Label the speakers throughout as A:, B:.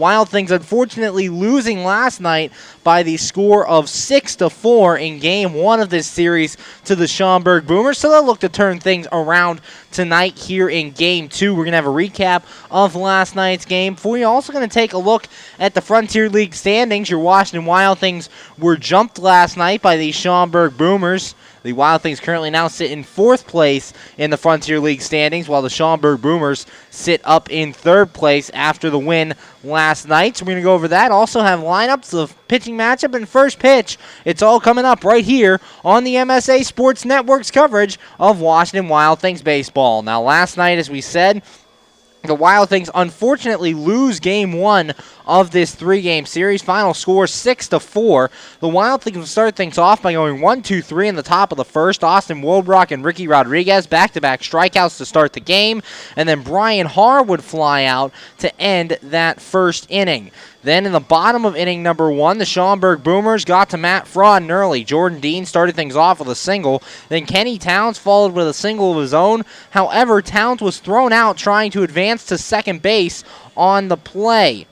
A: Wild Things unfortunately losing last night by the score of 6-4 in Game 1 of this series to the Schaumburg Boomers. So they'll look to turn things around tonight here in Game 2. We're going to have a recap of last night's game. We're also going to take a look at the Frontier League standings. Your Washington Wild Things were jumped last night by the Schaumburg Boomers. The Wild Things currently now sit in 4th place in the Frontier League standings, while the Schaumburg Boomers sit up in 3rd place after the win last night. So we're going to go over that. Also have lineups of pitching matchup and first pitch. It's all coming up right here on the MSA Sports Network's coverage of Washington Wild Things baseball. Now, last night, as we said, the Wild Things unfortunately lose Game 1 of this 3-game series. Final score 6-4. The Wild Things will start things off by going 1-2-3 in the top of the first. Austin Woldrock and Ricky Rodriguez back-to-back strikeouts to start the game. And then Brian Harr would fly out to end that first inning. Then in the bottom of inning number 1, the Schaumburg Boomers got to Matt Frodden early. Jordan Dean started things off with a single. Then Kenny Towns followed with a single of his own. However, Towns was thrown out trying to advance to second base on the play.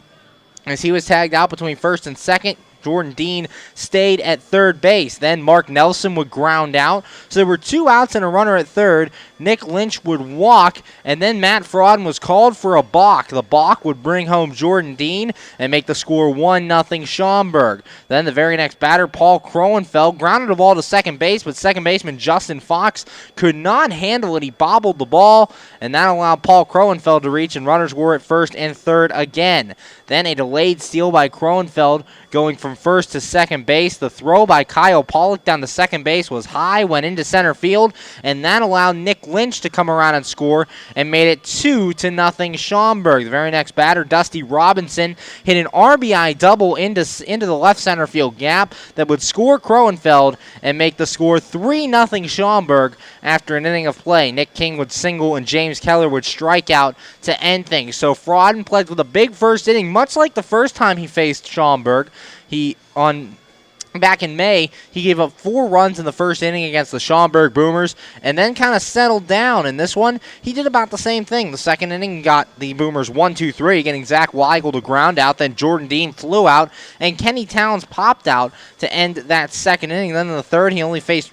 A: As he was tagged out between first and second, Jordan Dean stayed at third base. Then Mark Nelson would ground out. So there were 2 outs and a runner at third. Nick Lynch would walk, and then Matt Frodden was called for a balk. The balk would bring home Jordan Dean and make the score 1-0 Schaumburg. Then the very next batter, Paul Kroenfeld, grounded the ball to second base, but second baseman Justin Fox could not handle it. He bobbled the ball, and that allowed Paul Kroenfeld to reach, and runners were at first and third again. Then a delayed steal by Kroenfeld going from first to second base. The throw by Kyle Pollock down to second base was high, went into center field, and that allowed Nick Lynch to come around and score and made it 2-0 Schaumburg. The very next batter, Dusty Robinson, hit an RBI double into the left center field gap that would score Kroenfeld and make the score 3-0 Schaumburg after an inning of play. Nick King would single and James Keller would strike out to end things. So Frodden played with a big first inning, much like the first time he faced Schaumburg. Back in May, he gave up 4 runs in the first inning against the Schaumburg Boomers and then kind of settled down. In this one, he did about the same thing. The second inning got the Boomers 1-2-3, getting Zach Weigel to ground out. Then Jordan Dean flew out, and Kenny Towns popped out to end that second inning. Then in the third, he faced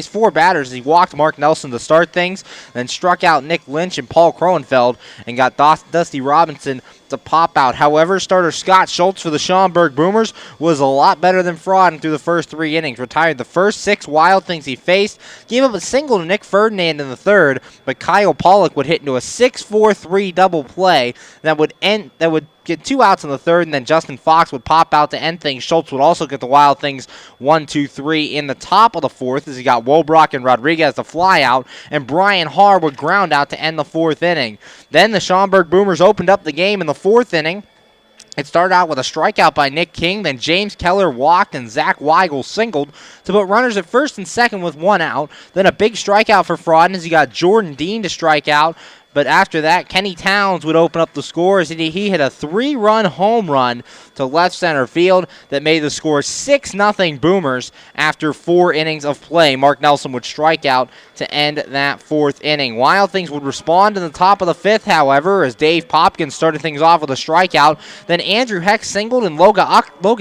A: 4 batters as he walked Mark Nelson to start things, then struck out Nick Lynch and Paul Kroenfeld and got Dusty Robinson to pop out. However, starter Scott Schultz for the Schaumburg Boomers was a lot better than Frodden through the first 3 innings. Retired the first 6 Wild Things he faced, gave up a single to Nick Ferdinand in the third, but Kyle Pollock would hit into a 6-4-3 double play that would get 2 outs in the third, and then Justin Fox would pop out to end things. Schultz would also get the Wild Things 1-2-3 in the top of the fourth as he got Woldrock and Rodriguez to fly out, and Brian Harr would ground out to end the 4th inning. Then the Schaumburg Boomers opened up the game in the 4th inning. It started out with a strikeout by Nick King, then James Keller walked and Zach Weigel singled to put runners at first and second with 1 out. Then a big strikeout for Frodden as he got Jordan Dean to strike out. But after that, Kenny Towns would open up the score as he hit a 3-run home run to left center field that made the score 6-0 Boomers after 4 innings of play. Mark Nelson would strike out to end that 4th inning. Wild Things would respond in the top of the 5th, however, as Dave Popkins started things off with a strikeout. Then Andrew Heck singled and Logan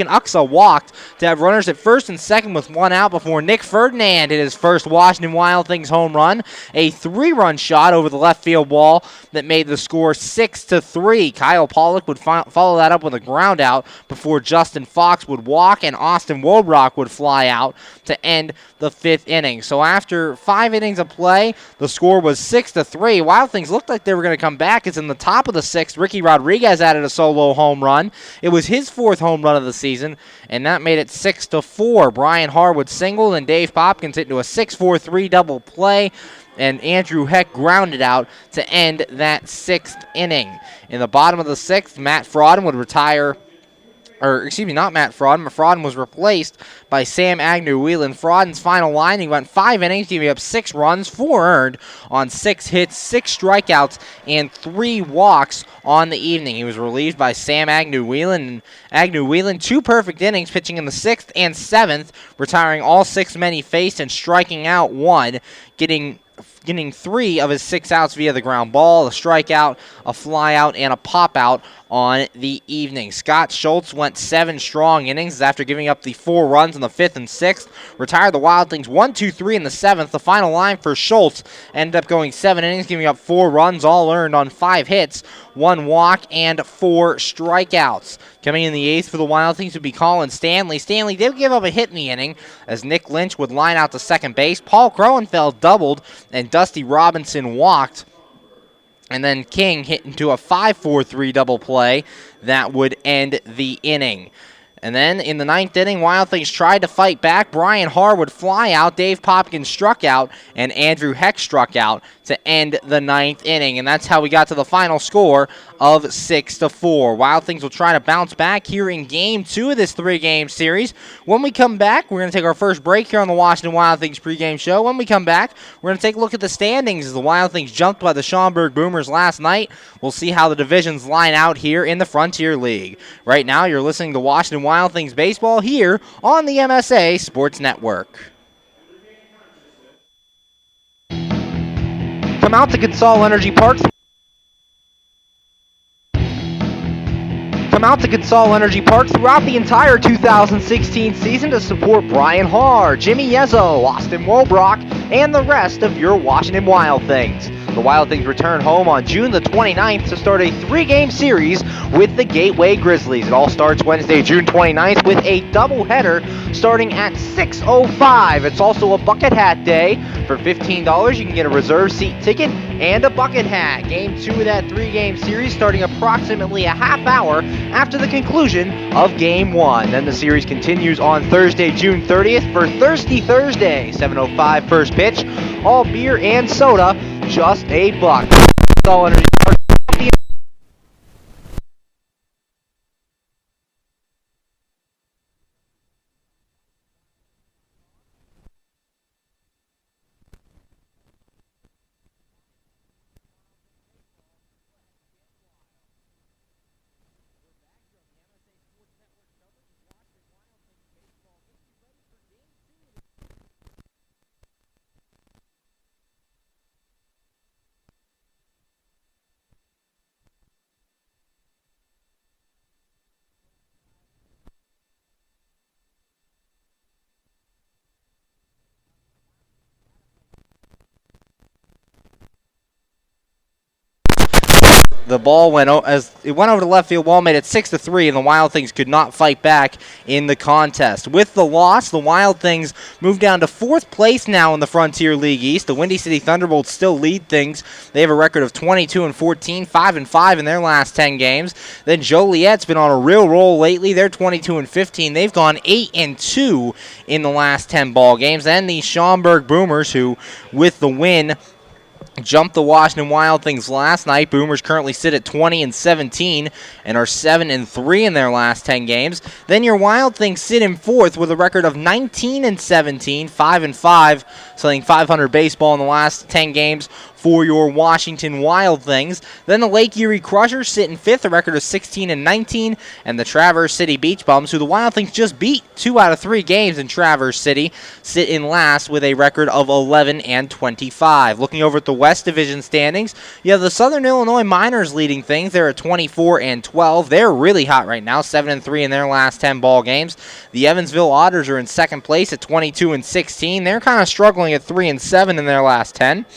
A: Uxa walked to have runners at first and second with 1 out before Nick Ferdinand hit his first Washington Wild Things home run, a 3-run shot over the left field wall that made the score 6-3. Kyle Pollock would follow that up with a ground out before Justin Fox would walk and Austin Woldrock would fly out to end the 5th inning. So after 5 innings of play, the score was 6-3. Wild Things looked like they were going to come back as in the top of the 6th, Ricky Rodriguez added a solo home run. It was his 4th home run of the season, and that made it 6-4. Brian Harr would single, and Dave Popkins hit into a 6-4-3 double play, and Andrew Heck grounded out to end that 6th inning. In the bottom of the 6th, Matt Frodden would retire, not Matt Frodden. Frodden was replaced by Sam Agnew-Whelan. Frodden's final line, he went 5 innings, giving up 6 runs, 4 earned on 6 hits, 6 strikeouts, and 3 walks on the evening. He was relieved by Sam Agnew-Whelan. Agnew-Whelan, 2 perfect innings, pitching in the 6th and 7th, retiring all 6 men he faced and striking out 1, getting getting 3 of his 6 outs via the ground ball, a strikeout, a flyout, and a pop-out on the evening. Scott Schultz went 7 strong innings after giving up the 4 runs in the 5th and 6th. Retired the Wild Things 1-2-3 in the 7th. The final line for Schultz ended up going 7 innings, giving up 4 runs, all earned on 5 hits, 1 walk, and 4 strikeouts. Coming in the 8th for the Wild Things would be Colin Stanley. Stanley did give up a hit in the inning as Nick Lynch would line out to second base. Paul Kroenfeld doubled and Dusty Robinson walked. And then King hit into a 5-4-3 double play that would end the inning. And then in the 9th inning, Wild Things tried to fight back. Brian Harr would fly out, Dave Popkins struck out, and Andrew Heck struck out to end the 9th inning. And that's how we got to the final score of 6-4. Wild Things will try to bounce back here in Game 2 of this 3-game series. When we come back, we're going to take our first break here on the Washington Wild Things pregame show. When we come back, we're going to take a look at the standings as the Wild Things jumped by the Schaumburg Boomers last night. We'll see how the divisions line out here in the Frontier League. Right now, you're listening to Washington Wild Things baseball here on the MSA Sports Network. Come out to Consol Energy Park. Come out to Consol Energy Park throughout the entire 2016 season to support Brian Harr, Jimmy Yezzo, Austin Wolbrock, and the rest of your Washington Wild Things. The Wild Things return home on June the 29th to start a 3-game series with the Gateway Grizzlies. It all starts Wednesday, June 29th with a doubleheader starting at 6:05. It's also a bucket hat day. For $15, you can get a reserve seat ticket and a bucket hat. Game 2 of that 3-game series starting approximately a half hour after the conclusion of Game 1. Then the series continues on Thursday, June 30th for Thirsty Thursday. 7:05 first pitch. All beer and soda, just $1. All Energy Park. The ball went over the left field wall, made it 6-3, and the Wild Things could not fight back in the contest. With the loss, the Wild Things move down to 4th place now in the Frontier League East. The Windy City Thunderbolts still lead things. They have a record of 22-14, 5-5 in their last 10 games. Then Joliet's been on a real roll lately. They're 22-15. They've gone 8-2 in the last 10 ball games. Then the Schaumburg Boomers, who with the win jumped the Washington Wild Things last night. Boomers currently sit at 20-17 and are 7-3 in their last 10 games. Then your Wild Things sit in 4th with a record of 19-17, 5-5, selling .500 baseball in the last 10 games for your Washington Wild Things. Then the Lake Erie Crushers sit in 5th, a record of 16-19, and the Traverse City Beach Bums, who the Wild Things just beat 2 out of 3 games in Traverse City, sit in last with a record of 11-25. Looking over at the West Division standings, you have the Southern Illinois Miners leading things. They're at 24-12. They're really hot right now, 7-3 in their last 10 ball games. The Evansville Otters are in 2nd place at 22-16. They're kind of struggling at 3-7 in their last 10.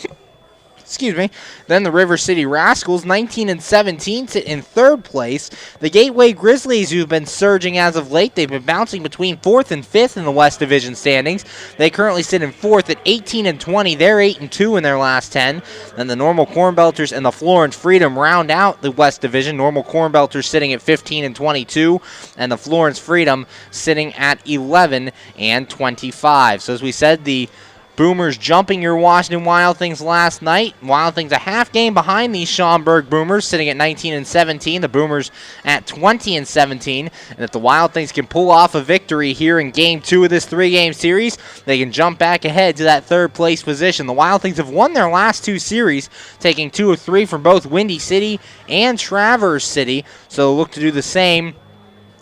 A: Excuse me. Then the River City Rascals, 19-17, sit in 3rd place. The Gateway Grizzlies, who've been surging as of late, they've been bouncing between 4th and 5th in the West Division standings. They currently sit in 4th at 18-20. They're 8-2 in their last 10. Then the Normal Corn Belters and the Florence Freedom round out the West Division. Normal Corn Belters sitting at 15-22, and the Florence Freedom sitting at 11-25. So as we said, the Boomers jumping your Washington Wild Things last night. Wild Things a half game behind these Schaumburg Boomers, sitting at 19-17. The Boomers at 20-17. And if the Wild Things can pull off a victory here in Game 2 of this 3-game series, they can jump back ahead to that 3rd place position. The Wild Things have won their last 2 series, taking 2 of 3 from both Windy City and Traverse City. So look to do the same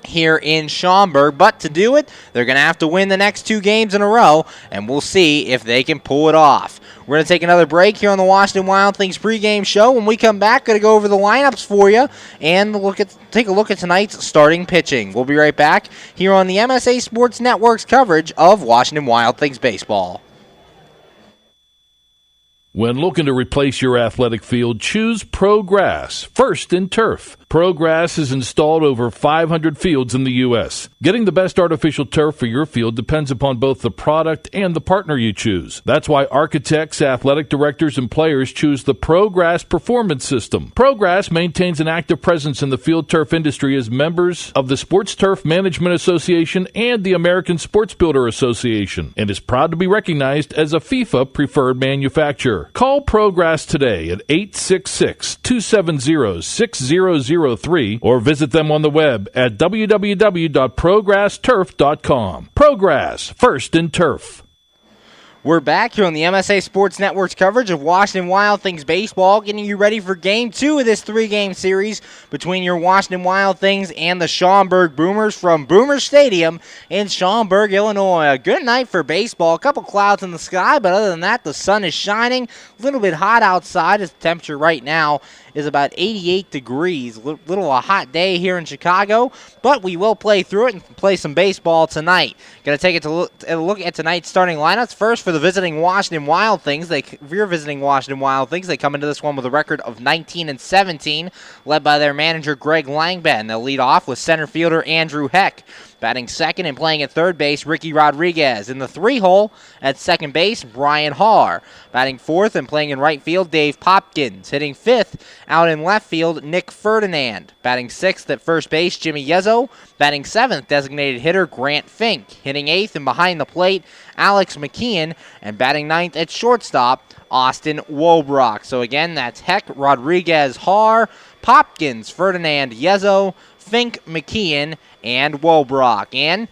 A: here in Schaumburg, but to do it, they're going to have to win the next 2 games in a row, and we'll see if they can pull it off. We're going to take another break here on the Washington Wild Things pregame show. When we come back, going to go over the lineups for you and take a look at tonight's starting pitching. We'll be right back here on the MSA Sports Network's coverage of Washington Wild Things baseball.
B: When looking to replace your athletic field, choose ProGrass, first in turf. ProGrass has installed over 500 fields in the U.S. Getting the best artificial turf for your field depends upon both the product and the partner you choose. That's why architects, athletic directors, and players choose the ProGrass Performance System. ProGrass maintains an active presence in the field turf industry as members of the Sports Turf Management Association and the American Sports Builder Association, and is proud to be recognized as a FIFA preferred manufacturer. Call ProGrass today at 866-270-6003 or visit them on the web at www.progressturf.com. ProGrass, first in turf.
A: We're back here on the MSA Sports Network's coverage of Washington Wild Things baseball, getting you ready for Game 2 of this 3-game series between your Washington Wild Things and the Schaumburg Boomers from Boomer Stadium in Schaumburg, Illinois. A good night for baseball. A couple clouds in the sky, but other than that, the sun is shining. A little bit hot outside. Its temperature right now is about 88 degrees. Little a hot day here in Chicago, but we will play through it and play some baseball tonight. Going to take a look at tonight's starting lineups. First, for the visiting Washington Wild Things, if you're visiting Washington Wild Things, they come into this one with a record of 19-17, led by their manager Greg Langben. They'll lead off with center fielder Andrew Heck. Batting second and playing at third base, Ricky Rodriguez. In the 3-hole at second base, Brian Haar. Batting fourth and playing in right field, Dave Popkins. Hitting fifth out in left field, Nick Ferdinand. Batting sixth at first base, Jimmy Yezzo. Batting seventh, designated hitter Grant Fink. Hitting eighth and behind the plate, Alex McKeon. And batting ninth at shortstop, Austin Wobrock. So again, that's Heck, Rodriguez, Haar, Popkins, Ferdinand, Yezzo, Fink, McKeon, and Wobrock. And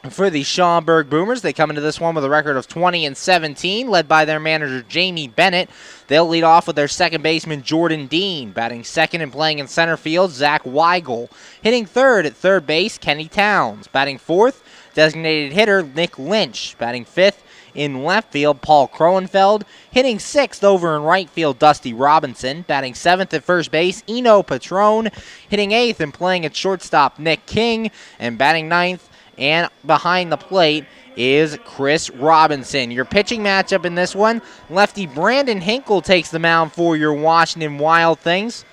A: for the Schaumburg Boomers, they come into this one with a record of 20-17, led by their manager Jamie Bennett. They'll lead off with their second baseman Jordan Dean. Batting second and playing in center field, Zach Weigel. Hitting third at third base, Kenny Towns. Batting fourth, designated hitter Nick Lynch. Batting fifth in left field, Paul Kroenfeld. Hitting sixth over in right field, Dusty Robinson. Batting seventh at first base, Eno Patron. Hitting eighth and playing at shortstop, Nick King. And batting ninth and behind the plate is Chris Robinson. Your pitching matchup in this one, lefty Brandon Hinkle takes the mound for your Washington Wild Things,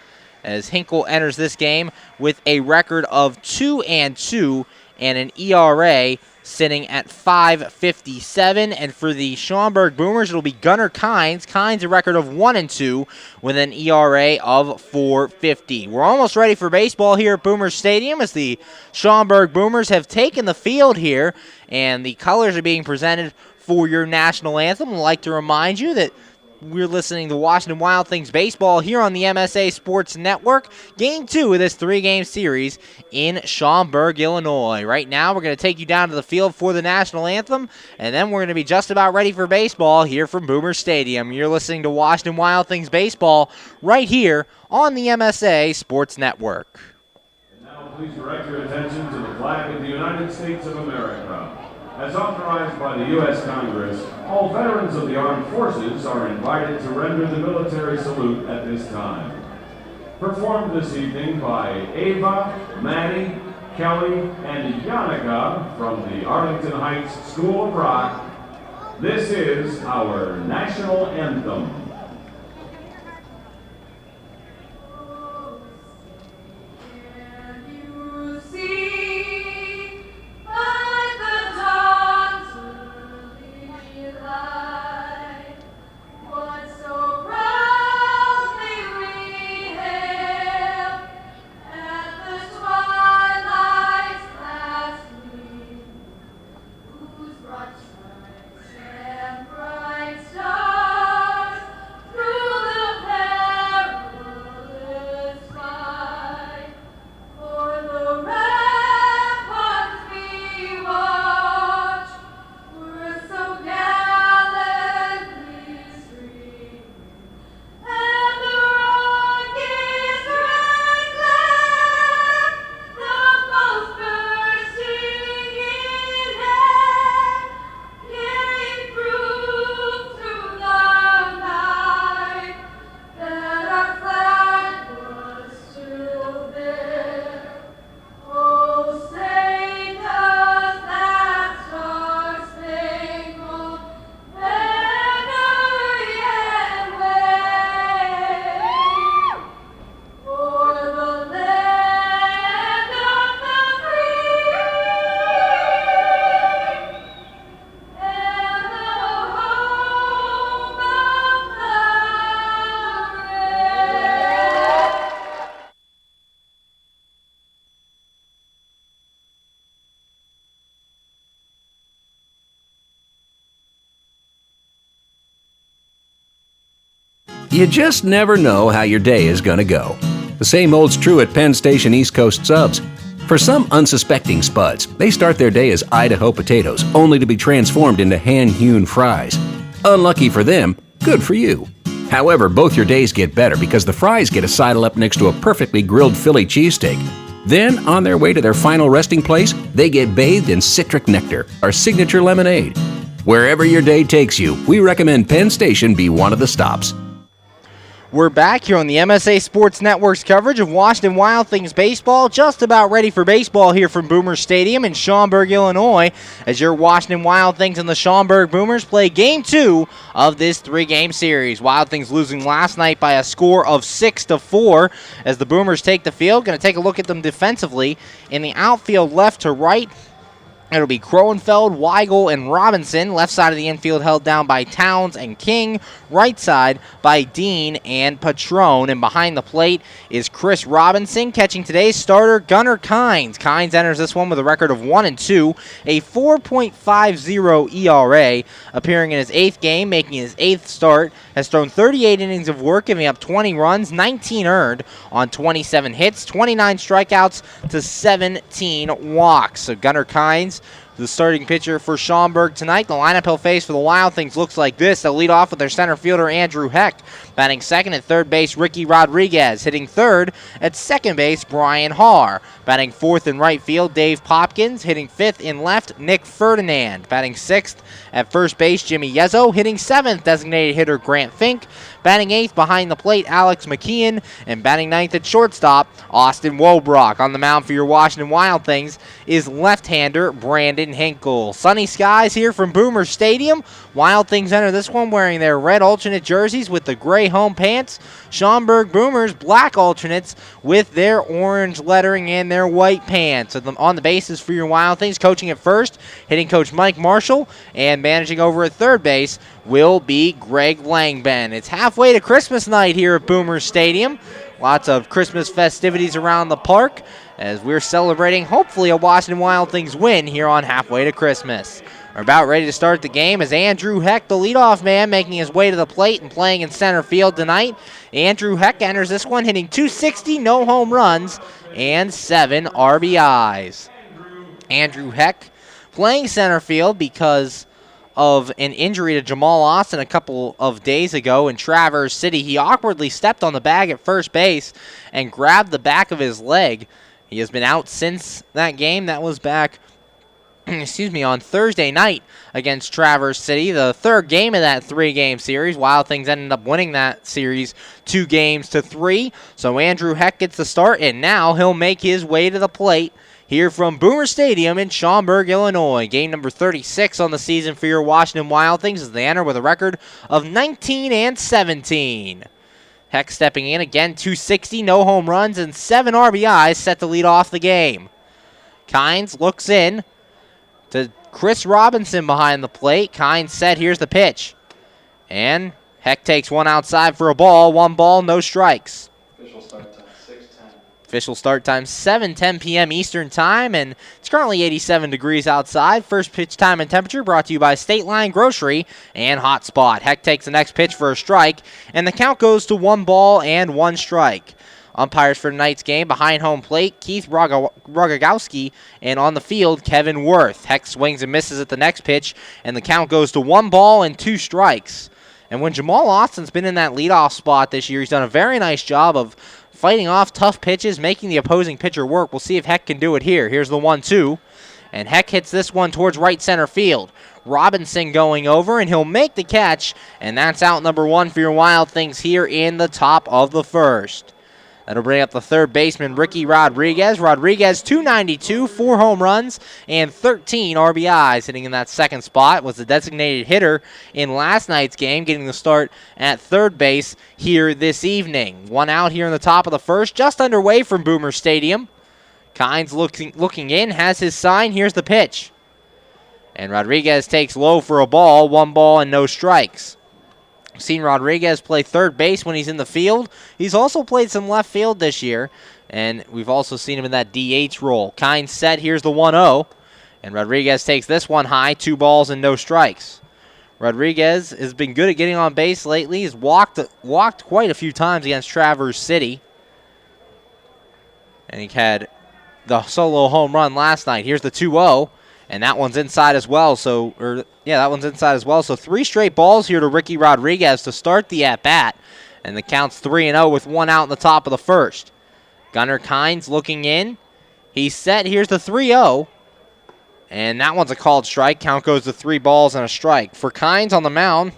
A: as Hinkle enters this game with a record of 2-2 and an ERA sitting at 5.57. And for the Schaumburg Boomers, it'll be Gunnar Kynes. Kynes, a record of 1-2 with an ERA of 4.50. We're almost ready for baseball here at Boomer Stadium as the Schaumburg Boomers have taken the field here, and the colors are being presented for your national anthem. I'd like to remind you that we're listening to Washington Wild Things baseball here on the MSA Sports Network. Game 2 of this 3-game series in Schaumburg, Illinois. Right now, we're going to take you down to the field for the national anthem, and then we're going to be just about ready for baseball here from Boomer Stadium. You're listening to Washington Wild Things baseball right here on the MSA Sports Network.
C: And now please direct your attention to the flag of the United States of America. As authorized by the U.S. Congress, all veterans of the armed forces are invited to render the military salute at this time. Performed this evening by Ava, Maddie, Kelly, and Yannicka from the Arlington Heights School of Rock. This is our national anthem.
D: You just never know how your day is going to go. The same holds true at Penn Station East Coast Subs. For some unsuspecting spuds, they start their day as Idaho potatoes, only to be transformed into hand-hewn fries. Unlucky for them, good for you. However, both your days get better because the fries get to sidle up next to a perfectly grilled Philly cheesesteak. Then, on their way to their final resting place, they get bathed in citric nectar, our signature lemonade. Wherever your day takes you, we recommend Penn Station be one of the stops.
A: We're back here on the MSA Sports Network's coverage of Washington Wild Things baseball. Just about ready for baseball here from Boomer Stadium in Schaumburg, Illinois, as your Washington Wild Things and the Schaumburg Boomers play Game 2 of this 3-game series. Wild Things losing last night by a score of 6-4 as the Boomers take the field. Going to take a look at them defensively. In the outfield left to right, it'll be Kroenfeld, Weigel, and Robinson. Left side of the infield held down by Towns and King. Right side by Dean and Patrone. And behind the plate is Chris Robinson. Catching today's starter, Gunnar Kynes. Kynes enters this one with a record of 1-2, a 4.50 ERA. Appearing in his 8th game, making his 8th start. Has thrown 38 innings of work, giving up 20 runs, 19 earned on 27 hits, 29 strikeouts to 17 walks. So Gunnar Kynes, the starting pitcher for Schaumburg tonight. The lineup he'll face for the Wild Things looks like this. They'll lead off with their center fielder, Andrew Heck. Batting second at third base, Ricky Rodriguez. Hitting third at second base, Brian Haar. Batting fourth in right field, Dave Popkins. Hitting fifth in left, Nick Ferdinand. Batting sixth at first base, Jimmy Yezzo. Hitting seventh, designated hitter Grant Fink. Batting eighth behind the plate, Alex McKeon. And batting ninth at shortstop, Austin Wobrock. On the mound for your Washington Wild Things is left-hander Brandon Hinkle. Sunny skies here from Boomer Stadium. Wild Things enter this one wearing their red alternate jerseys with the gray home pants. Schaumburg Boomers black alternates with their orange lettering and their white pants. On the bases for your Wild Things, coaching at first, hitting coach Mike Marshall, and managing over at third base will be Greg Langben. It's halfway to Christmas night here at Boomer Stadium. Lots of Christmas festivities around the park as we're celebrating, hopefully, a Washington Wild Things win here on Halfway to Christmas. We're about ready to start the game as Andrew Heck, the leadoff man, making his way to the plate and playing in center field tonight. Andrew Heck enters this one hitting .260, no home runs, and 7 RBIs. Andrew Heck playing center field because of an injury to Jamal Austin a couple of days ago in Traverse City. He awkwardly stepped on the bag at first base and grabbed the back of his leg. He has been out since that game. That was back on Thursday night against Traverse City, the third game of that 3-game series. Wild Things ended up winning that series 2-3. So Andrew Heck gets the start, and now he'll make his way to the plate here from Boomer Stadium in Schaumburg, Illinois. Game number 36 on the season for your Washington Wild Things as they enter with a record of 19-17. Heck stepping in again, .260, no home runs, and 7 RBIs set to lead off the game. Kynes looks in to Chris Robinson behind the plate. Kynes set, here's the pitch. And Heck takes one outside for a ball. 1 ball, no strikes.
E: Official start time, 6:10.
A: Official start time, 7:10 p.m. Eastern Time, and it's currently 87 degrees outside. First pitch time and temperature brought to you by State Line Grocery and Hot Spot. Heck takes the next pitch for a strike, and the count goes to 1 ball and 1 strike. Umpires for tonight's game, behind home plate, Keith Rogagowski, and on the field, Kevin Worth. Heck swings and misses at the next pitch, and the count goes to 1 ball and 2 strikes. And when Jamal Austin's been in that leadoff spot this year, he's done a very nice job of fighting off tough pitches, making the opposing pitcher work. We'll see if Heck can do it here. Here's the 1-2, and Heck hits this one towards right center field. Robinson going over, and he'll make the catch, and that's out number 1 for your Wild Things here in the top of the first. That'll bring up the third baseman, Ricky Rodriguez. Rodriguez, .292, 4 home runs, and 13 RBIs. Hitting in that second spot was the designated hitter in last night's game, getting the start at third base here this evening. 1 out here in the top of the first, just underway from Boomer Stadium. Kynes looking in, has his sign. Here's the pitch. And Rodriguez takes low for a ball, 1 ball and no strikes. Seen Rodriguez play third base when he's in the field. He's also played some left field this year, and we've also seen him in that DH role. Kynes set, here's the 1-0, and Rodriguez takes this one high, 2 balls and no strikes. Rodriguez has been good at getting on base lately. He's walked quite a few times against Traverse City. And he had the solo home run last night. Here's the 2-0, and that one's inside as well. That one's inside as well. So 3 straight balls here to Ricky Rodriguez to start the at-bat. And the count's 3-0 with 1 out in the top of the first. Gunnar Kynes looking in. He's set. Here's the 3-0. And that one's a called strike. Count goes to 3 balls and a strike. For Kynes on the mound,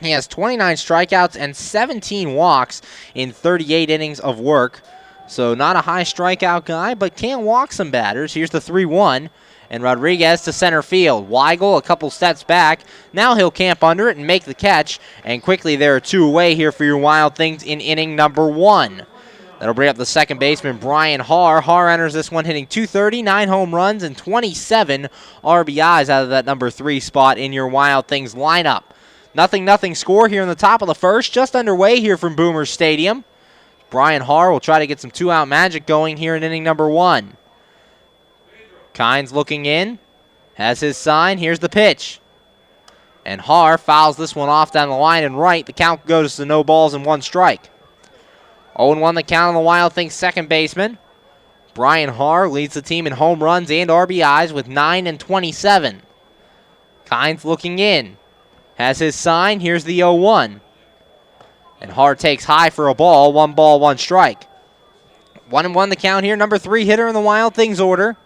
A: he has 29 strikeouts and 17 walks in 38 innings of work. So not a high strikeout guy, but can walk some batters. Here's the 3-1. And Rodriguez to center field. Weigel a couple steps back. Now he'll camp under it and make the catch. And quickly there are 2 away here for your Wild Things in inning number 1. That'll bring up the second baseman, Brian Haar. Haar enters this one hitting .230, 9 home runs, and 27 RBIs out of that number 3 spot in your Wild Things lineup. 0-0 score here in the top of the first, just underway here from Boomers Stadium. Brian Haar will try to get some 2-out magic going here in inning number 1. Kynes looking in, has his sign. Here's the pitch. And Haar fouls this one off down the line and right. The count goes to no balls and 1 strike. 0-1 the count on the Wild Things second baseman. Brian Haar leads the team in home runs and RBIs with 9 and 27. Kynes looking in. Has his sign. Here's the 0-1. And Haar takes high for a ball. 1 ball, 1 strike. 1-1 the count here. Number 3 hitter in the Wild Things order,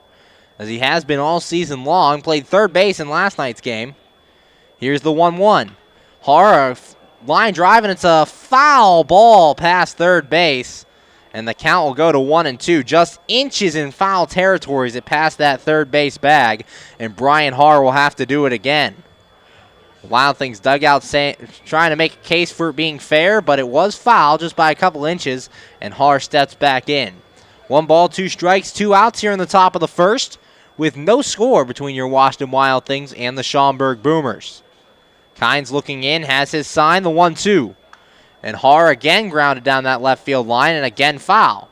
A: as he has been all season long. Played third base in last night's game. Here's the 1-1. Haar, line drive, and it's a foul ball past third base. And the count will go to 1-2. Just inches in foul territory as it passed that third base bag. And Brian Haar will have to do it again. Wild Things dugout trying to make a case for it being fair, but it was foul just by a couple inches. And Haar steps back in. 1 ball, 2 strikes, 2 outs here in the top of the first, with no score between your Washington Wild Things and the Schaumburg Boomers. Kynes looking in, has his sign, the 1-2. And Haar again grounded down that left field line, and again foul.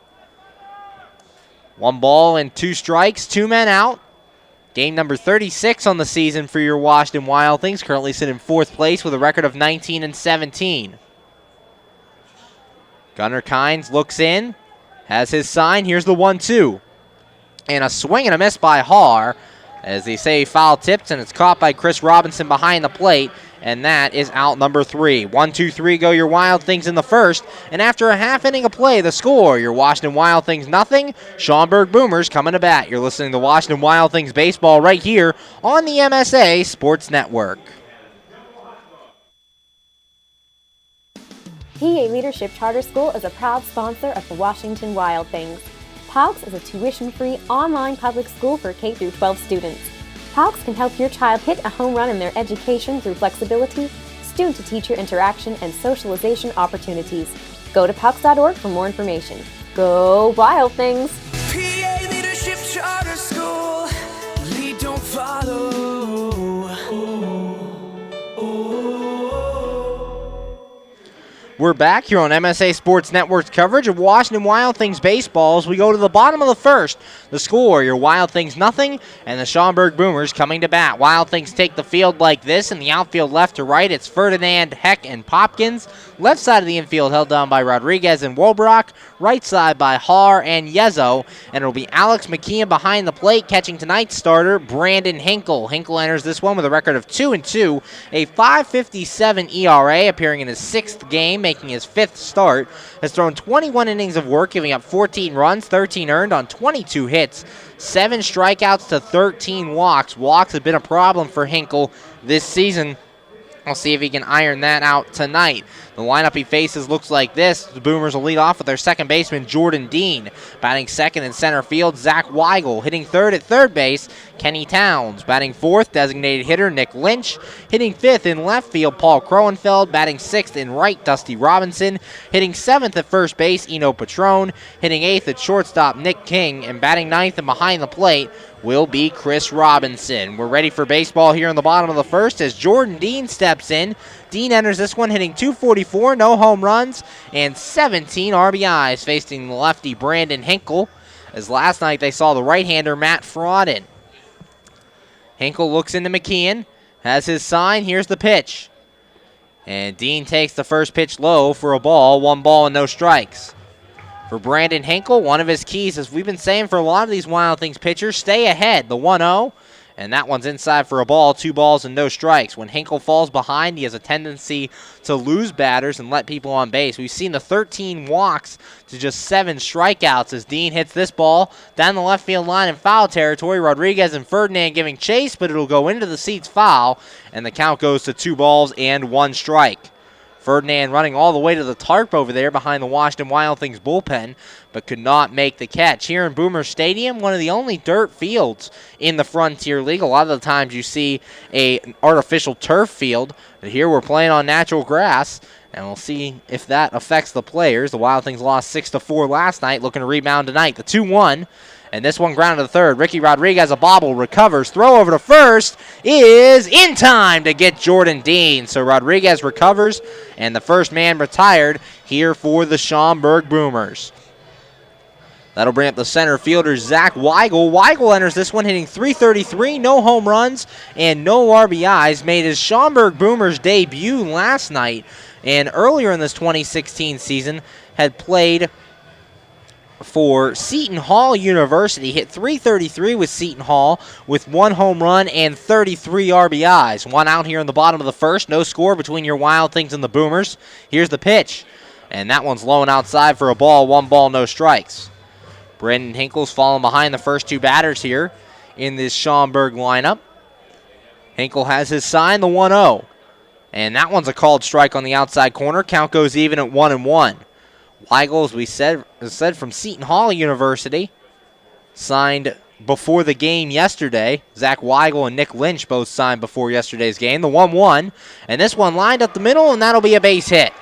A: 1 ball and 2 strikes, 2 men out. Game number 36 on the season for your Washington Wild Things, currently sit in 4th place with a record of 19 and 17. Gunnar Kynes looks in, has his sign, here's the 1-2. And a swing and a miss by Haar, as they say foul tipped, and it's caught by Chris Robinson behind the plate. And that is out number 3. 1-2-3 go your Wild Things in the first. And after a half inning of play, the score, your Washington Wild Things 0, Schaumburg Boomers coming to bat. You're listening to Washington Wild Things baseball right here on the MSA Sports Network.
F: PA Leadership Charter School is a proud sponsor of the Washington Wild Things. PALCS is a tuition-free online public school for K-12 students. PALCS can help your child hit a home run in their education through flexibility, student-to-teacher interaction, and socialization opportunities. Go to PALCS.org for more information. Go Wild Things!
G: PA Leadership Charter School, lead don't follow.
A: We're back here on MSA Sports Network's coverage of Washington Wild Things baseball as we go to the bottom of the first. The score, your Wild Things 0, and the Schaumburg Boomers coming to bat. Wild Things take the field like this. In the outfield left to right, it's Ferdinand, Heck, and Popkins. Left side of the infield held down by Rodriguez and Wolbrock. Right side by Haar and Yezo. And it'll be Alex McKeon behind the plate, catching tonight's starter, Brandon Hinkle. Hinkle enters this one with a record of 2-2, a .557 ERA, appearing in his 6th game, making his 5th start. Has thrown 21 innings of work, giving up 14 runs, 13 earned on 22 hits, 7 strikeouts to 13 walks. Walks have been a problem for Hinkle this season. We'll see if he can iron that out tonight. The lineup he faces looks like this. The Boomers will lead off with their second baseman, Jordan Dean. Batting second in center field, Zach Weigel. Hitting third at third base, Kenny Towns. Batting fourth, designated hitter, Nick Lynch. Hitting fifth in left field, Paul Kroenfeld. Batting sixth in right, Dusty Robinson. Hitting seventh at first base, Eno Patron. Hitting eighth at shortstop, Nick King. And batting ninth and behind the plate will be Chris Robinson. We're ready for baseball here in the bottom of the first as Jordan Dean steps in. Dean enters this one hitting .244, no home runs, and 17 RBIs, facing the lefty Brandon Hinkle, as last night they saw the right-hander Matt Frauden. Hinkle looks into McKeon, has his sign. Here's the pitch. And Dean takes the first pitch low for a ball. 1 ball and no strikes. For Brandon Hinkle, one of his keys, as we've been saying for a lot of these Wild Things pitchers, stay ahead. The 1-0. And that one's inside for a ball, 2 balls and no strikes. When Hinkle falls behind, he has a tendency to lose batters and let people on base. We've seen the 13 walks to just 7 strikeouts as Dean hits this ball down the left field line in foul territory. Rodriguez and Ferdinand giving chase, but it'll go into the seats foul, and the count goes to 2 balls and 1 strike. Ferdinand running all the way to the tarp over there behind the Washington Wild Things bullpen, but could not make the catch. Here in Boomer Stadium, one of the only dirt fields in the Frontier League. A lot of the times you see an artificial turf field, but here we're playing on natural grass, and we'll see if that affects the players. The Wild Things lost 6-4 last night, looking to rebound tonight. The 2-1. And this one grounded to third. Ricky Rodriguez, a bobble, recovers. Throw over to first is in time to get Jordan Dean. So Rodriguez recovers, and the first man retired here for the Schaumburg Boomers. That'll bring up the center fielder, Zach Weigel. Weigel enters this one hitting .333, no home runs and no RBIs. Made his Schaumburg Boomers debut last night, and earlier in this 2016 season had played for Seton Hall University. Hit .333 with Seton Hall with 1 home run and 33 RBIs. 1 out here in the bottom of the first. No score between your Wild Things and the Boomers. Here's the pitch. And that one's low and outside for a ball. 1 ball, no strikes. Brandon Hinkle's falling behind the first 2 batters here in this Schaumburg lineup. Hinkle has his sign, the 1-0. And that one's a called strike on the outside corner. Count goes even at 1-1. Weigel, as we said from Seton Hall University, signed before the game yesterday. Zach Weigel and Nick Lynch both signed before yesterday's game. The 1-1, and this one lined up the middle, and that'll be a base hit.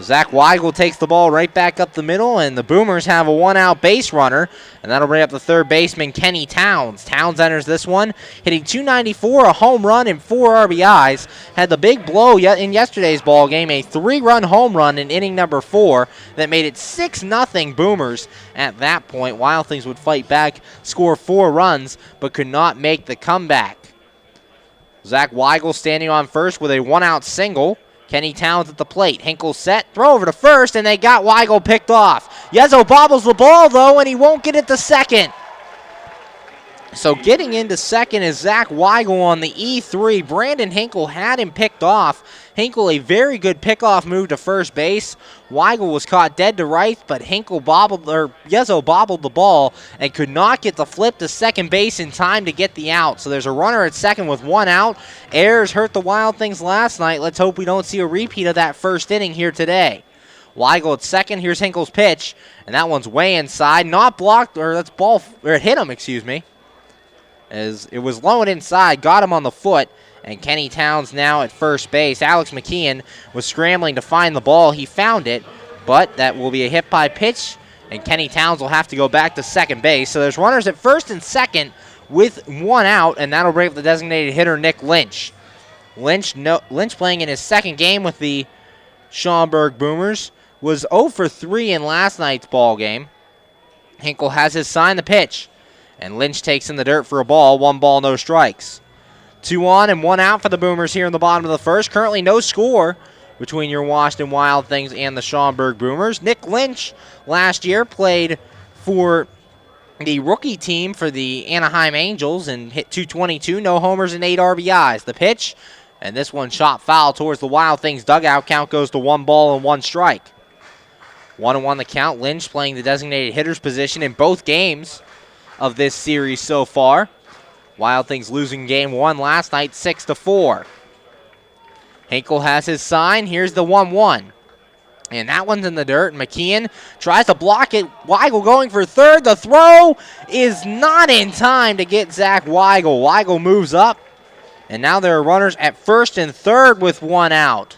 A: Zach Weigel takes the ball right back up the middle, and the Boomers have a 1-out base runner, and that'll bring up the third baseman, Kenny Towns. Towns enters this one, hitting .294, a home run, and 4 RBIs. Had the big blow in yesterday's ball game, a 3-run home run in inning number 4 that made it 6-0 Boomers at that point. Wild Things would fight back, score 4 runs, but could not make the comeback. Zach Weigel standing on first with a 1-out single. Kenny Towns at the plate. Hinkle set. Throw over to first, and they got Weigel picked off. Yezzo bobbles the ball, though, and he won't get it to second. So getting into second is Zach Weigel on the E3. Brandon Hinkle had him picked off. Hinkle, a very good pickoff move to first base. Weigel was caught dead to right, but Yezzo bobbled the ball and could not get the flip to second base in time to get the out. So there's a runner at second with 1 out. Errors hurt the Wild Things last night. Let's hope we don't see a repeat of that first inning here today. Weigel at second. Here's Hinkle's pitch, and that one's way inside. Not blocked, or it hit him, excuse me. As it was low and inside, got him on the foot, and Kenny Towns now at first base. Alex McKeon was scrambling to find the ball. He found it, but that will be a hit by pitch, and Kenny Towns will have to go back to second base. So there's runners at first and second with 1 out, and that'll bring up the designated hitter, Nick Lynch. Lynch playing in his second game with the Schaumburg Boomers, was 0 for 3 in last night's ball game. Hinkle has his sign, the pitch. And Lynch takes in the dirt for a ball. 1 ball, no strikes. 2 on and 1 out for the Boomers here in the bottom of the first. Currently no score between your Washington Wild Things and the Schaumburg Boomers. Nick Lynch last year played for the rookie team for the Anaheim Angels and hit .222, no homers and 8 RBIs. The pitch, and this one shot foul towards the Wild Things dugout. Count goes to 1 ball and 1 strike. 1-1 the count. Lynch playing the designated hitter's position in both games of this series so far. Wild Things losing game 1 last night, 6-4. Hinkle has his sign. Here's the 1-1. And that one's in the dirt. McKeon tries to block it. Weigel going for third. The throw is not in time to get Zach Weigel. Weigel moves up. And now there are runners at first and third with 1 out.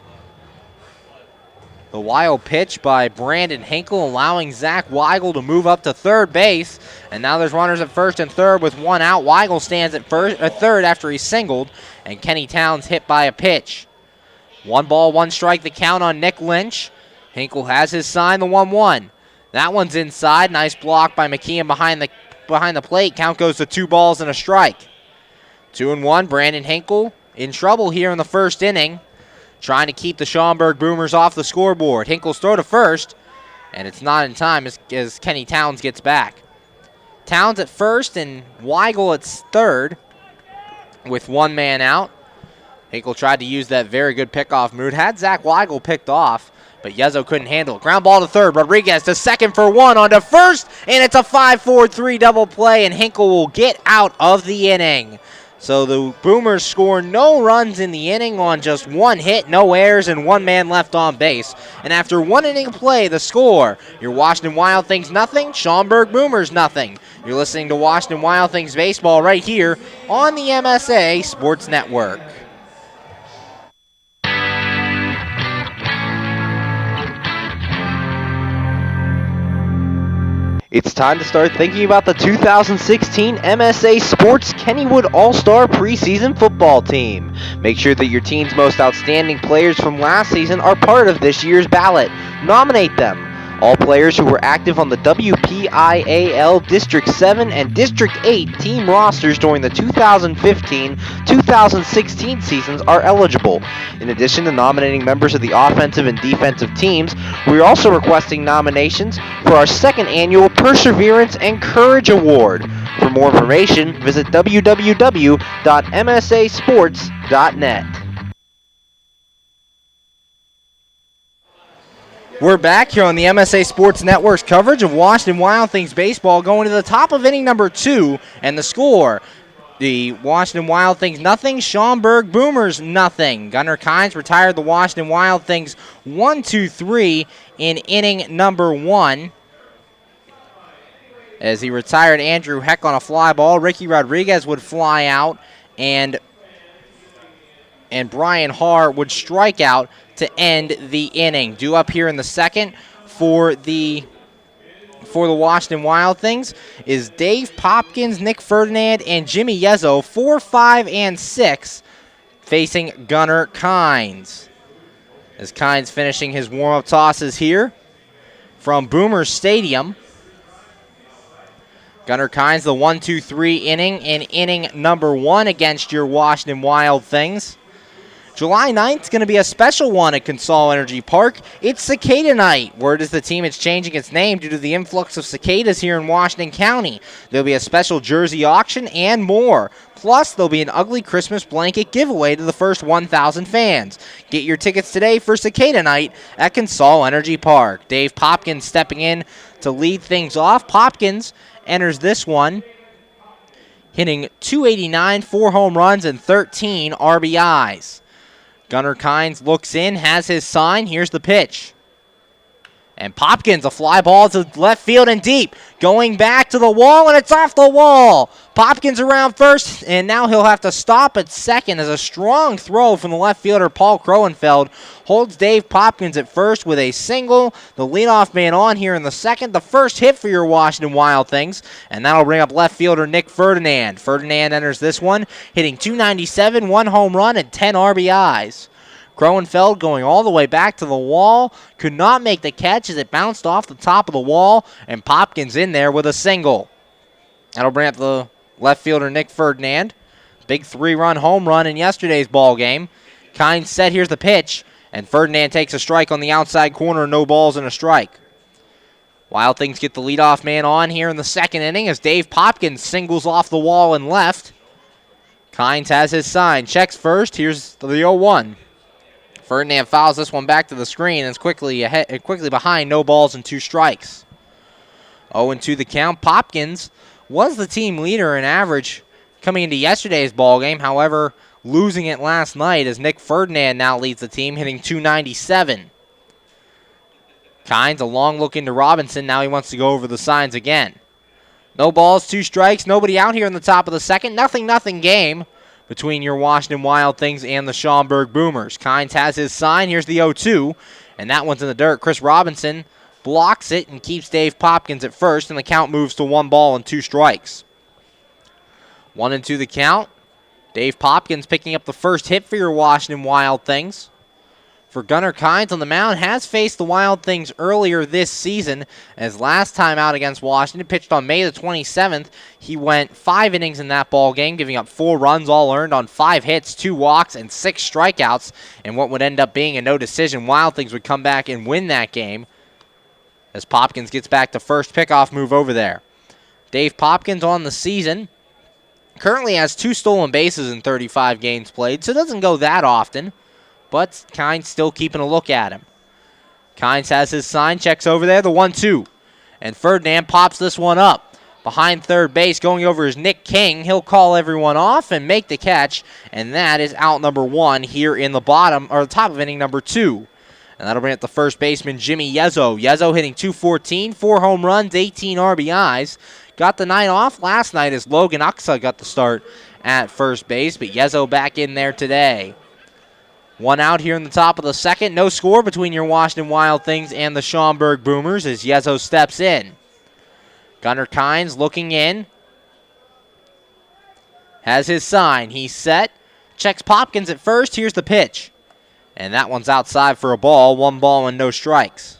A: The wild pitch by Brandon Hinkle allowing Zach Weigel to move up to third base. And now there's runners at first and third with 1 out. Weigel stands at third after he singled. And Kenny Towns hit by a pitch. 1 ball, 1 strike, the count on Nick Lynch. Hinkle has his sign, the 1-1. That one's inside. Nice block by McKeon behind the plate. Count goes to 2 balls and a strike. 2-1, Brandon Hinkle in trouble here in the first inning, trying to keep the Schaumburg Boomers off the scoreboard. Hinkle's throw to first, and it's not in time as Kenny Towns gets back. Towns at first and Weigel at third with one man out. Hinkle tried to use that very good pickoff move. Had Zach Weigel picked off, but Yezo couldn't handle it. Ground ball to third. Rodriguez to second for one, on to first, and it's a 5-4-3 double play, and Hinkle will get out of the inning. So the Boomers score no runs in the inning on just one hit, no errors, and one man left on base. And after one inning of play, the score, your Washington Wild Things nothing, Schaumburg Boomers nothing. You're listening to Washington Wild Things baseball right here on the MSA Sports Network.
H: It's time to start thinking about the 2016 MSA Sports Kennywood All-Star Preseason Football Team. Make sure that your team's most outstanding players from last season are part of this year's ballot. Nominate them. All players who were active on the WPIAL District 7 and District 8 team rosters during the 2015-2016 seasons are eligible. In addition to nominating members of the offensive and defensive teams, we are also requesting nominations for our second annual Perseverance and Courage Award. For more information, visit www.msasports.net.
A: We're back here on the MSA Sports Network's coverage of Washington Wild Things baseball, going to the top of inning number 2, and the score, the Washington Wild Things nothing, Schaumburg Boomers nothing. Gunnar Kynes retired the Washington Wild Things 1-2-3 in inning number 1. As he retired Andrew Heck on a fly ball, Ricky Rodriguez would fly out, and Brian Haar would strike out to end the inning. Due up here in the second for the Washington Wild Things is Dave Popkins, Nick Ferdinand, and Jimmy Yezo, 4, 5, and 6, facing Gunnar Kynes. As Kynes finishing his warm-up tosses here from Boomer Stadium. Gunnar Kynes, the 1-2-3 inning in inning number 1 against your Washington Wild Things. July 9th is going to be a special one at Consol Energy Park. It's Cicada Night. Word is the team is changing its name due to the influx of cicadas here in Washington County. There'll be a special jersey auction and more. Plus, there'll be an ugly Christmas blanket giveaway to the first 1,000 fans. Get your tickets today for Cicada Night at Consol Energy Park. Dave Popkins stepping in to lead things off. Popkins enters this one hitting .289, 4 home runs, and 13 RBIs. Gunnar Kynes looks in, has his sign. Here's the pitch. And Popkins, a fly ball to left field and deep. Going back to the wall, and it's off the wall. Popkins around first, and now he'll have to stop at second as a strong throw from the left fielder, Paul Kroenfeld, holds Dave Popkins at first with a single. The leadoff man on here in the second. The first hit for your Washington Wild Things, and that'll bring up left fielder Nick Ferdinand. Ferdinand enters this one, hitting .297, 1 home run, and 10 RBIs. Kroenfeld going all the way back to the wall, could not make the catch as it bounced off the top of the wall, and Popkins in there with a single. That'll bring up the left fielder Nick Ferdinand. Big 3-run home run in yesterday's ball game. Kynes set, here's the pitch, and Ferdinand takes a strike on the outside corner, no balls and a strike. Wild Things get the leadoff man on here in the second inning as Dave Popkins singles off the wall and left. Kynes has his sign, checks first, here's the 0-1. Ferdinand fouls this one back to the screen and is quickly behind, no balls and 2 strikes. 0-2 the count. Popkins was the team leader in average coming into yesterday's ball game, however, losing it last night as Nick Ferdinand now leads the team, hitting .297. Kynes, a long look into Robinson. Now he wants to go over the signs again. No balls, 2 strikes, nobody out here in the top of the second. Nothing game between your Washington Wild Things and the Schaumburg Boomers. Kynes has his sign. Here's the 0-2, and that one's in the dirt. Chris Robinson blocks it and keeps Dave Popkins at first, and the count moves to 1 ball and 2 strikes. 1-2 the count. Dave Popkins picking up the first hit for your Washington Wild Things. for Gunnar Kynes on the mound has faced the Wild Things earlier this season, as last time out against Washington, pitched on May the 27th. He went 5 innings in that ball game, giving up 4 runs, all earned on 5 hits, 2 walks, and 6 strikeouts, and what would end up being a no decision. Wild Things would come back and win that game as Popkins gets back to first. Pickoff move over there. Dave Popkins on the season currently has 2 stolen bases in 35 games played, so it doesn't go that often. But Kynes still keeping a look at him. Kynes has his sign, checks over there, the 1-2. And Ferdinand pops this one up. Behind third base, going over is Nick King. He'll call everyone off and make the catch. And that is out number 1 here in the top of inning number 2. And that'll bring up the first baseman, Jimmy Yezzo. Yezzo hitting .214, 4 home runs, 18 RBIs. Got the night off last night as Logan Uxa got the start at first base. But Yezzo back in there today. 1 out here in the top of the second. No score between your Washington Wild Things and the Schaumburg Boomers as Yezzo steps in. Gunnar Kynes looking in. Has his sign. He's set. Checks Popkins at first. Here's the pitch. And that one's outside for a ball. 1 ball and no strikes.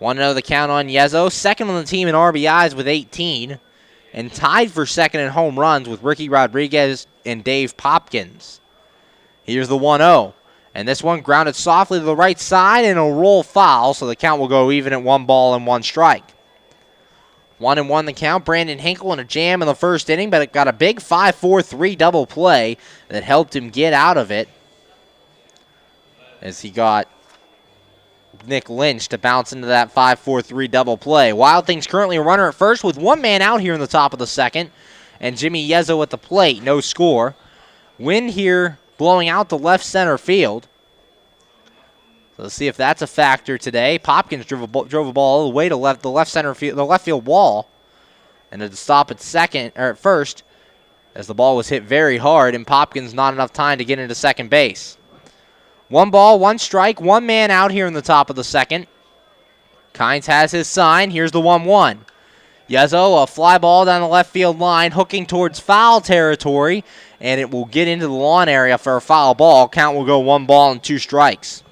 A: 1-0 the count on Yezzo. Second on the team in RBIs with 18. And tied for second in home runs with Ricky Rodriguez and Dave Popkins. Here's the 1-0. And this one grounded softly to the right side and it'll roll foul, so the count will go even at 1 ball and 1 strike. 1-1 the count. Brandon Hinkle in a jam in the first inning, but it got a big 5-4-3 double play that helped him get out of it as he got Nick Lynch to bounce into that 5-4-3 double play. Wild Things currently a runner at first with 1 man out here in the top of the second, and Jimmy Yezzo at the plate, no score. Wind here blowing out to left center field. So let's see if that's a factor today. Popkins drove a ball all the way to the left field wall, and to stop at first, as the ball was hit very hard, and Popkins not enough time to get into second base. 1 ball, 1 strike, 1 man out here in the top of the second. Kynes has his sign. Here's the 1-1. Yezzo, a fly ball down the left field line, hooking towards foul territory, and it will get into the lawn area for a foul ball. Count will go 1 ball and 2 strikes.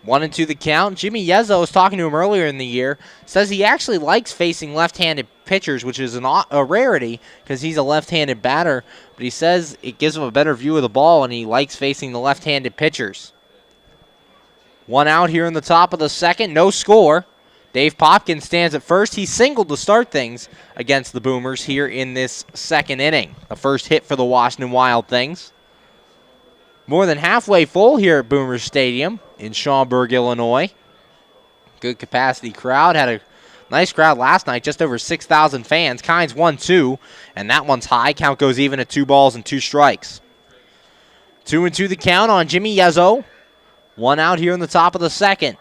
A: 1-2 the count. Jimmy Yezzo was talking to him earlier in the year. Says he actually likes facing left-handed pitchers, which is a rarity because he's a left-handed batter. But he says it gives him a better view of the ball, and he likes facing the left-handed pitchers. 1 out here in the top of the second. No score. Dave Popkins stands at first. He singled to start things against the Boomers here in this second inning. The first hit for the Washington Wild Things. More than halfway full here at Boomers Stadium in Schaumburg, Illinois. Good capacity crowd. Had a nice crowd last night, just over 6,000 fans. Kynes 1-2, and that one's high. Count goes even at 2 balls and 2 strikes. 2-2 the count on Jimmy Yezzo. 1 out here in the top of the second.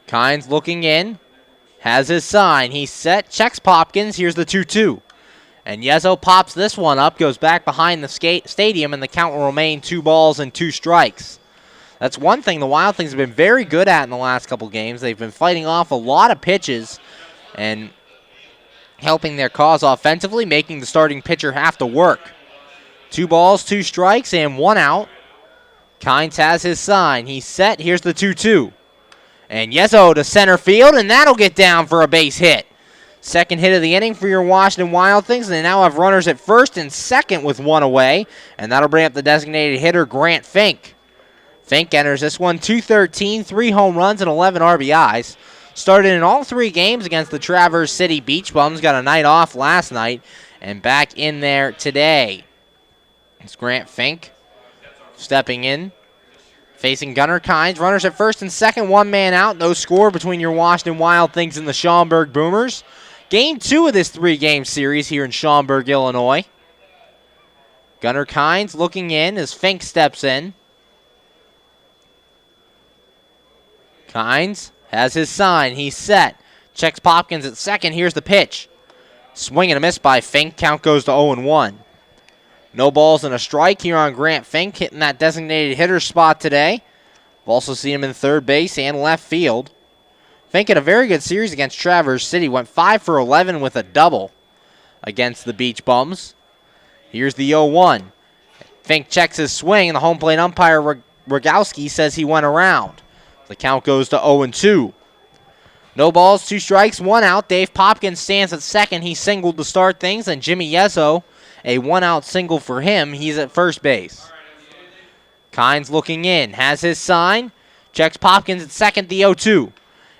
A: Kynes looking in, has his sign. He's set, checks Popkins. Here's the 2-2. And Yezzo pops this one up, goes back behind the stadium, and the count will remain 2 balls and 2 strikes. That's one thing the Wild Things have been very good at in the last couple games. They've been fighting off a lot of pitches and helping their cause offensively, making the starting pitcher have to work. 2 balls, 2 strikes, and 1 out. Kynes has his sign. He's set. Here's the 2-2. And Yezzo to center field, and that'll get down for a base hit. Second hit of the inning for your Washington Wild Things, and they now have runners at first and second with 1 away, and that'll bring up the designated hitter, Grant Fink. Fink enters this one, .213, 3 home runs and 11 RBIs. Started in all 3 games against the Traverse City Beach Bums, got a night off last night, and back in there today. It's Grant Fink stepping in. Facing Gunnar Kynes, runners at first and second, 1 man out. No score between your Washington Wild Things and the Schaumburg Boomers. Game 2 of this 3-game series here in Schaumburg, Illinois. Gunnar Kynes looking in as Fink steps in. Kynes has his sign. He's set. Checks Popkins at second. Here's the pitch. Swing and a miss by Fink. Count goes to 0-1. No balls and a strike here on Grant Fink, hitting that designated hitter spot today. We've also seen him in third base and left field. Fink had a very good series against Traverse City. Went 5 for 11 with a double against the Beach Bums. Here's the 0-1. Fink checks his swing, and the home plate umpire, Rogowski, says he went around. The count goes to 0-2. No balls, 2 strikes, 1 out. Dave Popkins stands at second. He singled to start things, and Jimmy Yezzo, a 1-out single for him. He's at first base. Kynes looking in, has his sign, checks Popkins at second, the 0-2.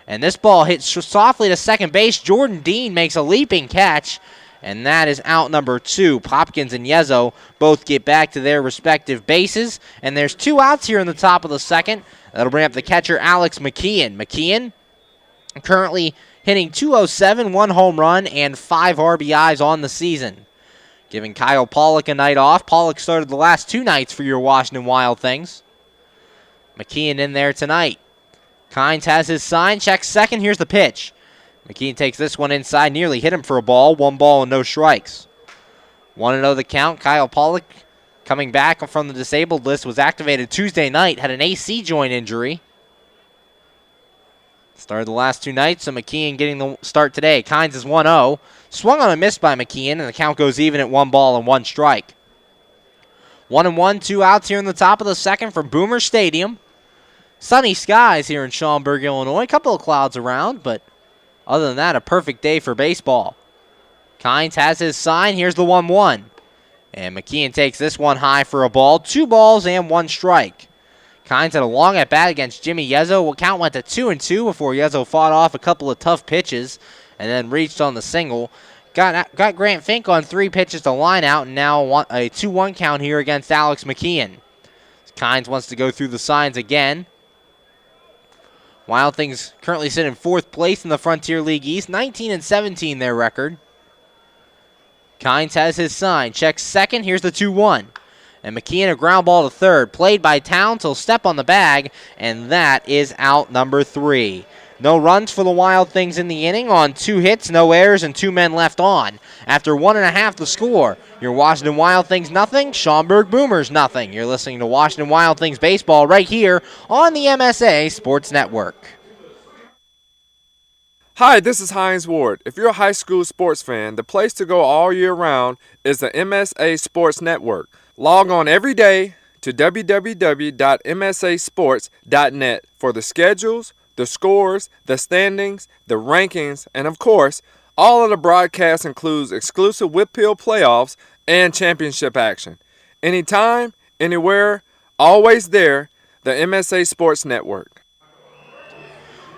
A: And this ball hits softly to second base. Jordan Dean makes a leaping catch, and that is out number 2. Popkins and Yezzo both get back to their respective bases, and there's 2 outs here in the top of the second. That'll bring up the catcher, Alex McKeon. McKeon currently hitting .207, 1 home run, and 5 RBIs on the season. Giving Kyle Pollock a night off. Pollock started the last 2 nights for your Washington Wild Things. McKeon in there tonight. Kynes has his sign, checks second. Here's the pitch. McKeon takes this one inside, nearly hit him for a ball. 1 ball and no strikes. 1-0 the count. Kyle Pollock, coming back from the disabled list, was activated Tuesday night, had an AC joint injury. Started the last 2 nights, so McKeon getting the start today. Kynes is 1-0. Swung on a miss by McKeon, and the count goes even at 1 ball and 1 strike. 1-1, 2 outs here in the top of the second from Boomer Stadium. Sunny skies here in Schaumburg, Illinois. A couple of clouds around, but other than that, a perfect day for baseball. Kynes has his sign. Here's the 1-1. And McKeon takes this one high for a ball. 2 balls and 1 strike. Kynes had a long at-bat against Jimmy Yezzo. Count went to 2-2 before Yezzo fought off a couple of tough pitches and then reached on the single. Got Grant Fink on 3 pitches to line out, and now a 2-1 count here against Alex McKeon. Kynes wants to go through the signs again. Wild Things currently sit in 4th place in the Frontier League East, 19-17 their record. Kynes has his sign, checks second. Here's the 2-1. And McKeon a ground ball to third. Played by Towns. He'll step on the bag, and that is out number 3. No runs for the Wild Things in the inning on 2 hits, no errors, and 2 men left on. After 1.5 to score, your Washington Wild Things nothing, Schaumburg Boomers nothing. You're listening to Washington Wild Things baseball right here on the MSA Sports Network.
I: Hi, this is Hines Ward. If you're a high school sports fan, the place to go all year round is the MSA Sports Network. Log on every day to www.msasports.net for the schedules, the scores, the standings, the rankings, and of course, all of the broadcasts includes exclusive Whitfield playoffs and championship action. Anytime, anywhere, always there, the MSA Sports Network.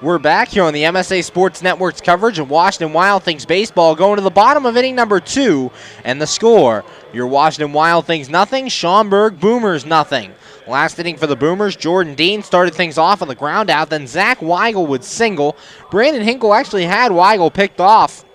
A: We're back here on the MSA Sports Network's coverage of Washington Wild Things baseball, going to the bottom of inning number 2, and the score, your Washington Wild Things nothing, Schaumburg Boomers nothing. Last inning for the Boomers, Jordan Dean started things off on the ground out, then Zach Weigel would single. Brandon Hinkle actually had Weigel picked off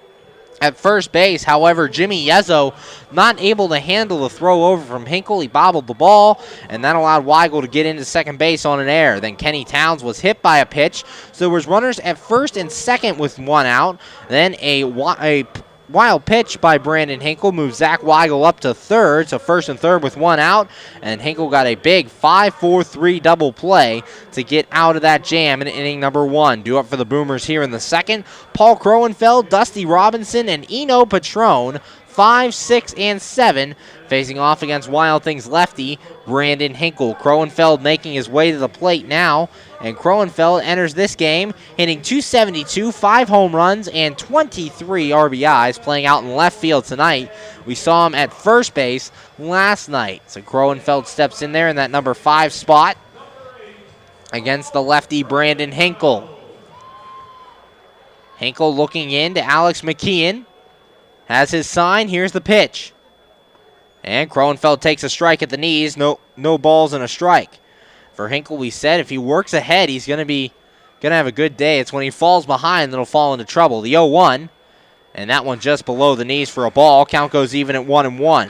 A: at first base. However, Jimmy Yezzo not able to handle the throw over from Hinkle. He bobbled the ball, and that allowed Weigel to get into second base on an error. Then Kenny Towns was hit by a pitch, so there was runners at first and second with 1 out. Then a wild pitch by Brandon Hinkle moved Zach Weigel up to third, so first and third with 1 out, and Hinkle got a big 5-4-3 double play to get out of that jam in inning number 1. Due up for the Boomers here in the second, Paul Kroenfeld, Dusty Robinson, and Eno Patron, 5, 6, and 7, facing off against Wild Things lefty Brandon Hinkle. Kroenfeld making his way to the plate now, and Kroenfeld enters this game hitting .272, 5 home runs, and 23 RBIs, playing out in left field tonight. We saw him at first base last night. So Kroenfeld steps in there in that number 5 spot against the lefty Brandon Hinkle. Hinkle looking in to Alex McKeon. Has his sign. Here's the pitch. And Kroenfeld takes a strike at the knees. No balls and a strike. For Hinkle, we said if he works ahead, he's going to have a good day. It's when he falls behind that'll fall into trouble. The 0-1. And that one just below the knees for a ball. Count goes even at 1-1.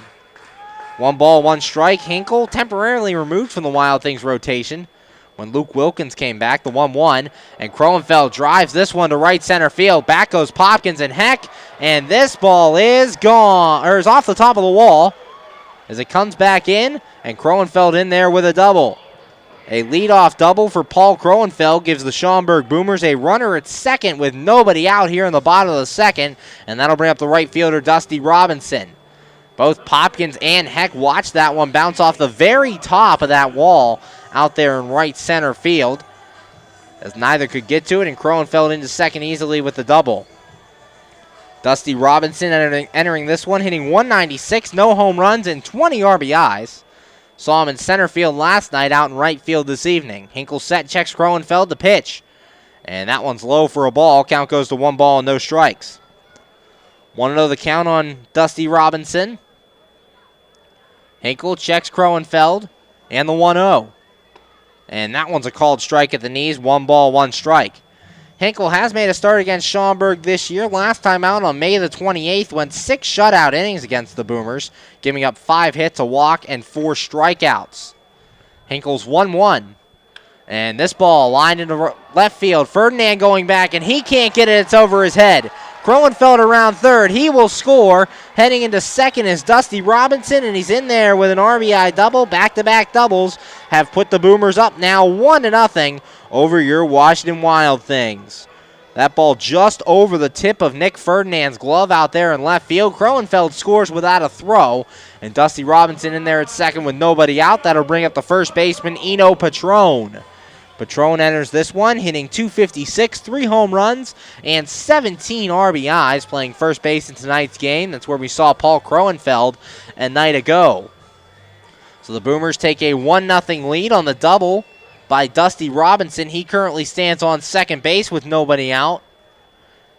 A: 1 ball, 1 strike. Hinkle temporarily removed from the Wild Things rotation when Luke Wilkins came back, the 1-1, and Kroenfeld drives this one to right center field. Back goes Popkins and Heck, and this ball is gone, or is off the top of the wall as it comes back in, and Kroenfeld in there with a double. A leadoff double for Paul Kroenfeld gives the Schaumburg Boomers a runner at second with nobody out here in the bottom of the second, and that'll bring up the right fielder Dusty Robinson. Both Popkins and Heck watched that one bounce off the very top of that wall out there in right center field, as neither could get to it, and Kroenfeld into second easily with the double. Dusty Robinson entering this one, hitting 196, no home runs, and 20 RBIs. Saw him in center field last night, out in right field this evening. Hinkle set, checks Kroenfeld to pitch. And that one's low for a ball. Count goes to 1 ball and no strikes. 1-0 the count on Dusty Robinson. Hinkle checks Kroenfeld and the 1-0. And that one's a called strike at the knees. 1 ball, 1 strike. Hinkle has made a start against Schaumburg this year. Last time out on May the 28th, went 6 shutout innings against the Boomers, giving up 5 hits, a walk, and 4 strikeouts. Hinkle's 1-1. And this ball lined into left field. Ferdinand going back, and he can't get it. It's over his head. Kroenfeld around third. He will score. Heading into second is Dusty Robinson, and he's in there with an RBI double. Back-to-back doubles have put the Boomers up now 1-0 over your Washington Wild Things. That ball just over the tip of Nick Ferdinand's glove out there in left field. Kroenfeld scores without a throw, and Dusty Robinson in there at second with nobody out. That'll bring up the first baseman, Eno Patron. Patron enters this one, hitting .256, 3 home runs, and 17 RBIs, playing first base in tonight's game. That's where we saw Paul Kroenfeld a night ago. So the Boomers take a 1-0 lead on the double by Dusty Robinson. He currently stands on second base with nobody out,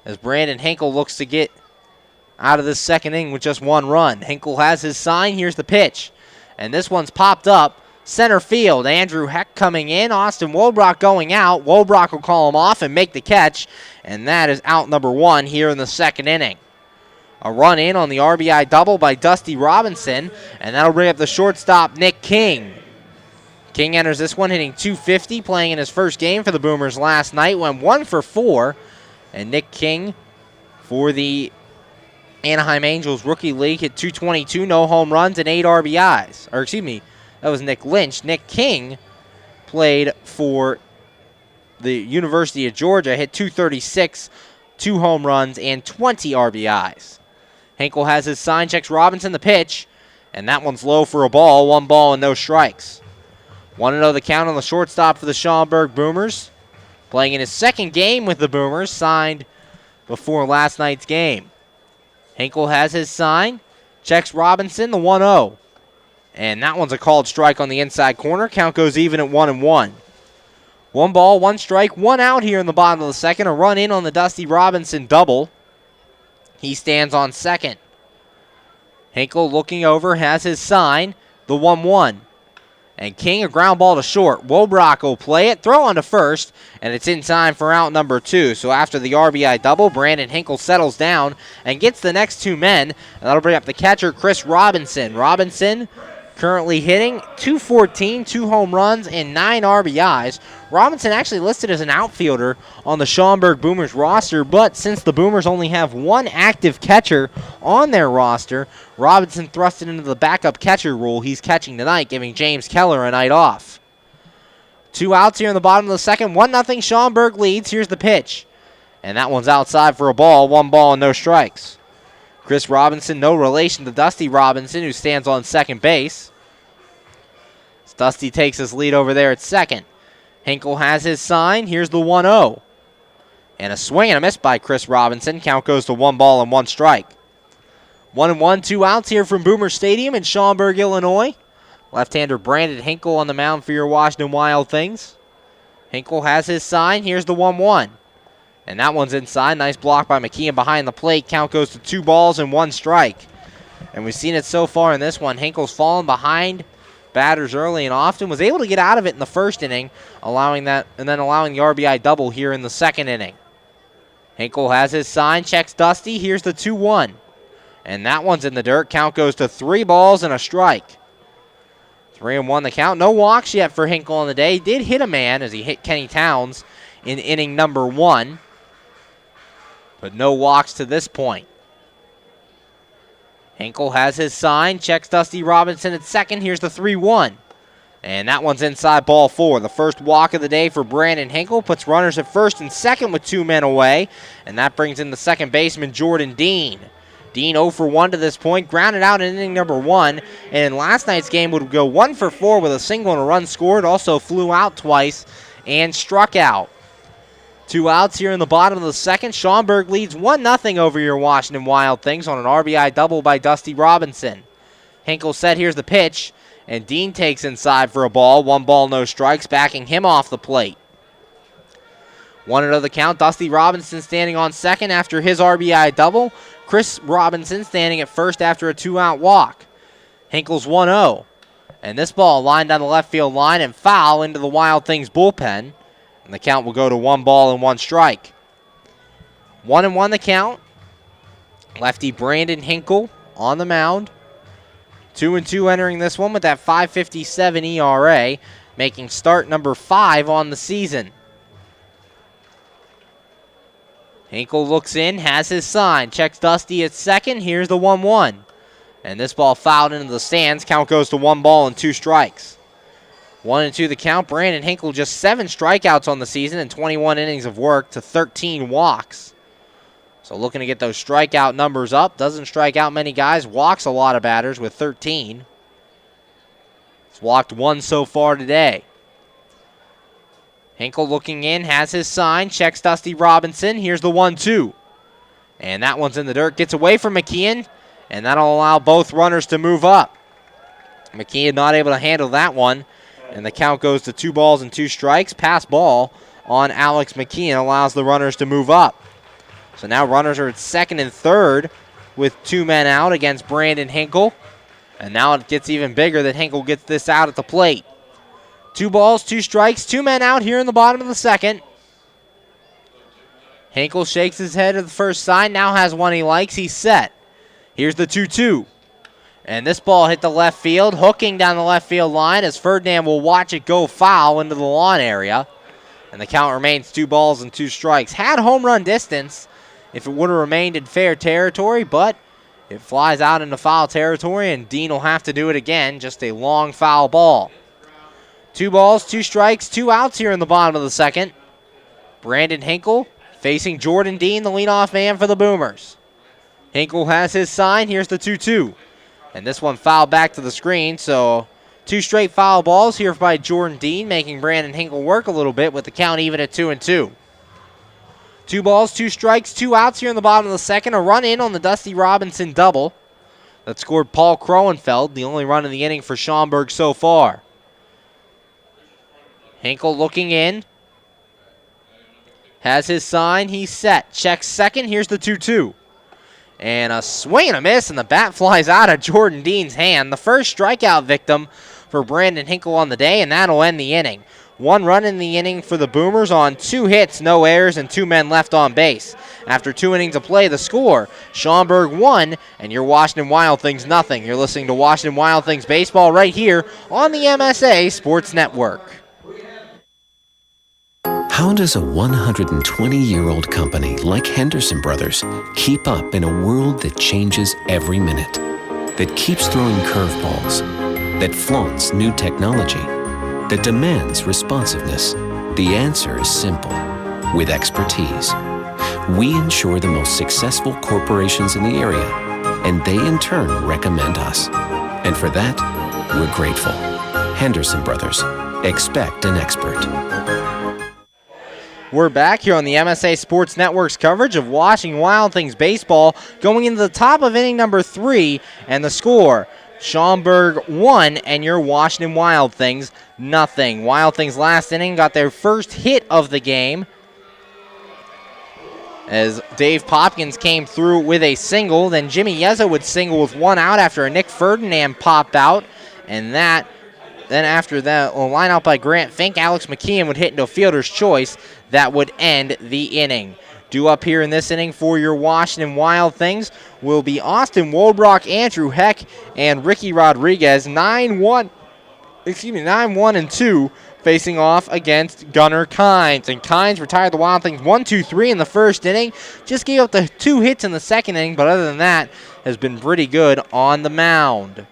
A: as Brandon Hinkle looks to get out of this second inning with just 1 run. Hinkle has his sign. Here's the pitch. And this one's popped up. Center field, Andrew Heck coming in, Austin Wobrock going out. Wobrock will call him off and make the catch, and that is out number 1 here in the second inning. A run in on the RBI double by Dusty Robinson, and that'll bring up the shortstop, Nick King. King enters this one hitting .250, playing in his first game for the Boomers last night, went 1 for 4, and Nick King for the Anaheim Angels Rookie League hit .222, no home runs, and 8 RBIs. Or excuse me, that was Nick Lynch. Nick King played for the University of Georgia, hit .236, 2 home runs, and 20 RBIs. Hinkle has his sign, checks Robinson the pitch, and that one's low for a ball, 1 ball and no strikes. 1-0 the count on the shortstop for the Schaumburg Boomers. Playing in his second game with the Boomers, signed before last night's game. Hinkle has his sign, checks Robinson, the 1-0. And that one's a called strike on the inside corner. Count goes even at 1-1. 1 ball, 1 strike, 1 out here in the bottom of the second. A run in on the Dusty Robinson double. He stands on second. Hinkle looking over, has his sign, the 1-1. And King, a ground ball to short. Wobrock will play it, throw on to first, and it's in time for out number 2. So after the RBI double, Brandon Hinkle settles down and gets the next 2 men. And that'll bring up the catcher, Chris Robinson. Robinson currently hitting .214, 2 home runs, and 9 RBIs. Robinson actually listed as an outfielder on the Schaumburg Boomers roster, but since the Boomers only have 1 active catcher on their roster, Robinson thrusted into the backup catcher role. He's catching tonight, giving James Keller a night off. 2 outs here in the bottom of the second. 1-0 Schaumburg leads. Here's the pitch. And that one's outside for a ball. 1 ball and no strikes. Chris Robinson, no relation to Dusty Robinson, who stands on second base. Dusty takes his lead over there at second. Hinkle has his sign. Here's the 1-0. And a swing and a miss by Chris Robinson. Count goes to 1 ball and 1 strike. 1-1, 2 outs here from Boomer Stadium in Schaumburg, Illinois. Left-hander Brandon Hinkle on the mound for your Washington Wild Things. Hinkle has his sign. Here's the 1-1. And that one's inside. Nice block by McKeon behind the plate. Count goes to 2 balls and 1 strike. And we've seen it so far in this one. Hinkle's fallen behind batters early and often, was able to get out of it in the first inning, allowing the RBI double here in the second inning. Hinkle has his sign, checks Dusty. Here's the 2-1. And that one's in the dirt. Count goes to 3 balls and a strike. 3-1 the count. No walks yet for Hinkle on the day. He did hit a man as he hit Kenny Towns in inning number 1, but no walks to this point. Hinkle has his sign, checks Dusty Robinson at second. Here's the 3-1. And that one's inside, ball 4. The first walk of the day for Brandon Hinkle puts runners at first and second with 2 men away. And that brings in the second baseman, Jordan Dean. Dean 0 for 1 to this point, grounded out in inning number 1, and in last night's game would go 1 for 4 with a single and a run scored, also flew out twice and struck out. 2 outs here in the bottom of the second. Schaumburg leads 1-0 over your Washington Wild Things on an RBI double by Dusty Robinson. Hinkle set, here's the pitch, and Dean takes inside for a ball. 1 ball, no strikes, backing him off the plate. 1-0 the count. Dusty Robinson standing on second after his RBI double. Chris Robinson standing at first after a 2-out walk. Hinkle's 1-0. And this ball lined down the left field line and foul into the Wild Things bullpen. And the count will go to 1 ball and 1 strike. 1-1 the count. Lefty Brandon Hinkle on the mound. 2-2 entering this one with that 5.57 ERA, making start number 5 on the season. Hinkle looks in, has his sign, checks Dusty at second. Here's the 1-1. And this ball fouled into the stands. Count goes to 1 ball and 2 strikes. 1-2 the count. Brandon Hinkle just 7 strikeouts on the season and 21 innings of work to 13 walks. So looking to get those strikeout numbers up. Doesn't strike out many guys. Walks a lot of batters with 13. He's walked 1 so far today. Hinkle looking in, has his sign, checks Dusty Robinson. Here's the 1-2. And that one's in the dirt. Gets away from McKeon, and that'll allow both runners to move up. McKeon not able to handle that one. And the count goes to 2 balls and 2 strikes. Pass ball on Alex McKeon allows the runners to move up. So now runners are at second and third with 2 men out against Brandon Hinkle. And now it gets even bigger that Hinkle gets this out at the plate. 2 balls, 2 strikes, 2 men out here in the bottom of the second. Hinkle shakes his head at the first sign, now has one he likes, he's set. Here's the 2-2. And this ball hit the left field, hooking down the left field line as Ferdinand will watch it go foul into the lawn area. And the count remains 2 balls and 2 strikes. Had home run distance if it would have remained in fair territory, but it flies out into foul territory, and Dean will have to do it again. Just a long foul ball. 2 balls, 2 strikes, 2 outs here in the bottom of the second. Brandon Hinkle facing Jordan Dean, the leadoff man for the Boomers. Hinkle has his sign. Here's the 2-2. And this one fouled back to the screen, so 2 straight foul balls here by Jordan Dean, making Brandon Hinkle work a little bit with the count even at 2-2. 2 balls, 2 strikes, 2 outs here in the bottom of the second. A run in on the Dusty Robinson double that scored Paul Kroenfeld, the only run in the inning for Schaumburg so far. Hinkle looking in. Has his sign. He's set. Checks second. Here's the 2-2. And a swing and a miss, and the bat flies out of Jordan Dean's hand. The first strikeout victim for Brandon Hinkle on the day, and that'll end the inning. 1 run in the inning for the Boomers on 2 hits, no errors, and 2 men left on base. After 2 innings of play, the score, Schaumburg 1, and your Washington Wild Things nothing. You're listening to Washington Wild Things baseball right here on the MSA Sports Network.
J: How does a 120-year-old company like Henderson Brothers keep up in a world that changes every minute, that keeps throwing curveballs, that flaunts new technology, that demands responsiveness? The answer is simple. With expertise. We insure the most successful corporations in the area, and they in turn recommend us. And for that, we're grateful. Henderson Brothers. Expect an expert.
A: We're back here on the MSA Sports Network's coverage of Washington Wild Things baseball, going into the top of inning number 3, and the score, Schaumburg 1 and your Washington Wild Things nothing. Wild Things last inning got their first hit of the game as Dave Popkins came through with a single. Then Jimmy Yeza would single with 1 out after a Nick Ferdinand popped out, and then after that, a line out by Grant Fink, Alex McKeon would hit into a fielder's choice. That would end the inning. Due up here in this inning for your Washington Wild Things will be Austin Woldbrock, Andrew Heck, and Ricky Rodriguez. 9-1 and 2 facing off against Gunnar Kynes. And Kynes retired the Wild Things 1-2-3 in the first inning. Just gave up the 2 hits in the second inning, but other than that, has been pretty good on the mound.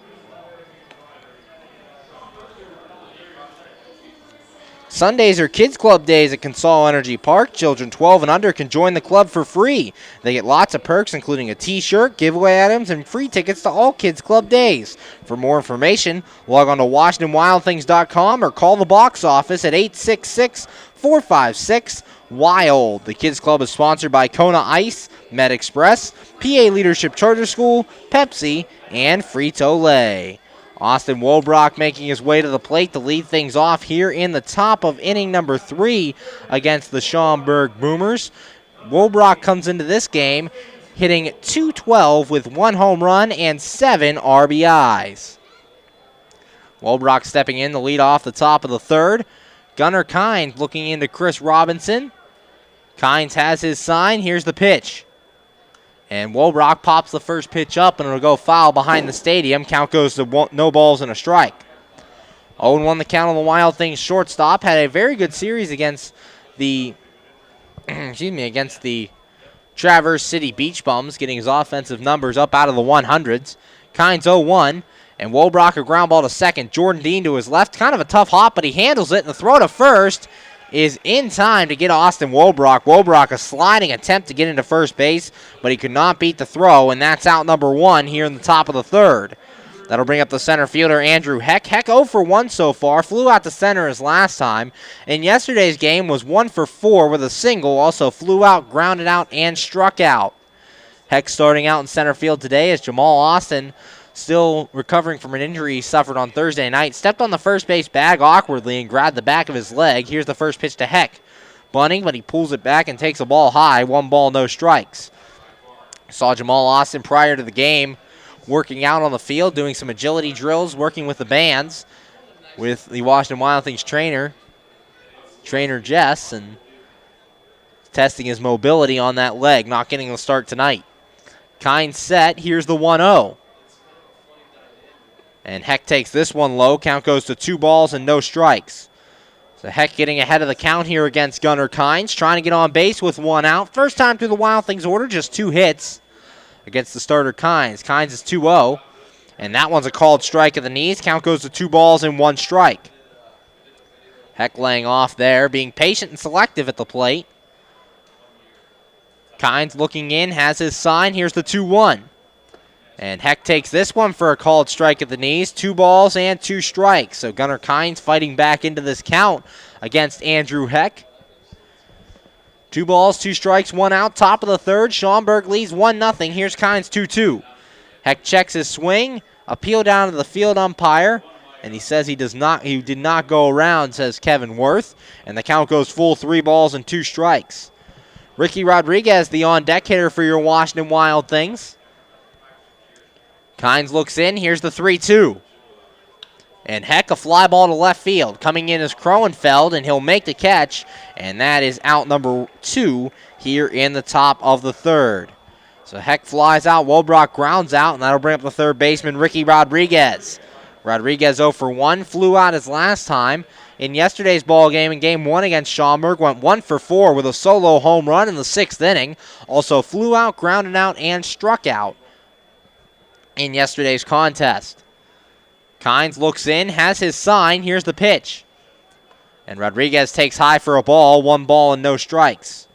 A: Sundays are Kids Club days at Consol Energy Park. Children 12 and under can join the club for free. They get lots of perks, including a t-shirt, giveaway items, and free tickets to all Kids Club days. For more information, log on to WashingtonWildThings.com or call the box office at 866-456-WILD. The Kids Club is sponsored by Kona Ice, Med Express, PA Leadership Charter School, Pepsi, and Frito-Lay. Austin Wolbrock making his way to the plate to lead things off here in the top of inning number 3 against the Schaumburg Boomers. Wolbrock comes into this game hitting .212 with 1 home run and 7 RBIs. Wolbrock stepping in to lead off the top of the 3rd. Gunnar Kynes looking into Chris Robinson. Kynes has his sign. Here's the pitch. And Wolbrock pops the first pitch up, and it'll go foul behind the stadium. Count goes to no balls and a strike. 0-1 the count on the Wild Things shortstop. Had a very good series against the against the Traverse City Beach Bums, getting his offensive numbers up out of the 100s. Kynes 0-1, and Wolbrock a ground ball to second. Jordan Dean to his left. Kind of a tough hop, but he handles it, and the throw to first is in time to get Austin Wolbrock. Wolbrock a sliding attempt to get into first base, but he could not beat the throw, and that's out number 1 here in the top of the 3rd. That'll bring up the center fielder, Andrew Heck. Heck 0 for 1 so far. Flew out to center his last time. In yesterday's game was 1 for 4 with a single. Also flew out, grounded out, and struck out. Heck starting out in center field today as Jamal Austin, still recovering from an injury he suffered on Thursday night, stepped on the first base bag awkwardly and grabbed the back of his leg. Here's the first pitch to Heck. Bunting, but he pulls it back and takes a ball high. 1 ball, no strikes. Saw Jamal Austin prior to the game working out on the field, doing some agility drills, working with the bands with the Washington Wild Things trainer Jess, and testing his mobility on that leg, not getting the start tonight. Kynes set. Here's the 1-0. And Heck takes this one low. Count goes to 2 balls and no strikes. So Heck getting ahead of the count here against Gunnar Kynes, trying to get on base with 1 out. First time through the Wild Things order, just 2 hits against the starter Kynes. Kynes is 2-0, and that one's a called strike at the knees. Count goes to 2 balls and 1 strike. Heck laying off there, being patient and selective at the plate. Kynes looking in, has his sign. Here's the 2-1. And Heck takes this one for a called strike at the knees. 2 balls and 2 strikes. So Gunnar Kynes fighting back into this count against Andrew Heck. 2 balls, 2 strikes, 1 out. Top of the 3rd. Schaumburg leads 1-0. Here's Kynes 2-2. Heck checks his swing. Appeal down to the field umpire. And he says he did not go around, says Kevin Worth. And the count goes full 3 balls and 2 strikes. Ricky Rodriguez, the on-deck hitter for your Washington Wild Things. Kynes looks in. Here's the 3-2. And Heck, a fly ball to left field. Coming in is Kroenfeld, and he'll make the catch. And that is out number 2 here in the top of the 3rd. So Heck flies out. Wolbrock grounds out, and that'll bring up the 3rd baseman, Ricky Rodriguez. Rodriguez 0 for 1. Flew out his last time in yesterday's ball game in Game 1 against Schaumburg. Went 1 for 4 with a solo home run in the 6th inning. Also flew out, grounded out, and struck out in yesterday's contest. Kynes looks in, has his sign. Here's the pitch. And Rodriguez takes high for a ball. 1 ball and no strikes.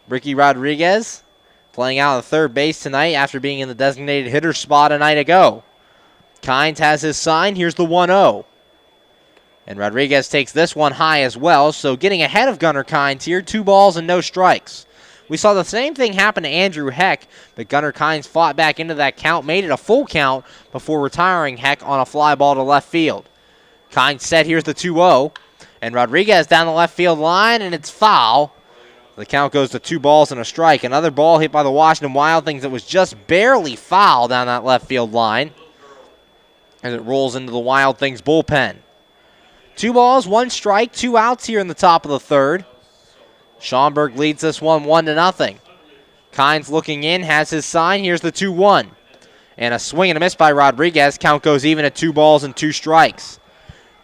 A: Ricky Rodriguez playing out at 3rd base tonight after being in the designated hitter spot a night ago. Kynes has his sign. Here's the 1-0. And Rodriguez takes this one high as well. So getting ahead of Gunnar Kynes here. 2 balls and no strikes. We saw the same thing happen to Andrew Heck, but Gunnar Kynes fought back into that count, made it a full count before retiring Heck on a fly ball to left field. Kynes set. Here's the 2-0, and Rodriguez down the left field line, and it's foul. The count goes to 2 balls and a strike. Another ball hit by the Washington Wild Things that was just barely foul down that left field line as it rolls into the Wild Things bullpen. 2 balls, 1 strike, 2 outs here in the top of the 3rd. Schaumburg leads this one 1-0. Kynes looking in, has his sign. Here's the 2-1. And a swing and a miss by Rodriguez. Count goes even at 2 balls and 2 strikes.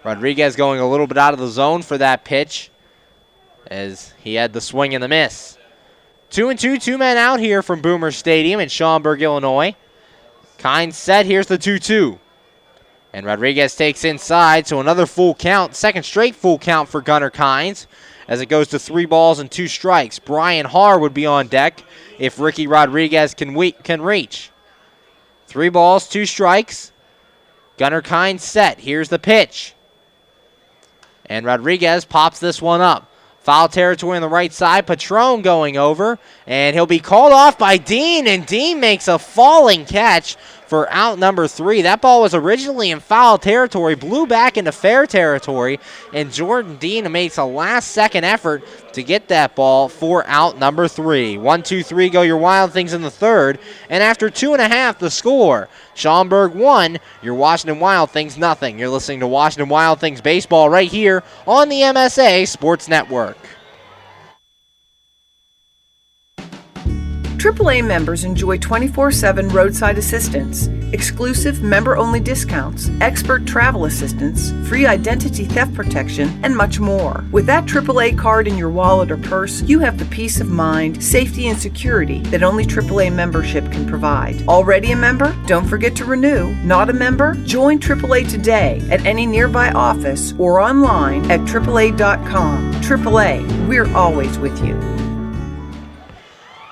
A: Rodriguez going a little bit out of the zone for that pitch as he had the swing and the miss. 2-2, 2 men out here from Boomer Stadium in Schaumburg, Illinois. Kynes set. Here's the 2-2. And Rodriguez takes inside, so another full count, second straight full count for Gunnar Kynes as it goes to 3 balls and 2 strikes. Brian Harr would be on deck if Ricky Rodriguez can reach. 3 balls, 2 strikes. Gunnar Kynes set. Here's the pitch. And Rodriguez pops this one up. Foul territory on the right side. Patron going over, and he'll be called off by Dean, and Dean makes a falling catch for out number 3. That ball was originally in foul territory, blew back into fair territory, and Jordan Dean makes a last-second effort to get that ball for out number 3. 1-2-3 go your Wild Things in the third, and after 2.5, the score. Schaumburg 1, your Washington Wild Things nothing. You're listening to Washington Wild Things baseball right here on the MSA Sports Network.
K: AAA members enjoy 24/7 roadside assistance, exclusive member-only discounts, expert travel assistance, free identity theft protection, and much more. With that AAA card in your wallet or purse, you have the peace of mind, safety, and security that only AAA membership can provide. Already a member? Don't forget to renew. Not a member? Join AAA today at any nearby office or online at AAA.com. AAA, we're always with you.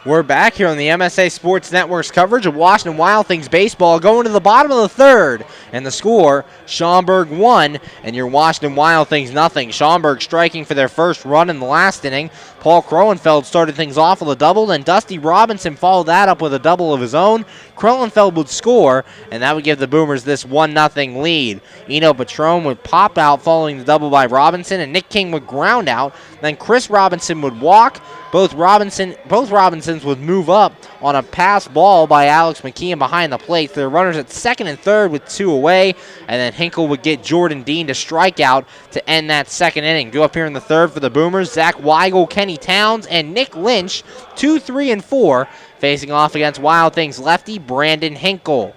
A: We're back here on the MSA Sports Network's coverage of Washington Wild Things baseball, going to the bottom of the third. And the score, Schaumburg 1 and your Washington Wild Things nothing. Schaumburg striking for their first run in the last inning. Paul Kroenfeld started things off with a double, and Dusty Robinson followed that up with a double of his own. Kroenfeld would score, and that would give the Boomers this 1-0 lead. Eno Patron would pop out following the double by Robinson, and Nick King would ground out. Then Chris Robinson would walk. Both Robinsons would move up on a pass ball by Alex McKeon behind the plate. There are runners at second and third with 2 away, and then Hinkle would get Jordan Dean to strike out to end that second inning. Go up here in the third for the Boomers, Zach Weigel, Kenny Towns, and Nick Lynch, 2, 3, and 4, facing off against Wild Things lefty Brandon Hinkle.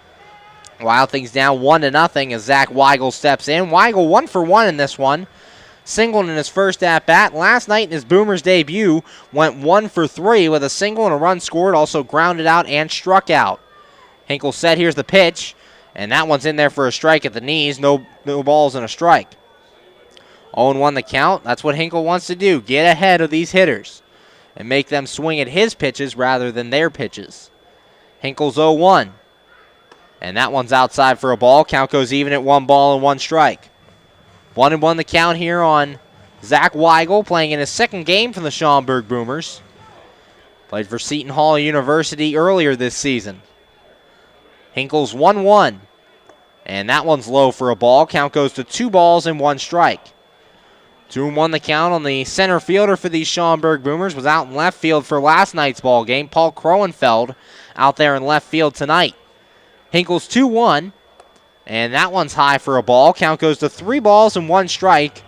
A: Wild Things down 1-0 as Zach Weigel steps in. Weigel 1 for 1 in this one. Singled in his first at-bat. Last night in his Boomers debut, went 1 for 3 with a single and a run scored, also grounded out and struck out. Hinkle set, here's the pitch, and that one's in there for a strike at the knees. No balls and a strike. 0-1 the count. That's what Hinkle wants to do, get ahead of these hitters and make them swing at his pitches rather than their pitches. Hinkle's 0-1, and that one's outside for a ball. Count goes even at 1 ball and 1 strike. 1-1 the count here on Zach Weigel, playing in his second game for the Schaumburg Boomers. Played for Seton Hall University earlier this season. Hinkle's 1-1, and that one's low for a ball. Count goes to 2 balls and 1 strike. 2-1 the count on the center fielder for these Schaumburg Boomers. Was out in left field for last night's ball game. Paul Kroenfeld out there in left field tonight. Hinkle's 2-1. And that one's high for a ball. Count goes to 3 balls and 1 strike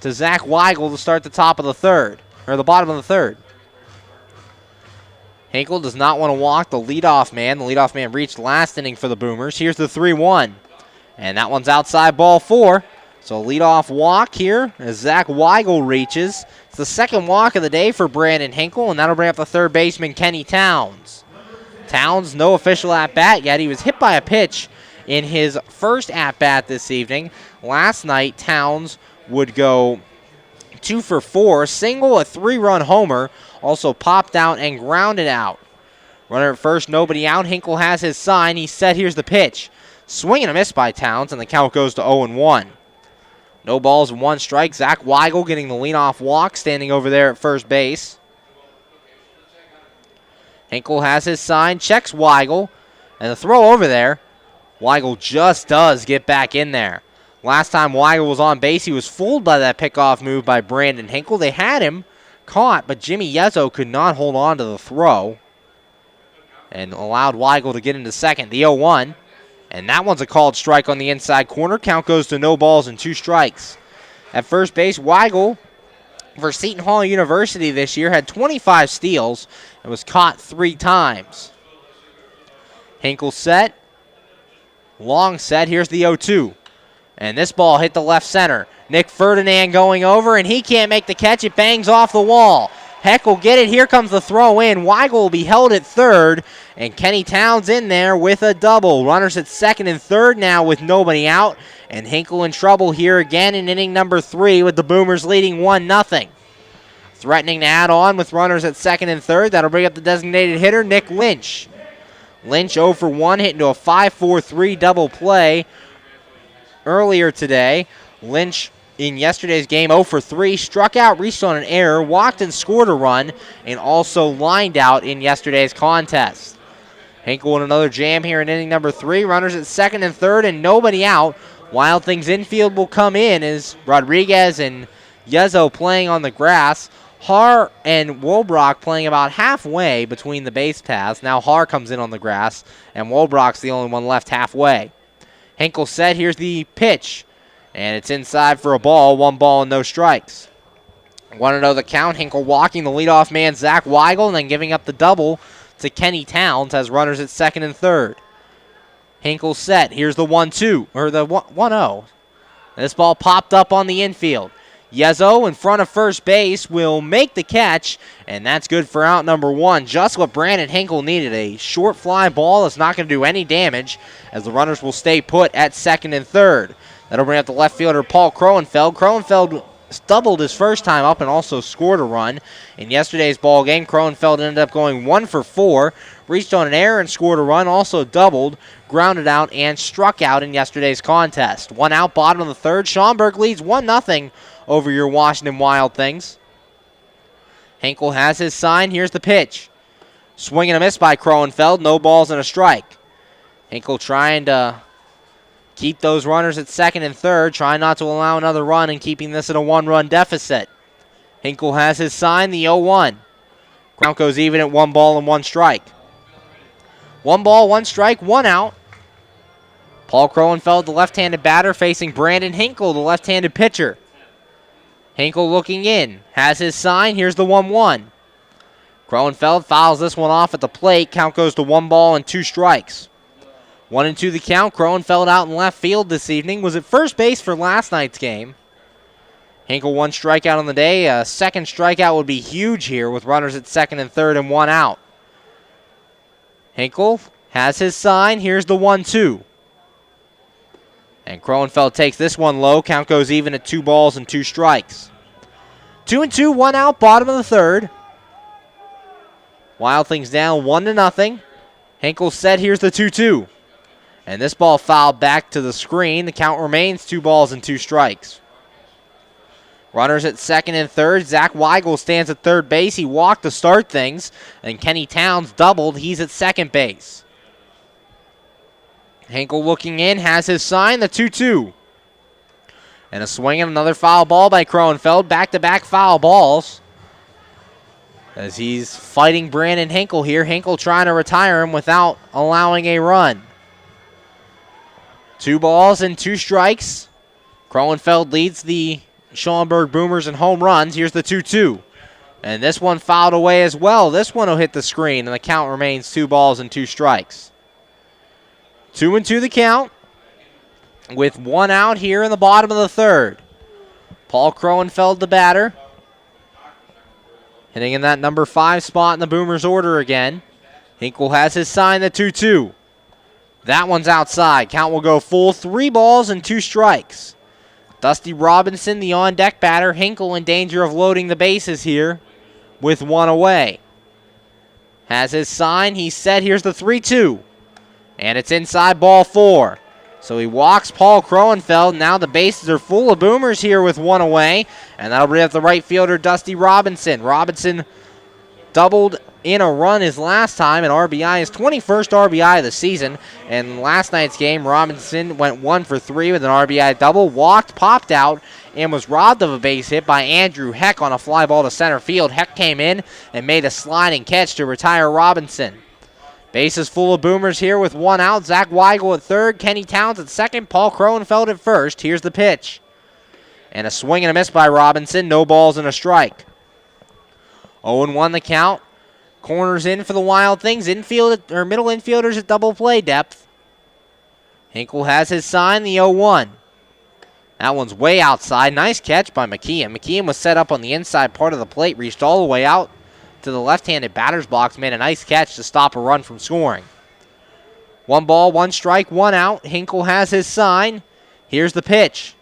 A: to Zach Weigel to start the top of the third, or the bottom of the third. Hinkle does not want to walk the leadoff man. The leadoff man reached last inning for the Boomers. Here's the 3-1. And that one's outside, ball 4. So leadoff walk here as Zach Weigel reaches. It's the second walk of the day for Brandon Hinkle, and that'll bring up the third baseman, Kenny Towns. Towns, no official at-bat yet. He was hit by a pitch in his first at-bat this evening. Last night, Towns would go 2 for 4, single, a 3-run homer, also popped out and grounded out. Runner at first, nobody out. Hinkle has his sign. He's set. Here's the pitch. Swing and a miss by Towns, and the count goes to 0-1. No balls and 1 strike. Zach Weigel getting the leadoff walk, standing over there at first base. Hinkle has his sign, checks Weigel, and the throw over there. Weigel just does get back in there. Last time Weigel was on base, he was fooled by that pickoff move by Brandon Hinkle. They had him caught, but Jimmy Yezzo could not hold on to the throw and allowed Weigel to get into second. The 0-1, and that one's a called strike on the inside corner. Count goes to no balls and 2 strikes. At first base, Weigel for Seton Hall University this year had 25 steals and was caught 3 times. Hinkle set. Long set. Here's the 0-2. And this ball hit the left center. Nick Ferdinand going over, and he can't make the catch. It bangs off the wall. Heck will get it. Here comes the throw in. Weigel will be held at third, and Kenny Towns in there with a double. Runners at second and third now with nobody out, and Hinkle in trouble here again in inning number 3 with the Boomers leading 1-0. Threatening to add on with runners at second and third. That'll bring up the designated hitter, Nick Lynch. Lynch 0 for 1, hit into a 5-4-3 double play earlier today. Lynch in yesterday's game 0 for 3, struck out, reached on an error, walked and scored a run, and also lined out in yesterday's contest. Hinkle in another jam here in inning number 3. Runners at second and third and nobody out. Wild Things infield will come in as Rodriguez and Yezo playing on the grass. Har and Wolbrock playing about halfway between the base paths. Now Har comes in on the grass, and Wolbrock's the only one left halfway. Hinkle set. Here's the pitch, and it's inside for a ball. 1 ball and no strikes. 1-0 the count. Hinkle walking the leadoff man, Zach Weigel, and then giving up the double to Kenny Towns as runners at second and third. Hinkle set. Here's the 1-2, or the 1-0. This ball popped up on the infield. Yezo in front of first base will make the catch, and that's good for out number 1. Just what Brandon Hinkle needed. A short fly ball that's not going to do any damage as the runners will stay put at second and third. That'll bring up the left fielder, Paul Kroenfeld. Kroenfeld doubled his first time up and also scored a run. In yesterday's ball game, Kroenfeld ended up going 1 for 4, reached on an error and scored a run, also doubled, grounded out, and struck out in yesterday's contest. 1 out, bottom of the third. Schaumburg leads 1-0 over your Washington Wild Things. Hinkle has his sign. Here's the pitch. Swing and a miss by Kroenfeld. No balls and a strike. Hinkle trying to keep those runners at second and third, trying not to allow another run and keeping this at a 1-run deficit. Hinkle has his sign, the 0-1. Count goes even at 1 ball and 1 strike. 1 ball, 1 strike, 1 out. Paul Kroenfeld, the left-handed batter, facing Brandon Hinkle, the left-handed pitcher. Hinkle looking in, has his sign. Here's the 1-1. Kroenfeld fouls this one off at the plate. Count goes to 1 ball and 2 strikes. 1-2 the count. Kroenfeld out in left field this evening. Was at first base for last night's game. Hinkle 1 strikeout on the day. A second strikeout would be huge here with runners at second and third and 1 out. Hinkle has his sign. Here's the 1-2. And Kroenfeld takes this one low. Count goes even at 2 balls and 2 strikes. 2-2, 1 out, bottom of the third. Wild Things down 1-0. Hinkle set. Here's the 2-2. And this ball fouled back to the screen. The count remains 2 balls and 2 strikes. Runners at second and third. Zach Weigel stands at third base. He walked to start things. And Kenny Towns doubled. He's at second base. Hinkle looking in, has his sign, the 2-2. And a swing and another foul ball by Kroenfeld. Back-to-back foul balls as he's fighting Brandon Hinkle here. Hinkle trying to retire him without allowing a run. 2 balls and 2 strikes. Kroenfeld leads the Schaumburg Boomers in home runs. Here's the 2-2. And this one fouled away as well. This one will hit the screen, and the count remains 2 balls and 2 strikes. 2-2 the count with 1 out here in the bottom of the third. Paul Kroenfeld, the batter, hitting in that number 5 spot in the Boomers order again. Hinkle has his sign, the 2-2. That one's outside. Count will go full. 3 balls and 2 strikes. Dusty Robinson, the on-deck batter. Hinkle in danger of loading the bases here with 1 away. Has his sign. He's set. Here's the 3-2. And it's inside, ball 4. So he walks Paul Kroenfeld. Now the bases are full of Boomers here with 1 away. And that'll bring up the right fielder, Dusty Robinson. Robinson doubled in a run his last time, and RBI, his 21st RBI of the season. And last night's game, Robinson went 1 for 3 with an RBI double, walked, popped out, and was robbed of a base hit by Andrew Heck on a fly ball to center field. Heck came in and made a sliding catch to retire Robinson. Bases full of Boomers here with 1 out. Zach Weigel at third, Kenny Towns at second, Paul Kroenfeld at first. Here's the pitch. And a swing and a miss by Robinson. No balls and a strike. 0-1 the count. Corners in for the Wild Things. Infield or middle infielders at double play depth. Hinkle has his sign, the 0-1. That one's way outside. Nice catch by McKeon. McKeon was set up on the inside part of the plate, reached all the way out to the left-handed batter's box, made a nice catch to stop a run from scoring. 1 ball, 1 strike, 1 out. Hinkle has his sign. Here's the pitch.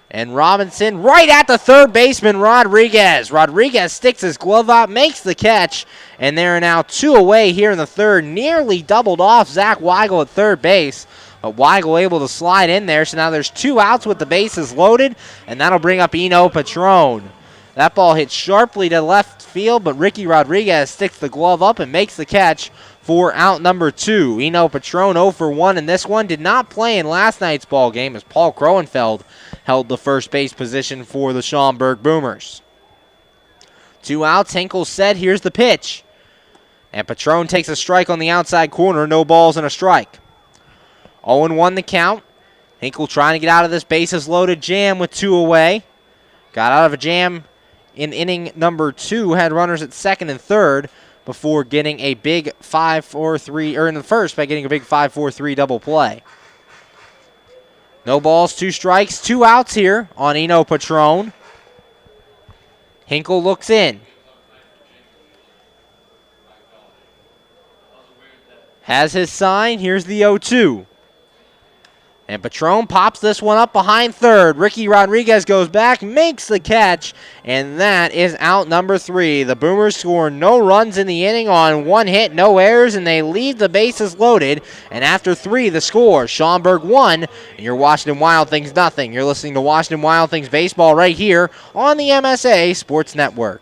A: And Robinson right at the third baseman, Rodriguez. Rodriguez sticks his glove out, makes the catch, and there are now 2 away here in the third. Nearly doubled off Zach Weigel at third base, but Weigel able to slide in there, so now there's 2 outs with the bases loaded, and that'll bring up Eno Patron. That ball hit sharply to left field, but Ricky Rodriguez sticks the glove up and makes the catch for out number 2. Eno Patron 0 for 1 in this one. Did not play in last night's ball game as Paul Kroenfeld held the first base position for the Schaumburg Boomers. 2 outs. Hinkle set. Here's the pitch. And Patron takes a strike on the outside corner. No balls and a strike. 0-1 the count. Hinkle trying to get out of this bases loaded jam with 2 away. Got out of a jam in inning number 2. Had runners at second and third before getting a big 5-4-3, or in the first by getting a big 5-4-3 double play. No balls, 2 strikes, 2 outs here on Eno Patron. Hinkle looks in. Has his sign. Here's the 0-2. And Patron pops this one up behind third. Ricky Rodriguez goes back, makes the catch, and that is out number 3. The Boomers score no runs in the inning on 1 hit, no errors, and they leave the bases loaded. And after 3, the score, Schaumburg 1, and your Washington Wild Things nothing. You're listening to Washington Wild Things baseball right here on the MSA Sports Network.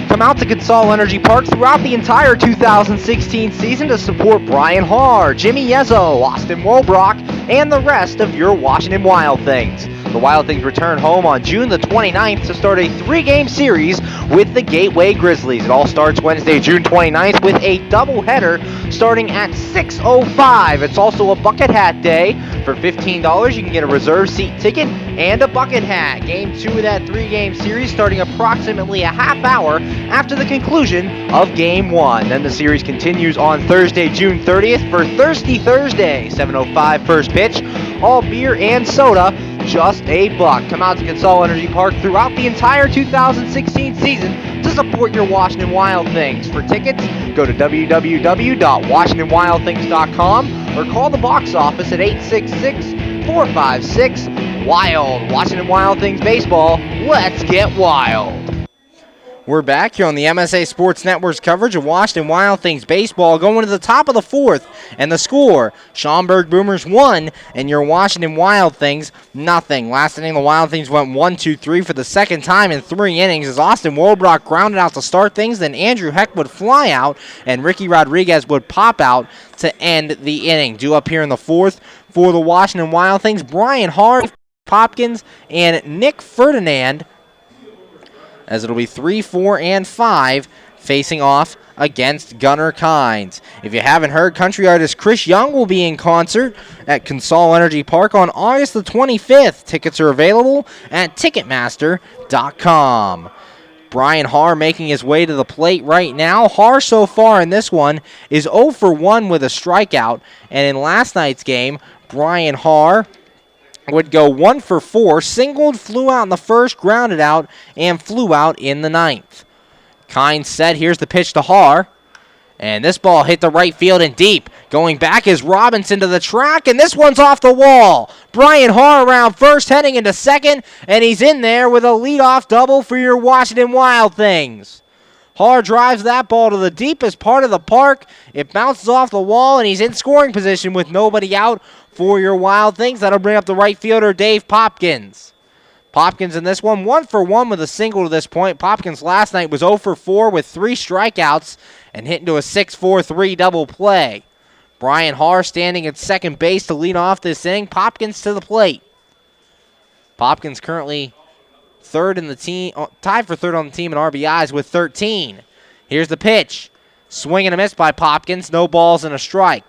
H: Come out to Consol Energy Park throughout the entire 2016 season to support Brian Harr, Jimmy Yezzo, Austin Wolbrock, and the rest of your Washington Wild Things. The Wild Things return home on June the 29th to start a 3-game series with the Gateway Grizzlies. It all starts Wednesday, June 29th with a doubleheader starting at 6:05. It's also a bucket hat day. For $15, you can get a reserve seat ticket and a bucket hat. Game 2 of that 3-game series starting approximately a half hour after the conclusion of Game 1. Then the series continues on Thursday, June 30th for Thirsty Thursday. 7:05 first pitch. All beer and soda, just $1. Come out to Consol Energy Park throughout the entire 2016 season to support your Washington Wild Things. For tickets, go to www.washingtonwildthings.com or call the box office at 866-456-WILD. Washington Wild Things Baseball, let's get wild.
A: We're back here on the MSA Sports Network's coverage of Washington Wild Things baseball, going to the top of the 4th, and the score, Schaumburg Boomers 1 and your Washington Wild Things nothing. Last inning, the Wild Things went 1-2-3 for the second time in 3 innings as Austin Wolbrock grounded out to start things, then Andrew Heck would fly out, and Ricky Rodriguez would pop out to end the inning. Due up here in the 4th for the Washington Wild Things, Brian Hart, Popkins, and Nick Ferdinand, as it'll be 3, 4, and 5 facing off against Gunnar Kynes. If you haven't heard, country artist Chris Young will be in concert at Consol Energy Park on August the 25th. Tickets are available at Ticketmaster.com. Brian Harr making his way to the plate right now. Harr so far in this one is 0 for 1 with a strikeout, and in last night's game, Brian Harr would go 1 for 4, singled, flew out in the first, grounded out, and flew out in the 9th. Kynes set. Here's the pitch to Harr. And this ball hit the right field and deep. Going back is Robinson to the track, and this one's off the wall. Brian Harr around first, heading into second, and he's in there with a leadoff double for your Washington Wild Things. Harr drives that ball to the deepest part of the park. It bounces off the wall, and he's in scoring position with nobody out for your Wild Things. That'll bring up the right fielder, Dave Popkins. Popkins in this one, 1 for 1 with a single to this point. Popkins last night was 0 for 4 with 3 strikeouts and hit into a 6-4-3 double play. Brian Harr standing at second base to lead off this inning. Popkins to the plate. Popkins currently third in the team, tied for third on the team in RBIs with 13. Here's the pitch. Swing and a miss by Popkins. No balls and a strike.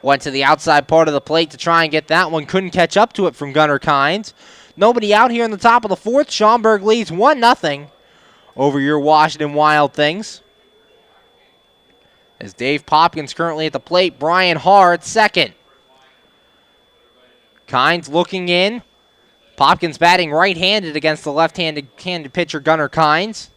A: Went to the outside part of the plate to try and get that one. Couldn't catch up to it from Gunnar Kynes. Nobody out here in the top of the 4th. Schaumburg leads 1-0 over your Washington Wild Things. As Dave Popkins currently at the plate, Brian Harr at second. Kynes looking in. Popkins batting right-handed against the left-handed pitcher Gunnar Kynes.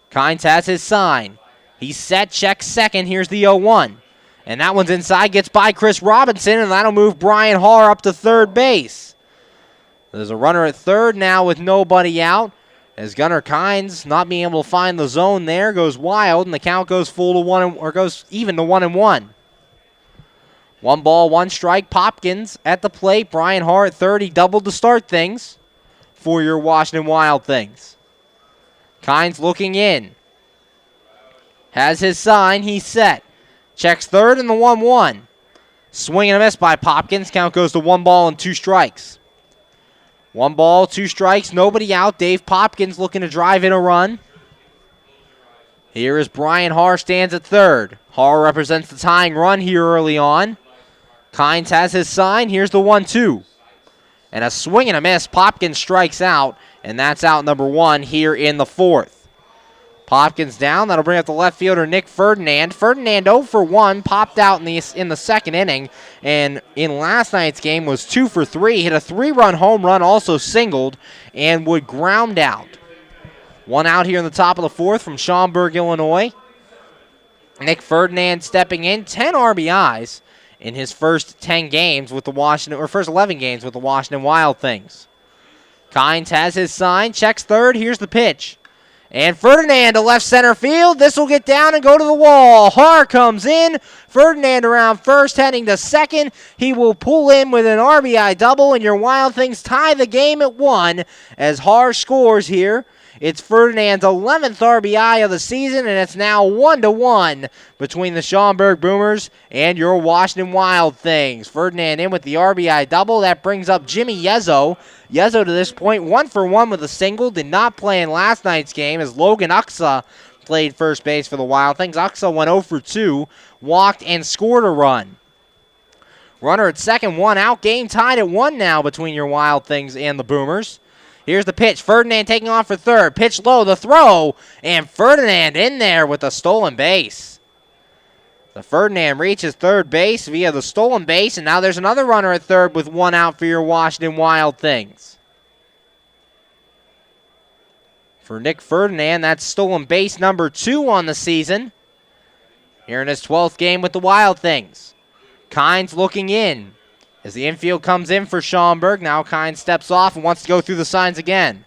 A: Kynes has his sign. He's set, checks second. Here's the 0-1. And that one's inside, gets by Chris Robinson, and that'll move Brian Harr up to third base. There's a runner at third now with nobody out. As Gunnar Kynes, not being able to find the zone there, goes wild, and the count goes goes even to 1-1. 1 ball, 1 strike. Popkins at the plate. Brian Harr at third. He doubled to start things for your Washington Wild Things. Kynes looking in. Has his sign. He's set. Checks third and the 1-1. Swing and a miss by Popkins. Count goes to 1 ball and 2 strikes. 1 ball, 2 strikes. Nobody out. Dave Popkins looking to drive in a run. Here is Brian Harr, stands at third. Harr represents the tying run here early on. Kynes has his sign. Here's the 1-2. And a swing and a miss. Popkins strikes out, and that's out number 1 here in the 4th. Popkins down. That'll bring up the left fielder Nick Ferdinand. Ferdinand 0 for 1, popped out in the second inning, and in last night's game was 2 for 3. Hit a 3-run home run, also singled, and would ground out. 1 out here in the top of the 4th from Schaumburg, Illinois. Nick Ferdinand stepping in, 10 RBIs in his first 10 games with the first 11 games with the Washington Wild Things. Kynes has his sign, checks third. Here's the pitch. And Ferdinand to left center field. This will get down and go to the wall. Harr comes in. Ferdinand around first, heading to second. He will pull in with an RBI double, and your Wild Things tie the game at 1 as Harr scores here. It's Ferdinand's 11th RBI of the season, and it's now 1-1 between the Schaumburg Boomers and your Washington Wild Things. Ferdinand in with the RBI double. That brings up Jimmy Yezzo. Yezzo to this point 1 for 1 with a single. Did not play in last night's game as Logan Uxa played first base for the Wild Things. Uxa went 0 for 2, walked and scored a run. Runner at second, 1 out. Game tied at 1 now between your Wild Things and the Boomers. Here's the pitch. Ferdinand taking off for third. Pitch low, the throw, and Ferdinand in there with a stolen base. The Ferdinand reaches third base via the stolen base, and now there's another runner at third with 1 out for your Washington Wild Things. For Nick Ferdinand, that's stolen base number 2 on the season. Here in his 12th game with the Wild Things. Kynes looking in. As the infield comes in for Schaumburg, now Kynes steps off and wants to go through the signs again.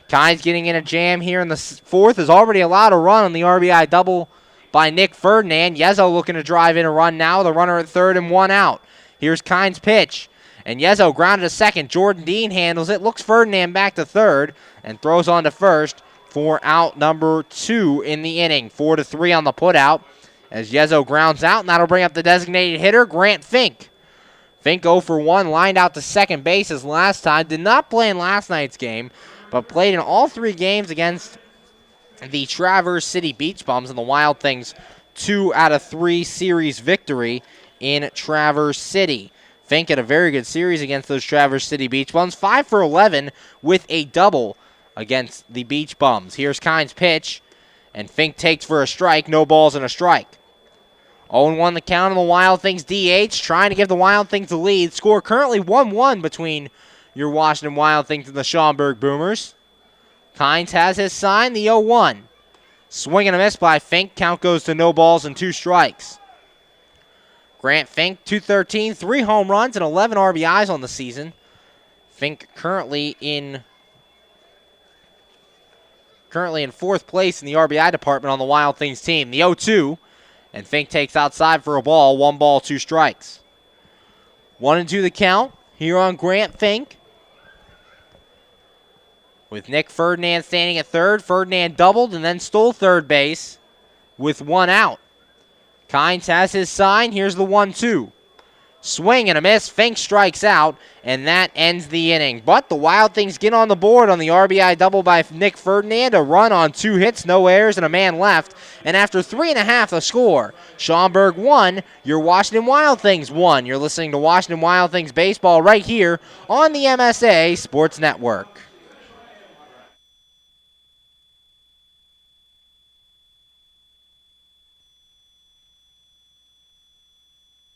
A: Kynes getting in a jam here in the 4th, has already allowed a run on the RBI double by Nick Ferdinand. Yezzo looking to drive in a run now, the runner at third and 1 out. Here's Kynes' pitch, and Yezzo grounded to second. Jordan Dean handles it, looks Ferdinand back to third, and throws on to first for out number 2 in the inning. 4-3 on the putout as Yezzo grounds out, and that'll bring up the designated hitter, Grant Fink. Fink 0 for 1, lined out to second base as last time. Did not play in last night's game, but played in all 3 games against the Traverse City Beach Bums and the Wild Things 2 out of 3 series victory in Traverse City. Fink had a very good series against those Traverse City Beach Bums. 5 for 11 with a double against the Beach Bums. Here's Kynes' pitch, and Fink takes for a strike. No balls and a strike. 0-1 the count on the Wild Things DH, trying to give the Wild Things the lead. Score currently 1-1 between your Washington Wild Things and the Schaumburg Boomers. Kynes has his sign, the 0-1. Swing and a miss by Fink. Count goes to no balls and 2 strikes. Grant Fink, 213, 3 home runs and 11 RBIs on the season. Fink currently in 4th place in the RBI department on the Wild Things team. The 0-2. And Fink takes outside for a ball. 1 ball, 2 strikes. 1-2 the count here on Grant Fink. With Nick Ferdinand standing at third. Ferdinand doubled and then stole third base with 1 out. Kynes has his sign. Here's the 1-2. Swing and a miss. Fink strikes out, and that ends the inning. But the Wild Things get on the board on the RBI double by Nick Ferdinand. A run on 2 hits, no errors, and a man left. And after 3.5 the score, Schaumburg 1, your Washington Wild Things 1. You're listening to Washington Wild Things baseball right here on the MSA Sports Network.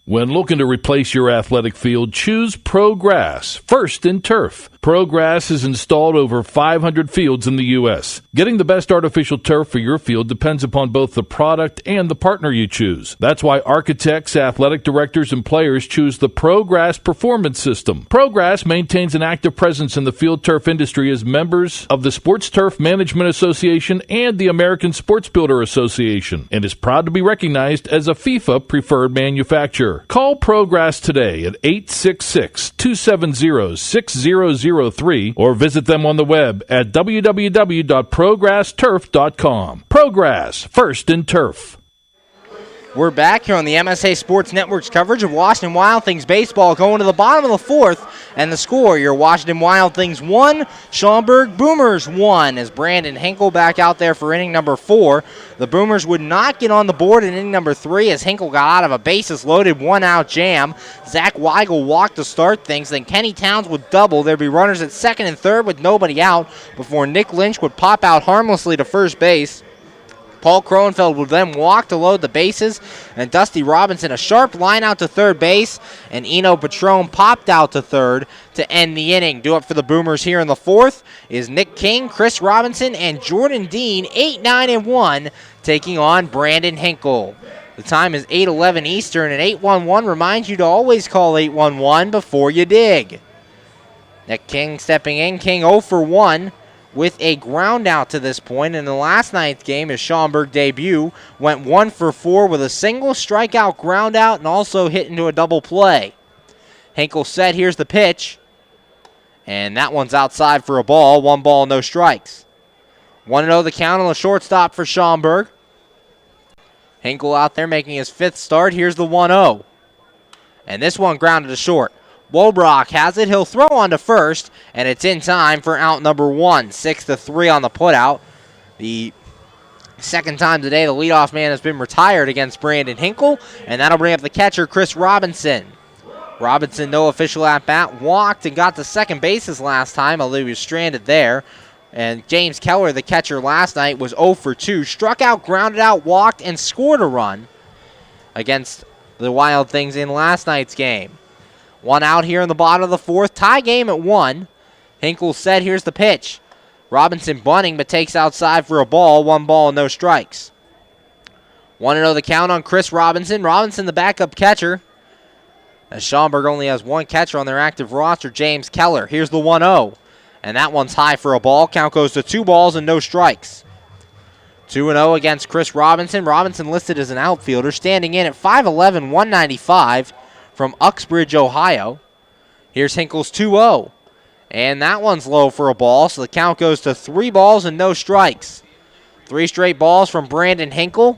B: When looking to replace your athletic field, choose ProGrass, first in turf. ProGrass has installed over 500 fields in the U.S. Getting the best artificial turf for your field depends upon both the product and the partner you choose. That's why architects, athletic directors, and players choose the ProGrass Performance System. ProGrass maintains an active presence in the field turf industry as members of the Sports Turf Management Association and the American Sports Builder Association, and is proud to be recognized as a FIFA preferred manufacturer. Call ProGrass today at 866-270-6003 or visit them on the web at www.progressturf.com. ProGrass, first in turf.
A: We're back here on the MSA Sports Network's coverage of Washington Wild Things baseball, going to the bottom of the fourth, and the score, your Washington Wild Things 1, Schaumburg Boomers 1, as Brandon Hinkle back out there for inning number 4. The Boomers would not get on the board in inning number 3 as Hinkle got out of a bases-loaded one-out jam. Zach Weigel walked to start things, then Kenny Towns would double. There'd be runners at second and third with nobody out before Nick Lynch would pop out harmlessly to first base. Paul Kroenfeld would then walk to load the bases, and Dusty Robinson a sharp line out to third base, and Eno Patron popped out to third to end the inning. Do it for the Boomers here in the fourth is Nick King, Chris Robinson, and Jordan Dean, 8, 9, and 1, taking on Brandon Hinkle. The time is 8:11 Eastern, and 811 reminds you to always call 811 before you dig. Nick King stepping in, King 0 for 1. With a ground out to this point. In the last night's game, his Schaumburg debut went 1 for 4 with a single strikeout ground out and also hit into a double play. Hinkle set, here's the pitch. And that one's outside for a ball. 1 ball, no strikes. 1-0 the count on the shortstop for Schaumburg. Hinkle out there making his 5th start. Here's the 1-0. And this one grounded to short. Wobrock has it. He'll throw on to first, and it's in time for out number 1. 6-3 on the putout. The second time today the leadoff man has been retired against Brandon Hinkle, and that'll bring up the catcher, Chris Robinson. Robinson, no official at-bat, walked and got to second base his last time, although he was stranded there. And James Keller, the catcher last night, was 0 for 2. Struck out, grounded out, walked, and scored a run against the Wild Things in last night's game. 1 out here in the bottom of the fourth. Tie game at 1. Hinkle set. Here's the pitch. Robinson bunting, but takes outside for a ball. 1 ball, no strikes. 1-0 the count on Chris Robinson. Robinson, the backup catcher. As Schaumburg only has 1 catcher on their active roster, James Keller. Here's the 1-0. And that one's high for a ball. Count goes to 2 balls and no strikes. 2-0 against Chris Robinson. Robinson listed as an outfielder, standing in at 5'11", 195. From Uxbridge, Ohio. Here's Hinkle's 2-0. And that one's low for a ball, so the count goes to 3 balls and no strikes. 3 straight balls from Brandon Hinkle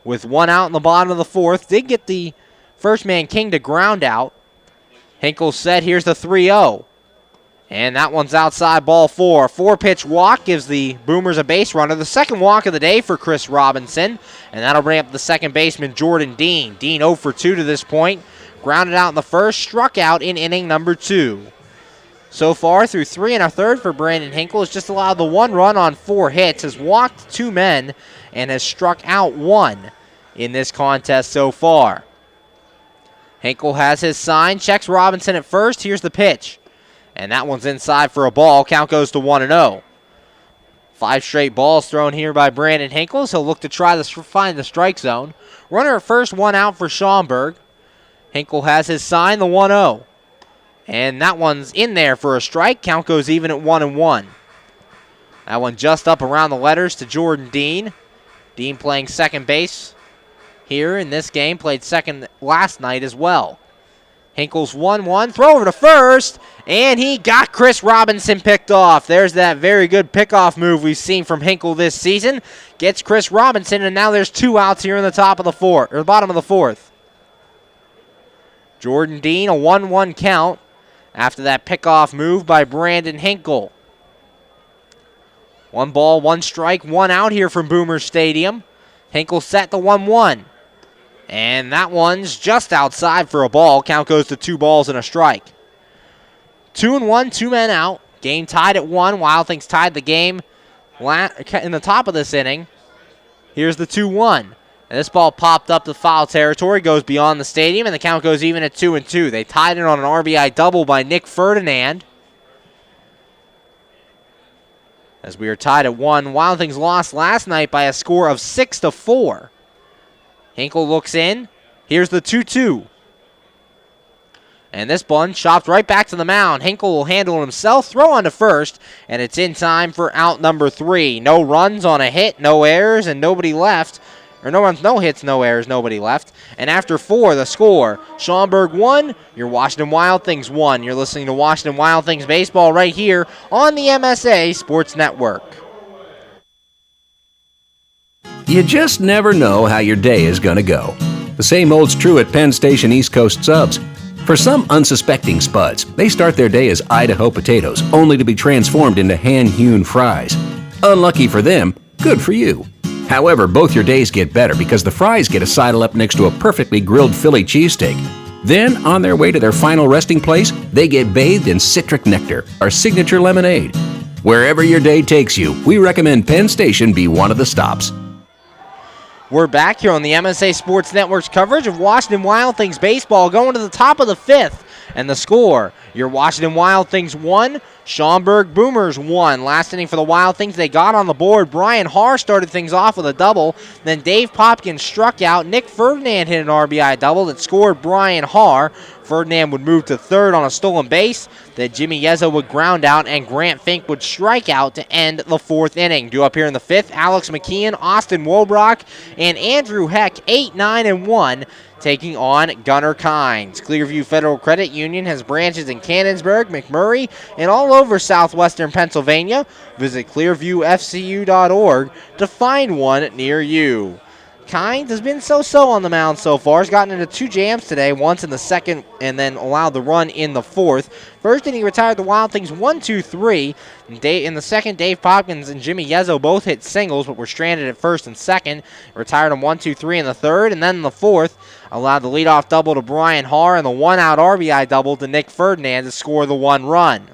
A: with 1 out in the bottom of the fourth. Did get the first man King to ground out. Hinkle set. Here's the 3-0. And that one's outside, ball 4. 4-pitch walk gives the Boomers a base runner. The second walk of the day for Chris Robinson. And that'll bring up the second baseman, Jordan Dean. Dean 0 for 2 to this point. Grounded out in the first, struck out in inning number 2. So far, through 3 1/3 for Brandon Hinkle, has just allowed the 1 run on 4 hits, has walked 2 men, and has struck out 1 in this contest so far. Hinkle has his sign, checks Robinson at first. Here's the pitch. And that one's inside for a ball. Count goes to 1-0. 5 straight balls thrown here by Brandon Hinkle, so he'll look to try to find the strike zone. Runner at first, 1 out for Schaumburg. Hinkle has his sign, the 1-0. And that one's in there for a strike. Count goes even at 1-1. That one just up around the letters to Jordan Dean. Dean playing second base here in this game. Played second last night as well. Hinkle's 1-1. Throw over to first. And he got Chris Robinson picked off. There's that very good pickoff move we've seen from Hinkle this season. Gets Chris Robinson, and now there's 2 outs here in the top of the fourth, or the bottom of the fourth. Jordan Dean, a 1-1 count after that pickoff move by Brandon Hinkle. 1 ball, 1 strike, 1 out here from Boomer Stadium. Hinkle set the 1-1. And that one's just outside for a ball. Count goes to 2 balls and a strike. 2-1, 2 men out. Game tied at 1. Wild Things tied the game in the top of this inning. Here's the 2-1. And this ball popped up to foul territory, goes beyond the stadium, and the count goes even at 2-2. They tied it on an RBI double by Nick Ferdinand. As we are tied at 1, Wild Things lost last night by a score of 6-4. Hinkle looks in. Here's the 2-2. And this one chopped right back to the mound. Hinkle will handle it himself, throw on to first, and it's in time for out number 3. No runs on a hit, no errors, and nobody left. Or no runs, no hits, no errors, nobody left. And after 4, the score, Schaumburg 1, your Washington Wild Things 1. You're listening to Washington Wild Things baseball right here on the MSA Sports Network.
D: You just never know how your day is going to go. The same holds true at Penn Station East Coast Subs. For some unsuspecting spuds, they start their day as Idaho potatoes, only to be transformed into hand-hewn fries. Unlucky for them, good for you. However, both your days get better because the fries get a sidle up next to a perfectly grilled Philly cheesesteak. Then, on their way to their final resting place, they get bathed in citric nectar, our signature lemonade. Wherever your day takes you, we recommend Penn Station be one of the stops.
A: We're back here on the MSA Sports Network's coverage of Washington Wild Things baseball, going to the top of the 5th. And the score, your Washington Wild Things 1, Schaumburg Boomers 1. Last inning for the Wild Things, they got on the board. Brian Haar started things off with a double. Then Dave Popkins struck out. Nick Ferdinand hit an RBI double that scored Brian Haar. Ferdinand would move to third on a stolen base. Then Jimmy Yezzo would ground out, and Grant Fink would strike out to end the 4th inning. Due up here in the 5th, Alex McKeon, Austin Wobrock, and Andrew Heck, 8, 9, and 1. Taking on Gunnar Kynes. Clearview Federal Credit Union has branches in Cannonsburg, McMurray, and all over southwestern Pennsylvania. Visit clearviewfcu.org to find one near you. Kynes has been so-so on the mound so far. He's gotten into 2 jams today, once in the 2nd and then allowed the run in the 4th. First inning, he retired the Wild Things 1-2-3. In the 2nd, Dave Popkins and Jimmy Yezzo both hit singles, but were stranded at 1st and 2nd. Retired them 1-2-3 in the 3rd, and then in the 4th, allowed the leadoff double to Brian Haar and the 1-out RBI double to Nick Ferdinand to score the 1 run.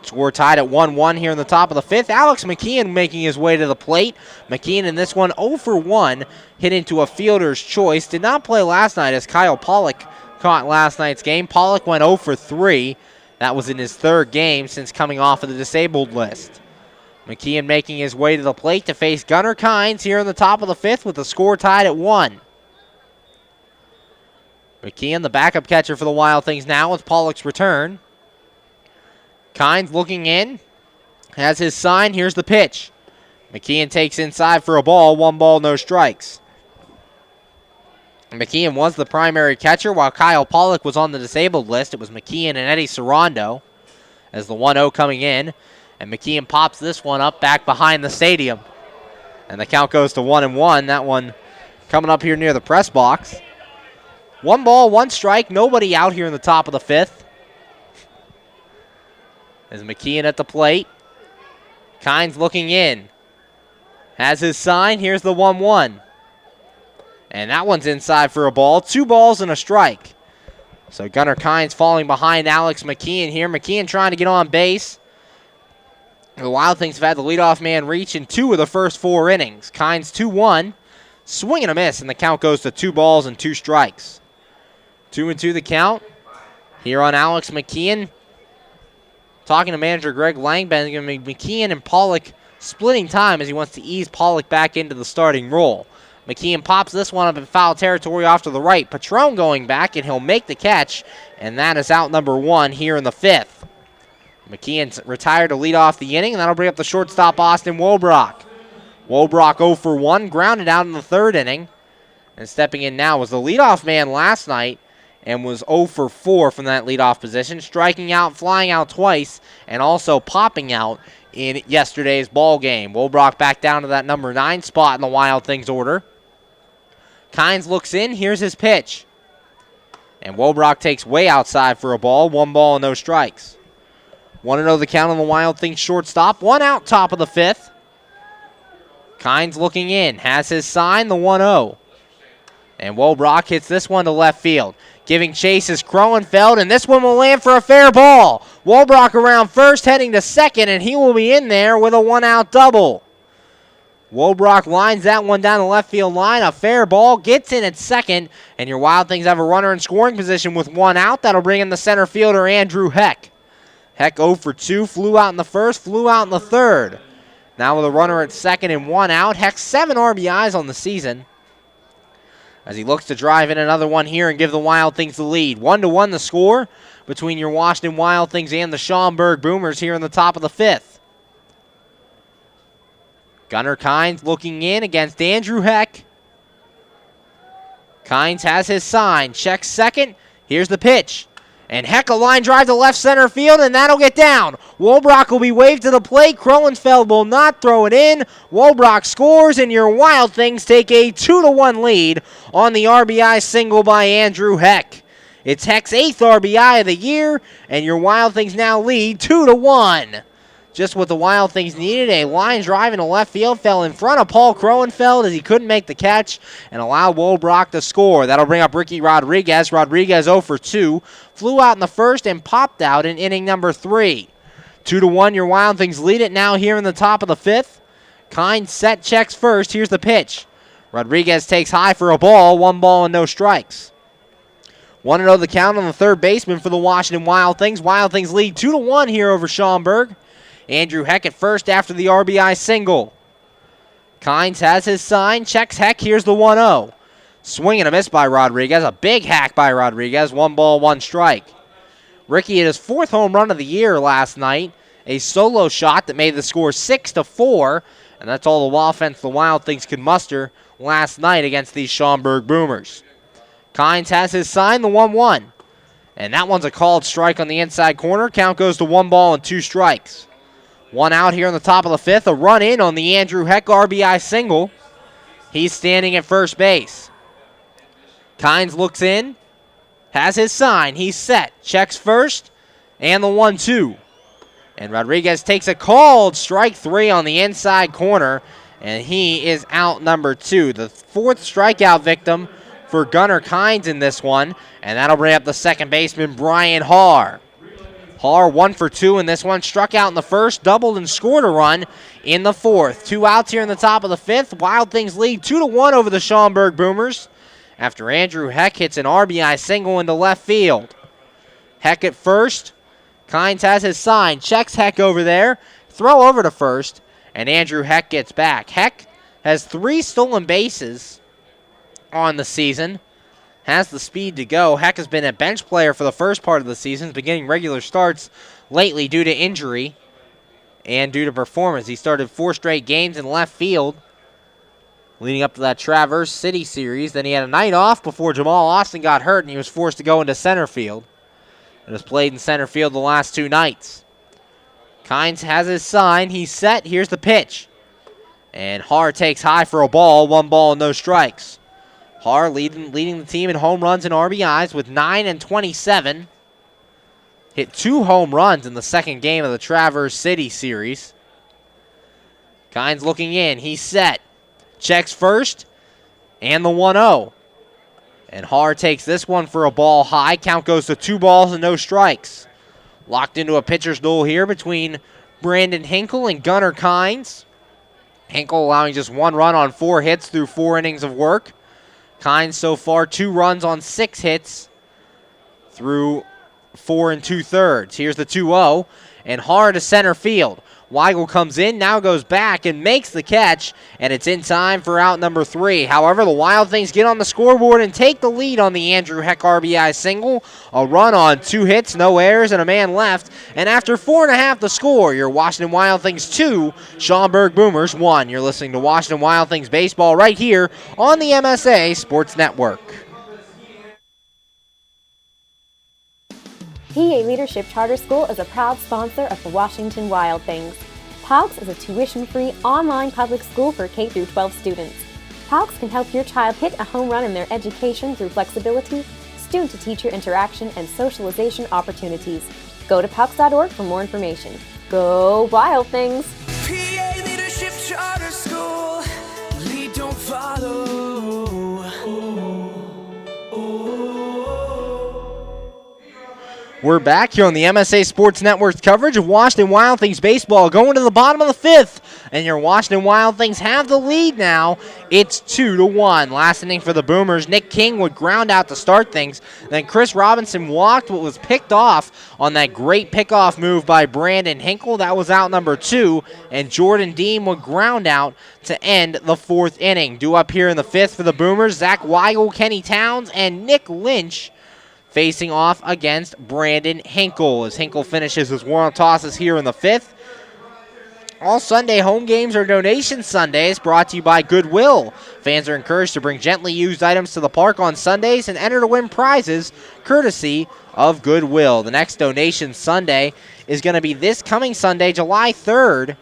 A: Score tied at 1-1 here in the top of the 5th. Alex McKeon making his way to the plate. McKeon in this one 0 for 1, hit into a fielder's choice. Did not play last night as Kyle Pollock caught last night's game. Pollock went 0 for 3. That was in his 3rd game since coming off of the disabled list. McKeon making his way to the plate to face Gunnar Kynes here in the top of the 5th with the score tied at 1. McKeon, the backup catcher for the Wild Things now with Pollock's return. Kynes looking in, has his sign. Here's the pitch. McKeon takes inside for a ball. 1 ball, no strikes. McKeon was the primary catcher while Kyle Pollock was on the disabled list. It was McKeon and Eddie Sarando as the 1-0 coming in. And McKeon pops this one up back behind the stadium. And the count goes to 1-1. That one coming up here near the press box. 1 ball, 1 strike. Nobody out here in the top of the 5th. As McKeon at the plate. Kynes looking in. Has his sign. Here's the 1-1. And that one's inside for a ball. 2 balls and a strike. So Gunnar Kynes falling behind Alex McKeon here. McKeon trying to get on base. The Wild Things have had the leadoff man reach in 2 of the first 4 innings. Kynes 2-1. Swing and a miss, and the count goes to 2 balls and 2 strikes. 2-2 the count. Here on Alex McKeon. Talking to manager Greg Langben, McKeon and Pollock splitting time as he wants to ease Pollock back into the starting role. McKeon pops this one up in foul territory off to the right. Patron going back, and he'll make the catch, and that is out number 1 here in the 5th. McKeon's retired to lead off the inning, and that'll bring up the shortstop, Austin Wobrock. Wobrock 0 for 1, grounded out in the 3rd inning. And stepping in now was the leadoff man last night, and was 0 for 4 from that leadoff position, striking out, flying out twice, and also popping out in yesterday's ball game. Wobrock back down to that number 9 spot in the Wild Things order. Kynes looks in. Here's his pitch. And Wobrock takes way outside for a ball. 1 ball and no strikes. 1-0 the count on the Wild Things shortstop. 1 out top of the 5th. Kynes looking in. Has his sign, the 1-0. And Wobrock hits this one to left field. Giving chase is Kroenfeld, and this one will land for a fair ball. Wobrock around first, heading to second, and he will be in there with a 1-out double. Woodbrock lines that one down the left field line. A fair ball gets in at second, and your Wild Things have a runner in scoring position with one out. That'll bring in the center fielder, Andrew Heck. Heck 0 for 2, flew out in the first, flew out in the third. Now with a runner at second and one out. Heck 7 RBIs on the season, as he looks to drive in another one here and give the Wild Things the lead. 1-1 the score between your Washington Wild Things and the Schaumburg Boomers here in the top of the 5th. Gunnar Kynes looking in against Andrew Heck. Kynes has his sign, checks second. Here's the pitch. And Heck a line drive to left center field, and that'll get down. Woodbrock will be waved to the plate. Krohenfeld will not throw it in. Woodbrock scores, and your Wild Things take a 2-1 lead on the RBI single by Andrew Heck. It's Heck's 8th RBI of the year, and your Wild Things now lead 2-1. Just what the Wild Things needed. A line drive into left field fell in front of Paul Krohenfeld as he couldn't make the catch and allowed Woodbrock to score. That'll bring up Ricky Rodriguez. Rodriguez 0 for 2. Flew out in the first and popped out in inning number 3. 2-1, your Wild Things lead it now here in the top of the 5th. Kynes set, checks first. Here's the pitch. Rodriguez takes high for a ball. 1 ball and no strikes. 1-0 the count on the third baseman for the Washington Wild Things. Wild Things lead 2-1 here over Schaumburg. Andrew Heck at first after the RBI single. Kynes has his sign, checks Heck. Here's the 1-0. Swing and a miss by Rodriguez. A big hack by Rodriguez. 1 ball, 1 strike. Ricky hit his 4th home run of the year last night. A solo shot that made the score 6-4. And that's all the offense the Wild Things could muster last night against these Schaumburg Boomers. Kynes has his sign, the 1-1. And that one's a called strike on the inside corner. Count goes to 1 ball and 2 strikes. 1 out here in the top of the 5th. A run in on the Andrew Heck RBI single. He's standing at first base. Kynes looks in, has his sign. He's set, checks first, and the 1-2. And Rodriguez takes a called strike 3 on the inside corner, and he is out number 2. The 4th strikeout victim for Gunnar Kynes in this one, and that'll bring up the second baseman, Brian Haar. Haar 1 for 2 in this one. Struck out in the first, doubled and scored a run in the 4th. 2 outs here in the top of the 5th. Wild Things lead 2-1 over the Schaumburg Boomers after Andrew Heck hits an RBI single into left field. Heck at first. Kynes has his sign. Checks Heck over there. Throw over to first, and Andrew Heck gets back. Heck has 3 stolen bases on the season. Has the speed to go. Heck has been a bench player for the first part of the season, beginning regular starts lately due to injury and due to performance. He started 4 straight games in left field leading up to that Traverse City series. Then he had a night off before Jamal Austin got hurt, and he was forced to go into center field. And has played in center field the last 2 nights. Kynes has his sign. He's set. Here's the pitch. And Haar takes high for a ball. 1 ball and no strikes. Haar leading the team in home runs and RBIs with 9 and 27. Hit 2 home runs in the second game of the Traverse City series. Kynes looking in. He's set. Checks first. And the 1-0. And Haar takes this one for a ball high. Count goes to 2 balls and no strikes. Locked into a pitcher's duel here between Brandon Hinkle and Gunnar Kynes. Hinkle allowing just 1 run on 4 hits through 4 innings of work. Kynes so far 2 runs on 6 hits through 4 2/3. Here's the 2-0, and Haar to center field. Weigel comes in, now goes back and makes the catch, and it's in time for out number 3. However, the Wild Things get on the scoreboard and take the lead on the Andrew Heck RBI single. A run on 2 hits, no errors, and a man left. And after 4.5 to score, your Washington Wild Things 2, Schaumburg Boomers 1. You're listening to Washington Wild Things baseball right here on the MSA Sports Network.
F: PA Leadership Charter School is a proud sponsor of the Washington Wild Things. PALCS is a tuition-free online public school for K-12 students. PALCS can help your child hit a home run in their education through flexibility, student-to-teacher interaction, and socialization opportunities. Go to PALCS.org for more information. Go Wild Things!
G: PA Leadership Charter School. Lead, don't follow.
A: We're back here on the MSA Sports Network's coverage of Washington Wild Things baseball, going to the bottom of the 5th and your Washington Wild Things have the lead now. It's 2-1. Last inning for the Boomers, Nick King would ground out to start things. Then Chris Robinson walked but was picked off on that great pickoff move by Brandon Hinkle. That was out number 2, and Jordan Dean would ground out to end the 4th inning. Due up here in the 5th for the Boomers, Zach Weigel, Kenny Towns, and Nick Lynch facing off against Brandon Hinkle as Hinkle finishes his warm tosses here in the 5th. All Sunday home games are donation Sundays, brought to you by Goodwill. Fans are encouraged to bring gently used items to the park on Sundays and enter to win prizes courtesy of Goodwill. The next donation Sunday is going to be this coming Sunday, July 3rd.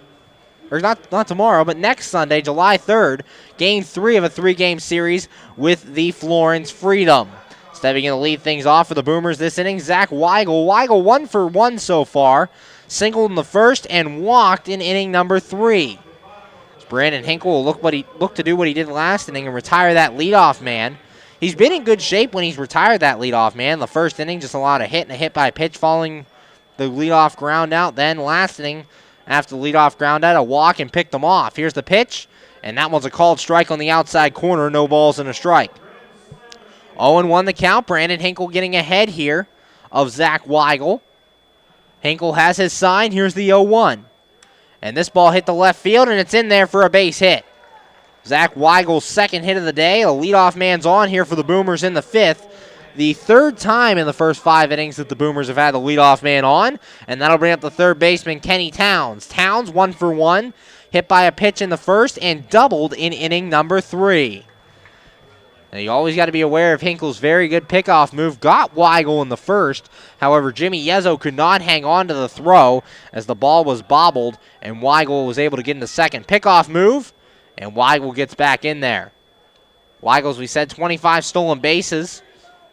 A: Or not tomorrow, but next Sunday, July 3rd, Game 3 of a 3-game series with the Florence Freedom. Stepping in to lead things off for the Boomers this inning, Zach Weigel. Weigel 1 for 1 so far. Singled in the first and walked in inning number 3. As Brandon Hinkle will look to do what he did last inning and retire that leadoff man. He's been in good shape when he's retired that leadoff man. The first inning just allowed a hit and a hit by pitch following the leadoff ground out. Then last inning, after the leadoff ground out, a walk and picked him off. Here's the pitch, and that one's a called strike on the outside corner. No balls and a strike. 0-1 the count. Brandon Hinkle getting ahead here of Zach Weigel. Hinkle has his sign. Here's the 0-1. And this ball hit the left field, and it's in there for a base hit. Zach Weigel's second hit of the day. The leadoff man's on here for the Boomers in the 5th. The 3rd time in the first 5 innings that the Boomers have had the leadoff man on. And that'll bring up the third baseman, Kenny Towns. Towns 1 for 1. Hit by a pitch in the first and doubled in inning number 3. Now, you always got to be aware of Hinkle's very good pickoff move. Got Weigel in the first. However, Jimmy Yezzo could not hang on to the throw as the ball was bobbled, and Weigel was able to get in the second. Pickoff move, and Weigel gets back in there. Weigel, as we said, 25 stolen bases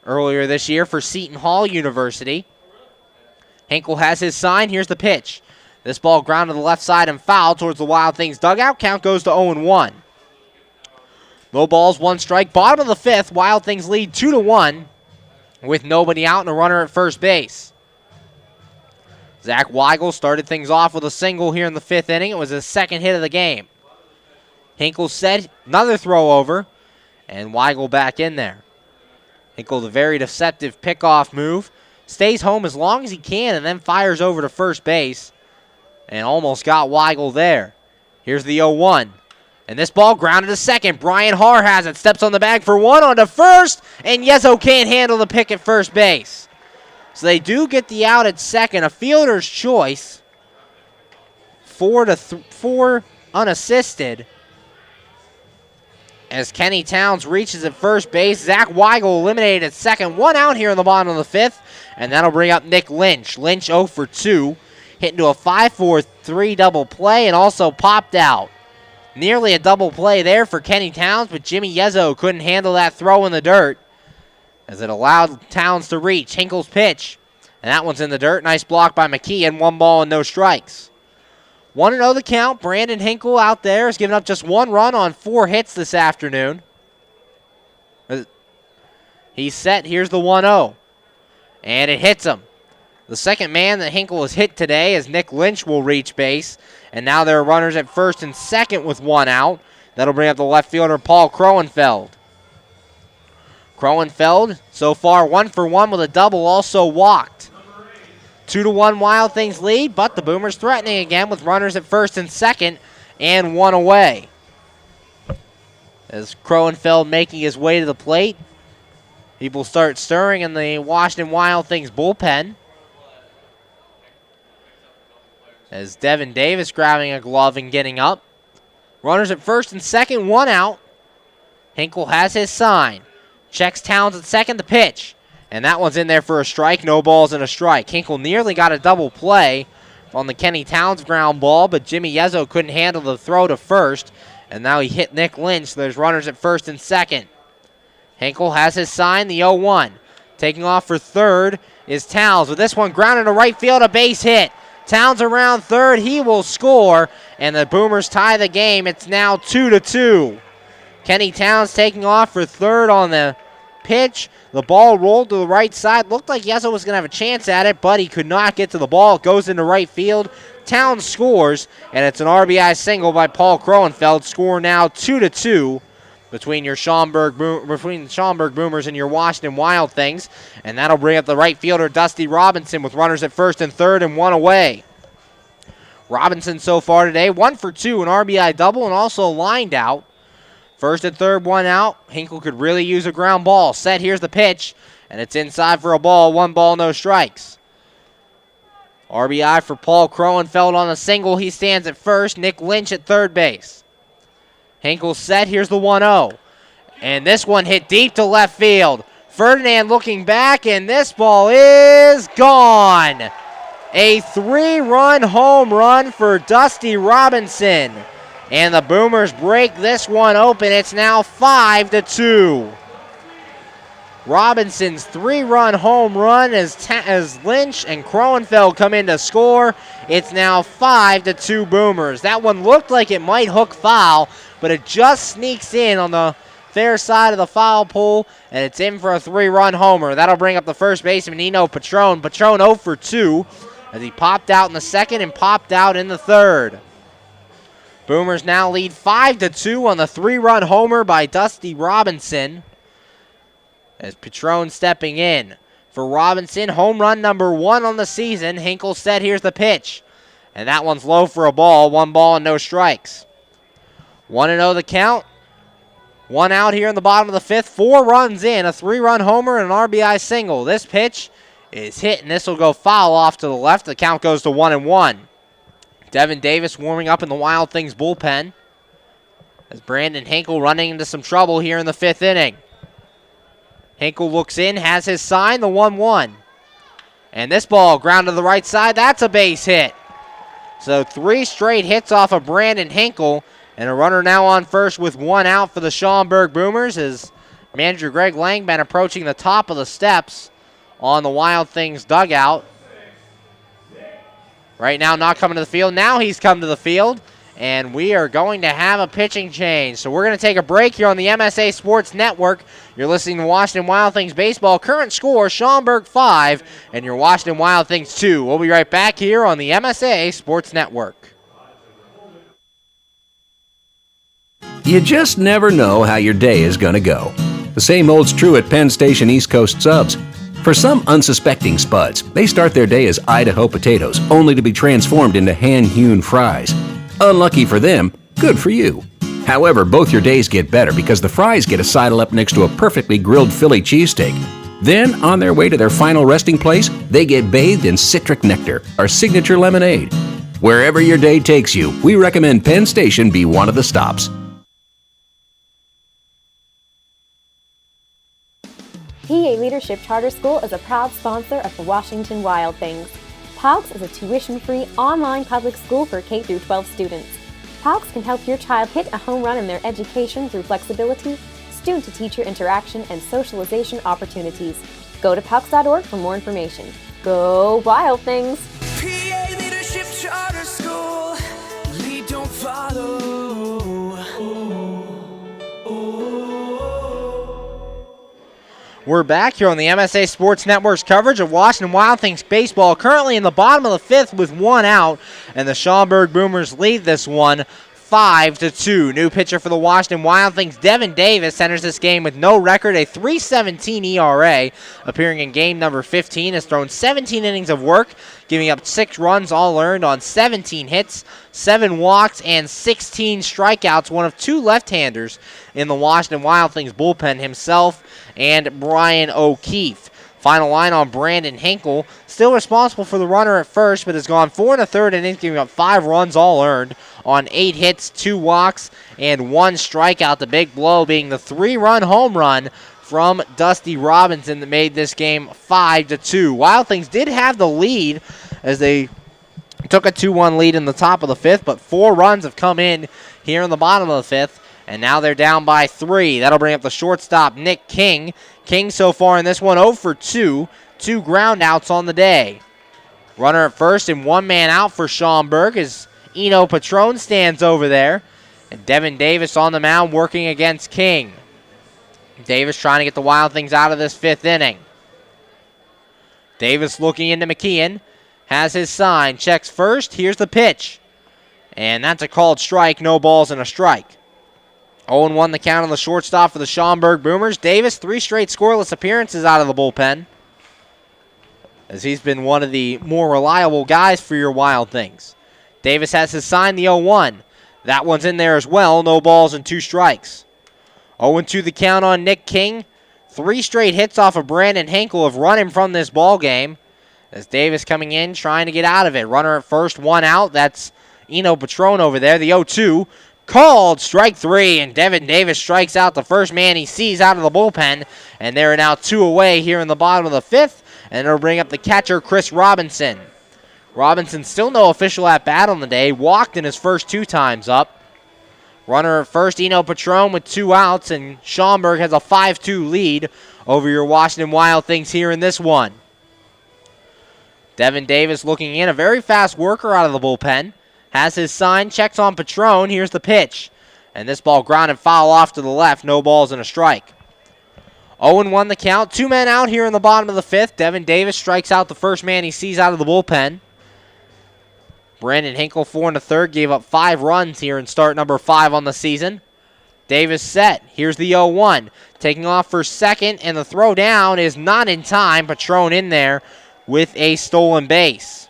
A: earlier this year for Seton Hall University. Hinkle has his sign. Here's the pitch. This ball ground to the left side and foul towards the Wild Things dugout. Count goes to 0-1. Low balls, 1 strike. Bottom of the 5th, Wild Things lead 2-1 with nobody out and a runner at first base. Zach Weigel started things off with a single here in the 5th inning. It was his second hit of the game. Hinkle set another throw over, and Weigel back in there. Hinkle, the very deceptive pickoff move, stays home as long as he can and then fires over to first base and almost got Weigel there. Here's the 0-1. And this ball grounded to second. Brian Haar has it. Steps on the bag for 1 on to first. And Yezzo can't handle the pick at first base. So they do get the out at second. A fielder's choice. 4 unassisted. As Kenny Towns reaches at first base. Zach Weigel eliminated at second. 1 out here in the bottom of the 5th. And that'll bring up Nick Lynch. Lynch 0 for 2. Hit into a 5-4-3 double play and also popped out. Nearly a double play there for Kenny Towns, but Jimmy Yezzo couldn't handle that throw in the dirt as it allowed Towns to reach. Hinkle's pitch, and that one's in the dirt. Nice block by McKee, and 1 ball and no strikes. 1-0 the count. Brandon Hinkle out there has given up just 1 run on 4 hits this afternoon. He's set. Here's the 1-0, and it hits him. The second man that Hinkle has hit today as Nick Lynch will reach base. And now there are runners at first and second with 1 out. That'll bring up the left fielder, Paul Kroenfeld. Kroenfeld, so far 1 for 1 with a double, also walked. 2-1 Wild Things lead, but the Boomers threatening again with runners at first and second and 1 away. As Kroenfeld making his way to the plate, people start stirring in the Washington Wild Things bullpen. As Devin Davis grabbing a glove and getting up. Runners at first and second, 1 out. Hinkle has his sign. Checks Towns at second, the pitch. And that one's in there for a strike. No balls and a strike. Hinkle nearly got a double play on the Kenny Towns ground ball, but Jimmy Yezzo couldn't handle the throw to first. And now he hit Nick Lynch, so there's runners at first and second. Hinkle has his sign, the 0-1. Taking off for third is Towns. With this one grounded to right field, a base hit. Towns around third. He will score, and the Boomers tie the game. It's now 2-2. Kenny Towns taking off for third on the pitch. The ball rolled to the right side. Looked like Yeso was going to have a chance at it, but he could not get to the ball. It goes into right field. Town scores, and it's an RBI single by Paul Kroenfeld. Score now 2-2 between the Schaumburg Boomers and your Washington Wild Things. And that'll bring up the right fielder, Dusty Robinson, with runners at first and third and one away. Robinson so far today, 1 for 2, an RBI double, and also lined out. First and third, one out. Hinkle could really use a ground ball. Set, here's the pitch, and it's inside for a ball. 1 ball, no strikes. RBI for Paul Kroenfeld on a single. He stands at first. Nick Lynch at third base. Hinkle set. Here's the 1-0. And this one hit deep to left field. Ferdinand looking back, and this ball is gone. A 3-run home run for Dusty Robinson. And the Boomers break this one open. It's now 5-2. Robinson's 3-run home run as Lynch and Kroenfeld come in to score. It's now 5-2 Boomers. That one looked like it might hook foul, but it just sneaks in on the fair side of the foul pole, and it's in for a 3-run homer. That'll bring up the first baseman, Nino Patron. Patron 0 for 2 as he popped out in the second and popped out in the third. Boomers now lead 5-2 on the 3-run homer by Dusty Robinson. As Patron stepping in for Robinson, home run number 1 on the season. Hinkle set, here's the pitch. And that one's low for a ball. 1 ball and no strikes. 1-0 the count. 1 out here in the bottom of the 5th. 4 runs in, a 3-run homer and an RBI single. This pitch is hit, and this will go foul off to the left. The count goes to 1-1. Devin Davis warming up in the Wild Things bullpen as Brandon Hinkle running into some trouble here in the 5th inning. Hinkle looks in, has his sign, the 1-1. And this ball ground to the right side, that's a base hit. So 3 straight hits off of Brandon Hinkle, and a runner now on first with 1 out for the Schaumburg Boomers as manager Greg Langman approaching the top of the steps on the Wild Things dugout. Right now not coming to the field. Now he's come to the field, and we are going to have a pitching change. So we're going to take a break here on the MSA Sports Network. You're listening to Washington Wild Things Baseball. Current score, Schaumburg 5 and your Washington Wild Things 2. We'll be right back here on the MSA Sports Network.
D: You just never know how your day is going to go. The same holds true at Penn Station East Coast Subs. For some unsuspecting spuds, they start their day as Idaho potatoes, only to be transformed into hand-hewn fries. Unlucky for them, good for you. However, both your days get better because the fries get a sidle up next to a perfectly grilled Philly cheesesteak. Then, on their way to their final resting place, they get bathed in citric nectar, our signature lemonade. Wherever your day takes you, we recommend Penn Station be one of the stops.
F: PA Leadership Charter School is a proud sponsor of the Washington Wild Things. PALCS is a tuition-free online public school for K-12 students. PALCS can help your child hit a home run in their education through flexibility, student-to-teacher interaction, and socialization opportunities. Go to PALCS.org for more information. Go Wild Things!
G: PA Leadership Charter School. Lead, don't follow.
A: We're back here on the MSA Sports Network's coverage of Washington Wild Things baseball. Currently in the bottom of the 5th with 1 out, and the Schaumburg Boomers lead this one 5-2. New pitcher for the Washington Wild Things, Devin Davis, enters this game with no record, a .317 ERA. Appearing in game number 15, has thrown 17 innings of work, giving up 6 runs all earned on 17 hits, 7 walks, and 16 strikeouts. One of 2 left-handers in the Washington Wild Things bullpen, himself and Brian O'Keefe. Final line on Brandon Hinkle, still responsible for the runner at first, but has gone 4 1/3 innings, giving up 5 runs all earned on 8 hits, 2 walks, and 1 strikeout. The big blow being the 3-run home run from Dusty Robinson that made this game 5-2. Wild Things did have the lead as they took a 2-1 lead in the top of the 5th, but 4 runs have come in here in the bottom of the 5th. And now they're down by 3. That'll bring up the shortstop, Nick King. King so far in this one 0 for 2. 2 ground outs on the day. Runner at first and 1 man out for Schaumburg as Eno Patron stands over there. And Devin Davis on the mound working against King. Davis trying to get the Wild Things out of this 5th inning. Davis looking into McKeon. Has his sign. Checks first. Here's the pitch. And that's a called strike. No balls and a strike. 0-1 the count on the shortstop for the Schaumburg Boomers. Davis, 3 straight scoreless appearances out of the bullpen, as he's been one of the more reliable guys for your Wild Things. Davis has his sign, the 0-1. That one's in there as well. No balls and 2 strikes. 0-2 the count on Nick King. 3 straight hits off of Brandon Hinkle have run him from this ball game, as Davis coming in trying to get out of it. Runner at first, 1 out. That's Eno Patron over there. The 0-2. Called strike 3, and Devin Davis strikes out the first man he sees out of the bullpen, and they're now 2 away here in the bottom of the 5th, and it'll bring up the catcher, Chris Robinson. Robinson still no official at-bat on the day, walked in his first 2 times up. Runner at first, Eno Patron with 2 outs, and Schaumburg has a 5-2 lead over your Washington Wild Things here in this one. Devin Davis looking in, a very fast worker out of the bullpen. Has his sign, checks on Patron. Here's the pitch. And this ball grounded foul off to the left. No balls and a strike. 0-1 the count. 2 men out here in the bottom of the 5th. Devin Davis strikes out the first man he sees out of the bullpen. Brandon Hinkle, 4 1/3, gave up 5 runs here in start number 5 on the season. Davis set. Here's the 0-1. Taking off for second, and the throw down is not in time. Patron in there with a stolen base.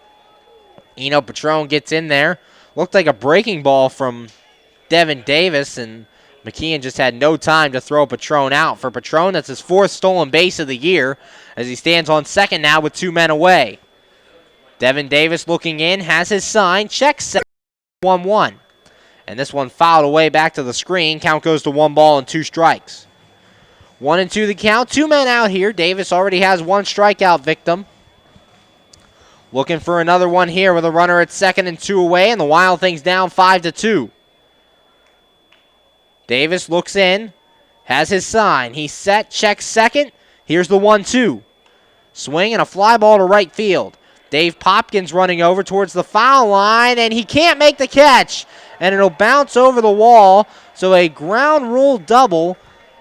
A: Eno Patron gets in there. Looked like a breaking ball from Devin Davis, and McKeon just had no time to throw Patron out. For Patron, that's his 4th stolen base of the year, as he stands on second now with 2 men away. Devin Davis looking in, has his sign, checks second, 1-1. And this one fouled away back to the screen. Count goes to 1 ball and 2 strikes. 1-2 the count. 2 men out here. Davis already has 1 strikeout victim. Looking for another one here with a runner at second and 2 away, and the Wild Things down 5-2. Davis looks in, has his sign. He's set, checks second. Here's the 1-2. Swing and a fly ball to right field. Dave Popkins running over towards the foul line, and he can't make the catch. And it'll bounce over the wall, so a ground rule double,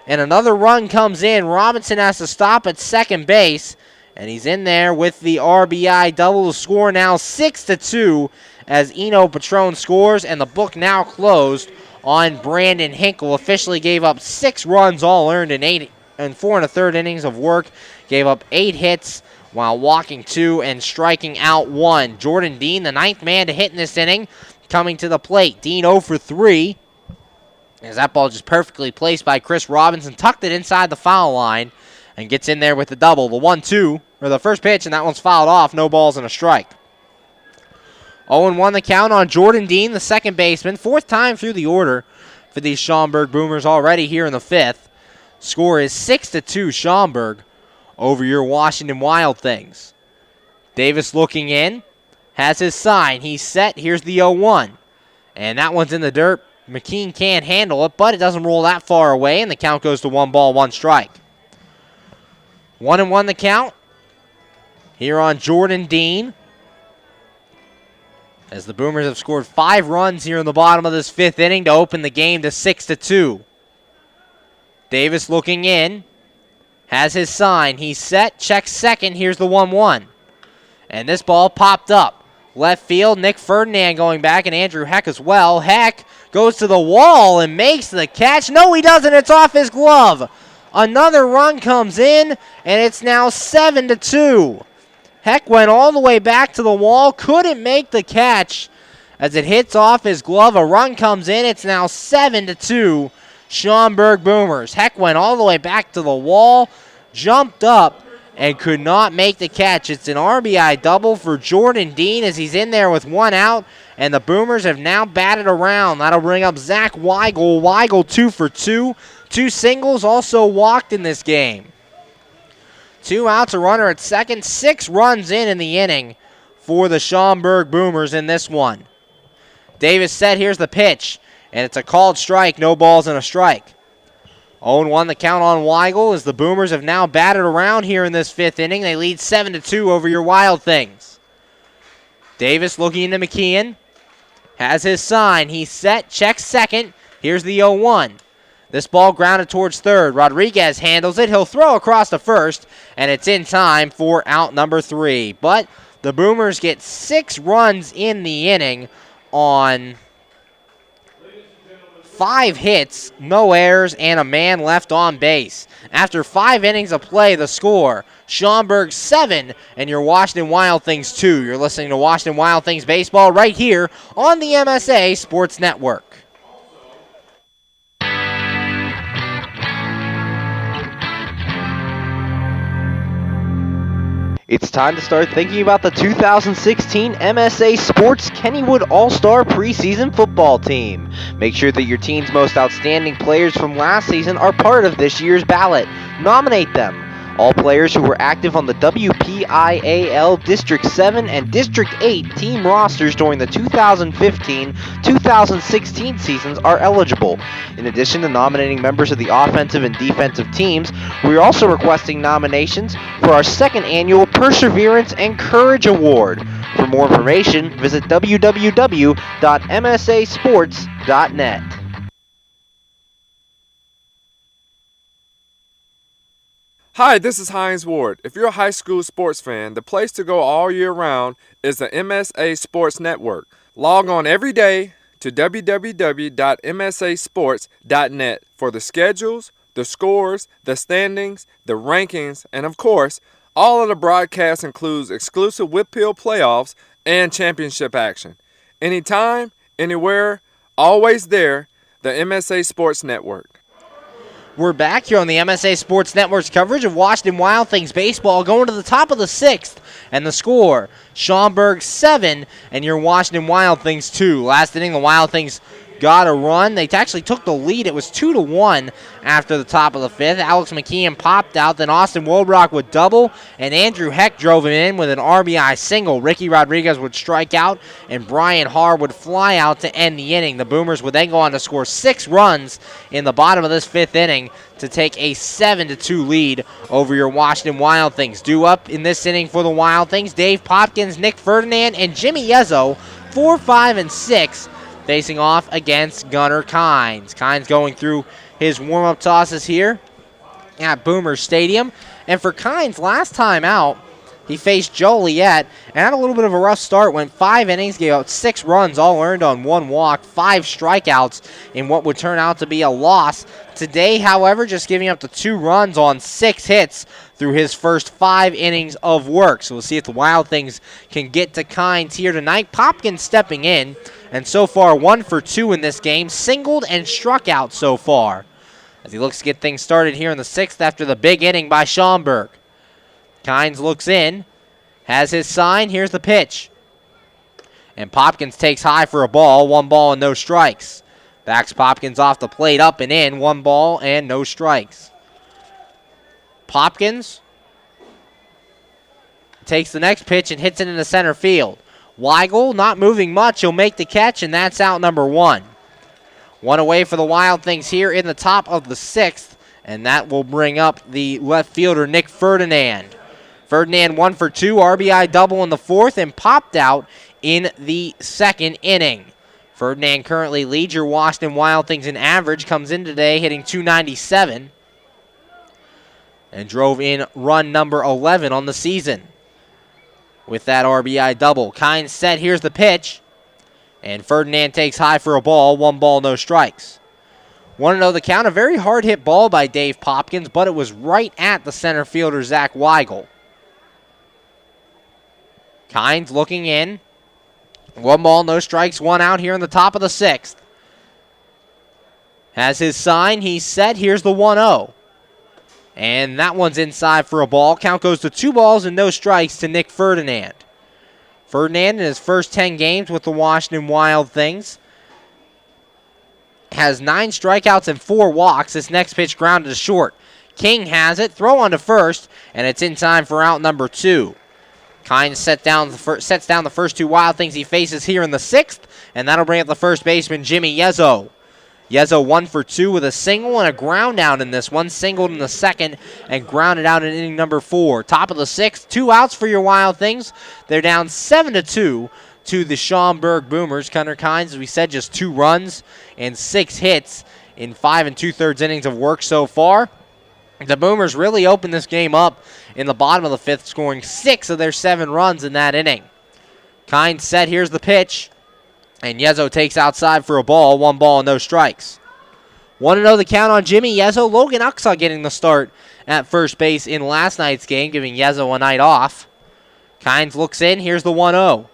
A: and another run comes in. Robinson has to stop at second base. And he's in there with the RBI double. The score now 6-2 as Eno Patron scores, and the book now closed on Brandon Hinkle. Officially gave up 6 runs, all earned in 4 1/3 innings of work. Gave up 8 hits while walking 2 and striking out 1. Jordan Dean, the 9th man to hit in this inning, coming to the plate. Dean 0 for 3. As that ball just perfectly placed by Chris Robinson, tucked it inside the foul line, and gets in there with the double. The 1-2, or the first pitch, and that one's fouled off. No balls and a strike. 0-1 the count on Jordan Dean, the second baseman. 4th time through the order for these Schaumburg Boomers already here in the 5th. Score is 6-2 Schaumburg over your Washington Wild Things. Davis looking in, has his sign. He's set. Here's the 0-1. And that one's in the dirt. McKeon can't handle it, but it doesn't roll that far away, and the count goes to 1 ball, 1 strike. 1-1 the count here on Jordan Dean, as the Boomers have scored 5 runs here in the bottom of this 5th inning to open the game to 6-2. Davis looking in, has his sign. He's set, checks second. Here's the 1-1. And this ball popped up. Left field, Nick Ferdinand going back, and Andrew Heck as well. Heck goes to the wall and makes the catch. No, he doesn't. It's off his glove. Another run comes in, and it's now 7-2. Heck went all the way back to the wall, couldn't make the catch as it hits off his glove. A run comes in. It's now 7-2 Schaumburg Boomers. Heck went all the way back to the wall, jumped up, and could not make the catch. It's an RBI double for Jordan Dean as he's in there with 1 out, and the Boomers have now batted around. That'll bring up Zach Weigel. Weigel 2 for 2. 2 singles, also walked in this game. 2 outs, a runner at second. 6 runs in the inning for the Schaumburg Boomers in this one. Davis set, here's the pitch, and it's a called strike, no balls and a strike. 0-1 the count on Weigel as the Boomers have now batted around here in this 5th inning. They lead 7-2 over your Wild Things. Davis looking into McKeon, has his sign. He's set, checks second. Here's the 0-1. This ball grounded towards third. Rodriguez handles it. He'll throw across to first, and it's in time for out number 3. But the Boomers get 6 runs in the inning on 5 hits, no errors, and a man left on base. After 5 innings of play, the score, Schaumburg 7 and your Washington Wild Things 2. You're listening to Washington Wild Things Baseball right here on the MSA Sports Network.
H: It's time to start thinking about the 2016 MSA Sports Kennywood All-Star Preseason Football Team. Make sure that your team's most outstanding players from last season are part of this year's ballot. Nominate them. All players who were active on the WPIAL District 7 and District 8 team rosters during the 2015-2016 seasons are eligible. In addition to nominating members of the offensive and defensive teams, we are also requesting nominations for our second annual Perseverance and Courage Award. For more information, visit www.msasports.net.
I: Hi, this is Hines Ward. If you're a high school sports fan, the place to go all year round is the MSA Sports Network. Log on every day to www.msasports.net for the schedules, the scores, the standings, the rankings, and of course, all of the broadcasts includes exclusive Whitfield playoffs and championship action. Anytime, anywhere, always there, the MSA Sports Network.
A: We're back here on the MSA Sports Network's coverage of Washington Wild Things baseball, going to the top of the 6th, and the score, Schaumburg 7 and your Washington Wild Things 2. Last inning, the Wild Things got a run. They actually took the lead. It was 2-1 after the top of the 5th. Alex McKeon popped out, then Austin Woldrock would double, and Andrew Heck drove him in with an RBI single. Ricky Rodriguez would strike out, and Brian Harr would fly out to end the inning. The Boomers would then go on to score 6 runs in the bottom of this 5th inning to take a 7-2 lead over your Washington Wild Things. Due up in this inning for the Wild Things, Dave Popkins, Nick Ferdinand, and Jimmy Yezzo, 4, 5, and 6, facing off against Gunnar Kynes. Kynes going through his warm-up tosses here at Boomer Stadium. And for Kynes, last time out, he faced Joliet and had a little bit of a rough start. Went 5 innings, gave out 6 runs, all earned on 1 walk, 5 strikeouts in what would turn out to be a loss. Today, however, just giving up the 2 runs on 6 hits through his first 5 innings of work. So we'll see if the Wild Things can get to Kynes here tonight. Popkins stepping in, and so far 1 for 2 in this game, singled and struck out so far, as he looks to get things started here in the 6th after the big inning by Schaumburg. Kynes looks in, has his sign, here's the pitch. And Popkins takes high for a ball, 1 ball and no strikes. Backs Popkins off the plate, up and in, 1 ball and no strikes. Popkins takes the next pitch and hits it into center field. Weigel not moving much, he'll make the catch, and that's out number 1. 1 away for the Wild Things here in the top of the 6th, and that will bring up the left fielder Nick Ferdinand. Ferdinand 1 for 2, RBI double in the 4th, and popped out in the 2nd inning. Ferdinand currently leads your Washington Wild Things in average, comes in today hitting .297, and drove in run number 11 on the season with that RBI double. Kynes set, here's the pitch, and Ferdinand takes high for a ball, 1 ball, no strikes. 1-0 the count, a very hard hit ball by Dave Popkins, but it was right at the center fielder Zach Weigel. Kynes looking in, 1 ball, no strikes, 1 out here in the top of the 6th. Has his sign, he's set, here's the 1-0. And that one's inside for a ball. Count goes to 2 balls and no strikes to Nick Ferdinand. Ferdinand in his first 10 games with the Washington Wild Things has 9 strikeouts and 4 walks. This next pitch grounded to short. King has it, throw on to first, and it's in time for out number 2. Kynes sets down the first 2 Wild Things he faces here in the 6th, and that'll bring up the first baseman, Jimmy Yezzo. Yezzo 1 for 2 with a single and a ground out in this one. Singled in the 2nd and grounded out in inning number 4. Top of the 6th, 2 outs for your Wild Things. They're down 7-2 to the Schaumburg Boomers. Gunnar Kynes, as we said, just 2 runs and 6 hits in 5 2/3 innings of work so far. The Boomers really opened this game up in the bottom of the 5th, scoring 6 of their 7 runs in that inning. Kind set, here's the pitch, and Yezzo takes outside for a ball, 1 ball and no strikes. 1-0 the count on Jimmy Yezzo. Logan Uxa getting the start at first base in last night's game, giving Yezzo a night off. Kynes looks in, here's the 1-0.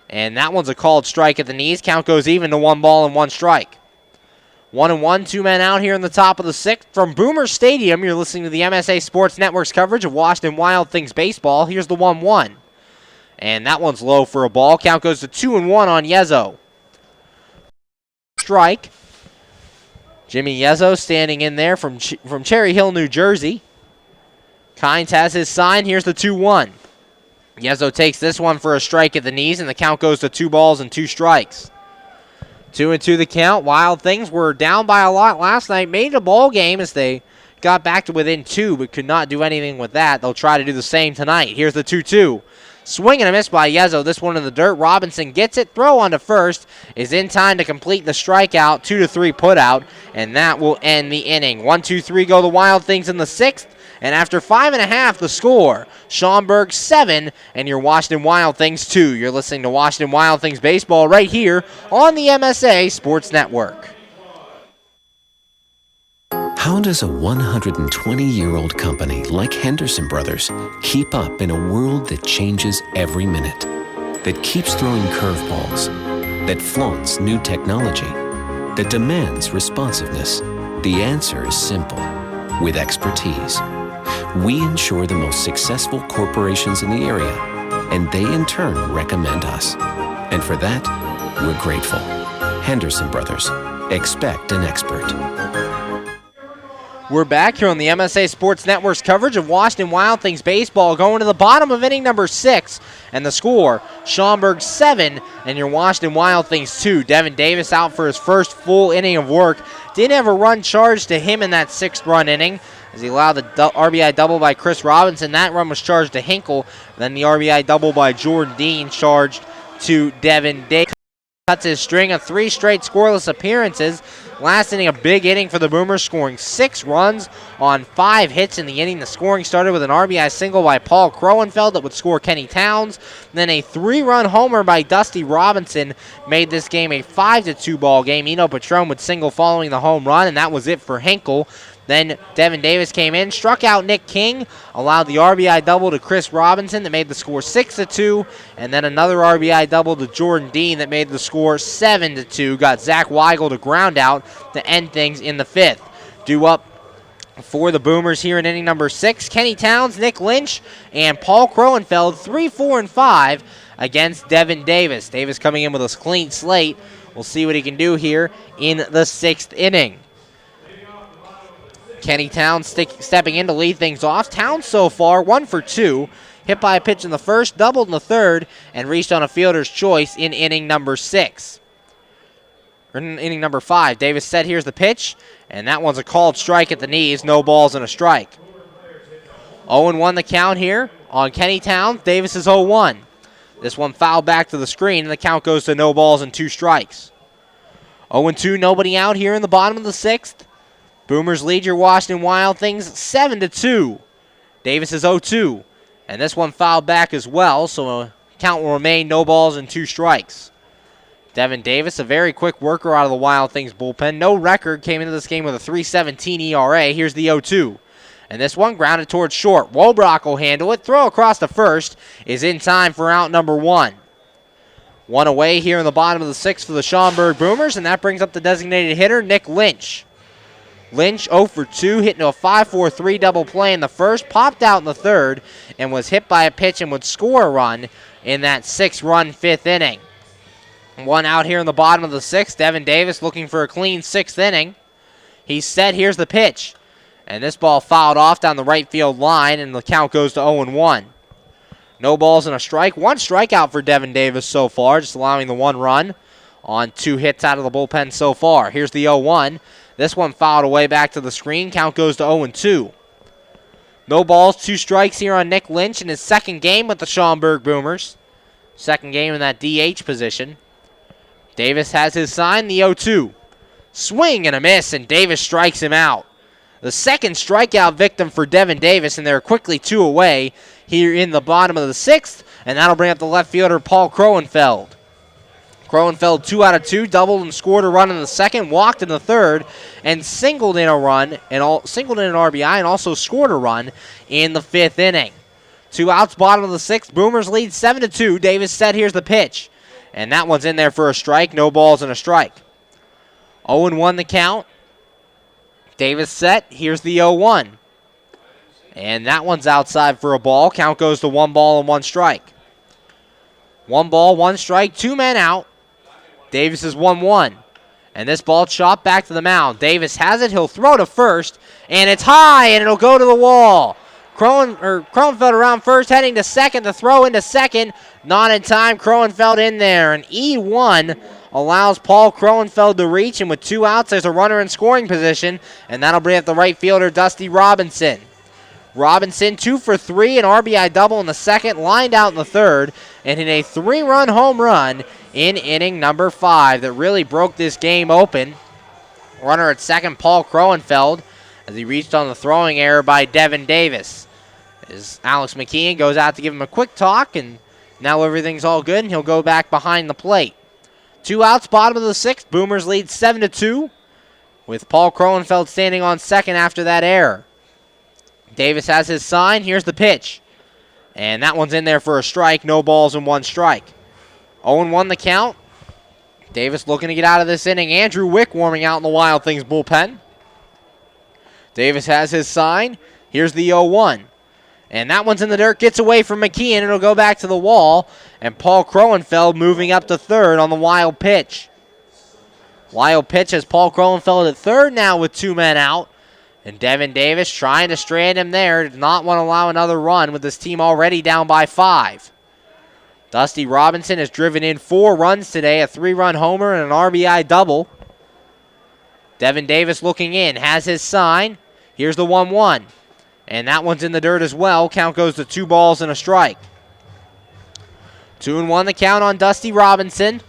A: And that one's a called strike at the knees. Count goes even to 1 ball and 1 strike. 1-1, 2 men out here in the top of the 6th. From Boomer Stadium, you're listening to the MSA Sports Network's coverage of Washington Wild Things baseball. Here's the 1-1. And that one's low for a ball. Count goes to 2-1 on Yezzo. Strike. Jimmy Yezzo standing in there from Cherry Hill, New Jersey. Kynes has his sign. Here's the 2-1. Yezzo takes this one for a strike at the knees, and the count goes to 2 balls and 2 strikes. 2-2 the count. Wild Things were down by a lot last night. Made it a ball game as they got back to within 2, but could not do anything with that. They'll try to do the same tonight. Here's the 2-2. Swing and a miss by Yezzo. This one in the dirt. Robinson gets it. Throw on to first. Is in time to complete the strikeout. 2-3 put out. And that will end the inning. 1-2-3 go the Wild Things in the 6th. And after 5.5, the score, Schaumburg 7 and your Washington Wild Things 2. You're listening to Washington Wild Things baseball right here on the MSA Sports Network.
J: How does a 120-year-old company like Henderson Brothers keep up in a world that changes every minute, that keeps throwing curveballs, that flaunts new technology, that demands responsiveness? The answer is simple. With expertise, we ensure the most successful corporations in the area, and they in turn recommend us. And for that, we're grateful. Henderson Brothers. Expect an expert.
A: We're back here on the MSA Sports Network's coverage of Washington Wild Things baseball, going to the bottom of inning number 6, and the score, Schaumburg 7 and your Washington Wild Things 2. Devin Davis out for his first full inning of work. Didn't have a run charged to him in that 6th-run inning, as he allowed the RBI double by Chris Robinson. That run was charged to Hinkle. Then the RBI double by Jordan Dean charged to Devin Davis. Cuts his string of 3 straight scoreless appearances. Last inning, a big inning for the Boomers, scoring 6 runs on 5 hits in the inning. The scoring started with an RBI single by Paul Kroenfeld that would score Kenny Towns. Then a 3-run homer by Dusty Robinson made this game a 5-2 ball game. Eno Patron would single following the home run, and that was it for Hinkle. Then Devin Davis came in, struck out Nick King, allowed the RBI double to Chris Robinson that made the score 6-2, and then another RBI double to Jordan Dean that made the score 7-2. Got Zach Weigel to ground out to end things in the 5th. Due up for the Boomers here in inning number 6, Kenny Towns, Nick Lynch, and Paul Kroenfeld, 3, 4, and 5 against Devin Davis. Davis coming in with a clean slate. We'll see what he can do here in the 6th inning. Kenny Towns stepping in to lead things off. Towns so far 1 for 2. Hit by a pitch in the 1st, doubled in the 3rd, and reached on a fielder's choice in inning number 6. Or in inning number 5. Davis set, here's the pitch, and that one's a called strike at the knees. No balls and a strike. 0-1 the count here on Kenny Towns. Davis is 0-1. This one fouled back to the screen, and the count goes to no balls and 2 strikes. 0-2, nobody out here in the bottom of the 6th. Boomers lead your Washington Wild Things 7-2. Davis is 0-2. And this one fouled back as well, so a count will remain no balls and 2 strikes. Devin Davis, a very quick worker out of the Wild Things bullpen. No record, came into this game with a 3.17 ERA. Here's the 0-2. And this one grounded towards short. Wobrock will handle it. Throw across to first is in time for out number 1. 1 away here in the bottom of the 6th for the Schaumburg Boomers, and that brings up the designated hitter, Nick Lynch. Lynch 0 for 2, hit into a 5-4-3 double play in the 1st, popped out in the 3rd, and was hit by a pitch and would score a run in that 6-run 5th inning. 1 out here in the bottom of the 6th. Devin Davis looking for a clean 6th inning. He's set. Here's the pitch. And this ball fouled off down the right field line, and the count goes to 0-1. No balls and a strike. 1 strikeout for Devin Davis so far, just allowing the 1 run on 2 hits out of the bullpen so far. Here's the 0-1. This one fouled away back to the screen. Count goes to 0-2. No balls, 2 strikes here on Nick Lynch in his 2nd game with the Schaumburg Boomers. 2nd game in that DH position. Davis has his sign, the 0-2. Swing and a miss, and Davis strikes him out. The second strikeout victim for Devin Davis, and they're quickly 2 away here in the bottom of the 6th, and that'll bring up the left fielder Paul Kroenfeld. Kroenfeld 2 out of 2, doubled and scored a run in the second, walked in the third, and singled in an RBI, and also scored a run in the 5th inning. 2 outs, bottom of the 6th. Boomers lead 7-2. Davis set, here's the pitch. And that one's in there for a strike. No balls and a strike. 0-1 the count. Davis set, here's the 0-1. And that one's outside for a ball. Count goes to 1 ball and 1 strike. 1 ball, 1 strike, 2 men out. Davis is 1-1. And this ball chopped back to the mound. Davis has it. He'll throw to first. And it's high, and it'll go to the wall. Kroenfeld around first, heading to second. The throw into second. Not in time. Kroenfeld in there. And E1 allows Paul Kroenfeld to reach. And with 2 outs, there's a runner in scoring position. And that'll bring up the right fielder, Dusty Robinson. Robinson 2 for 3, an RBI double in the second, lined out in the third, and hit a 3-run home run in inning number 5 that really broke this game open. Runner at second, Paul Kroenfeld, as he reached on the throwing error by Devin Davis. As Alex McKeon goes out to give him a quick talk, and now everything's all good, and he'll go back behind the plate. 2 outs, bottom of the 6th. Boomers lead 7-2, with Paul Kroenfeld standing on second after that error. Davis has his sign. Here's the pitch. And that one's in there for a strike. No balls and 1 strike. 0-1 the count. Davis looking to get out of this inning. Andrew Wick warming out in the Wild Things bullpen. Davis has his sign. Here's the 0-1. And that one's in the dirt. Gets away from McKeon. It'll go back to the wall. And Paul Kroenfeld moving up to third on the wild pitch. Wild pitch has Paul Kroenfeld at third now with 2 men out. And Devin Davis trying to strand him there. Does not want to allow another run with this team already down by 5. Dusty Robinson has driven in 4 runs today, a 3-run homer and an RBI double. Devin Davis looking in, has his sign. Here's the 1-1. And that one's in the dirt as well. Count goes to 2 balls and a strike. 2-1 the count on Dusty Robinson.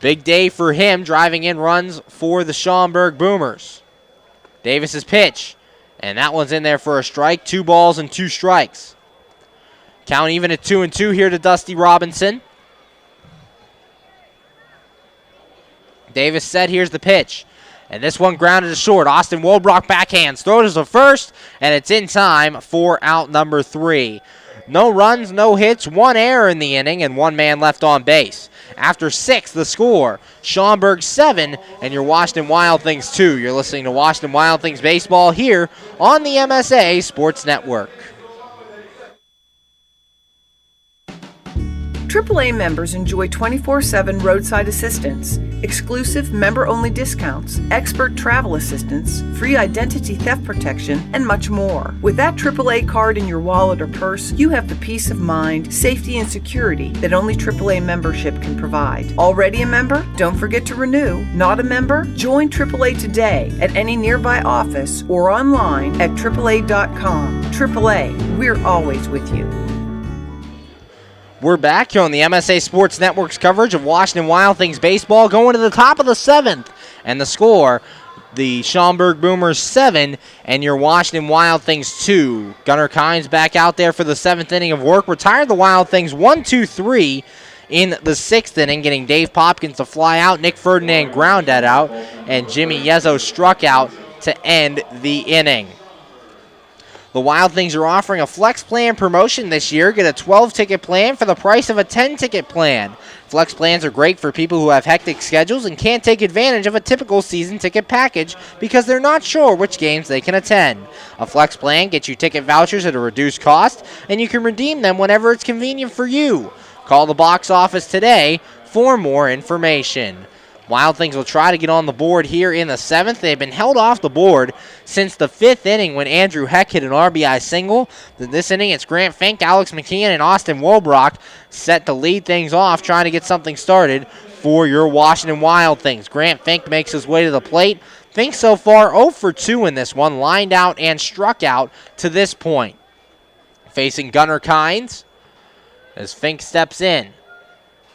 A: Big day for him, driving in runs for the Schaumburg Boomers. Davis's pitch, and that one's in there for a strike. 2 balls and 2 strikes. Count even at 2-2 here to Dusty Robinson. Davis set, here's the pitch. And this one grounded to short. Austin Woldbrock backhands, throws to first, and it's in time for out number 3. No runs, no hits, 1 error in the inning, and 1 man left on base. After 6, the score, Schaumburg 7, and your Washington Wild Things 2. You're listening to Washington Wild Things Baseball here on the MSA Sports Network.
K: AAA members enjoy 24/7 roadside assistance, exclusive member-only discounts, expert travel assistance, free identity theft protection, and much more. With that AAA card in your wallet or purse, you have the peace of mind, safety, and security that only AAA membership can provide. Already a member? Don't forget to renew. Not a member? Join AAA today at any nearby office or online at AAA.com. AAA, we're always with you.
A: We're back here on the MSA Sports Network's coverage of Washington Wild Things baseball, going to the top of the 7th. And the score, the Schaumburg Boomers 7 and your Washington Wild Things 2. Gunnar Kynes back out there for the 7th inning of work. Retired the Wild Things 1-2-3 in the 6th inning, getting Dave Popkins to fly out. Nick Ferdinand ground that out, and Jimmy Yezzo struck out to end the inning. The Wild Things are offering a flex plan promotion this year. Get a 12-ticket plan for the price of a 10-ticket plan. Flex plans are great for people who have hectic schedules and can't take advantage of a typical season ticket package because they're not sure which games they can attend. A flex plan gets you ticket vouchers at a reduced cost, and you can redeem them whenever it's convenient for you. Call the box office today for more information. Wild Things will try to get on the board here in the 7th. They've been held off the board since the 5th inning when Andrew Heck hit an RBI single. This inning, it's Grant Fink, Alex McKeon, and Austin Woldbrock set to lead things off, trying to get something started for your Washington Wild Things. Grant Fink makes his way to the plate. Fink so far 0 for 2 in this one, lined out and struck out to this point. Facing Gunnar Kynes as Fink steps in.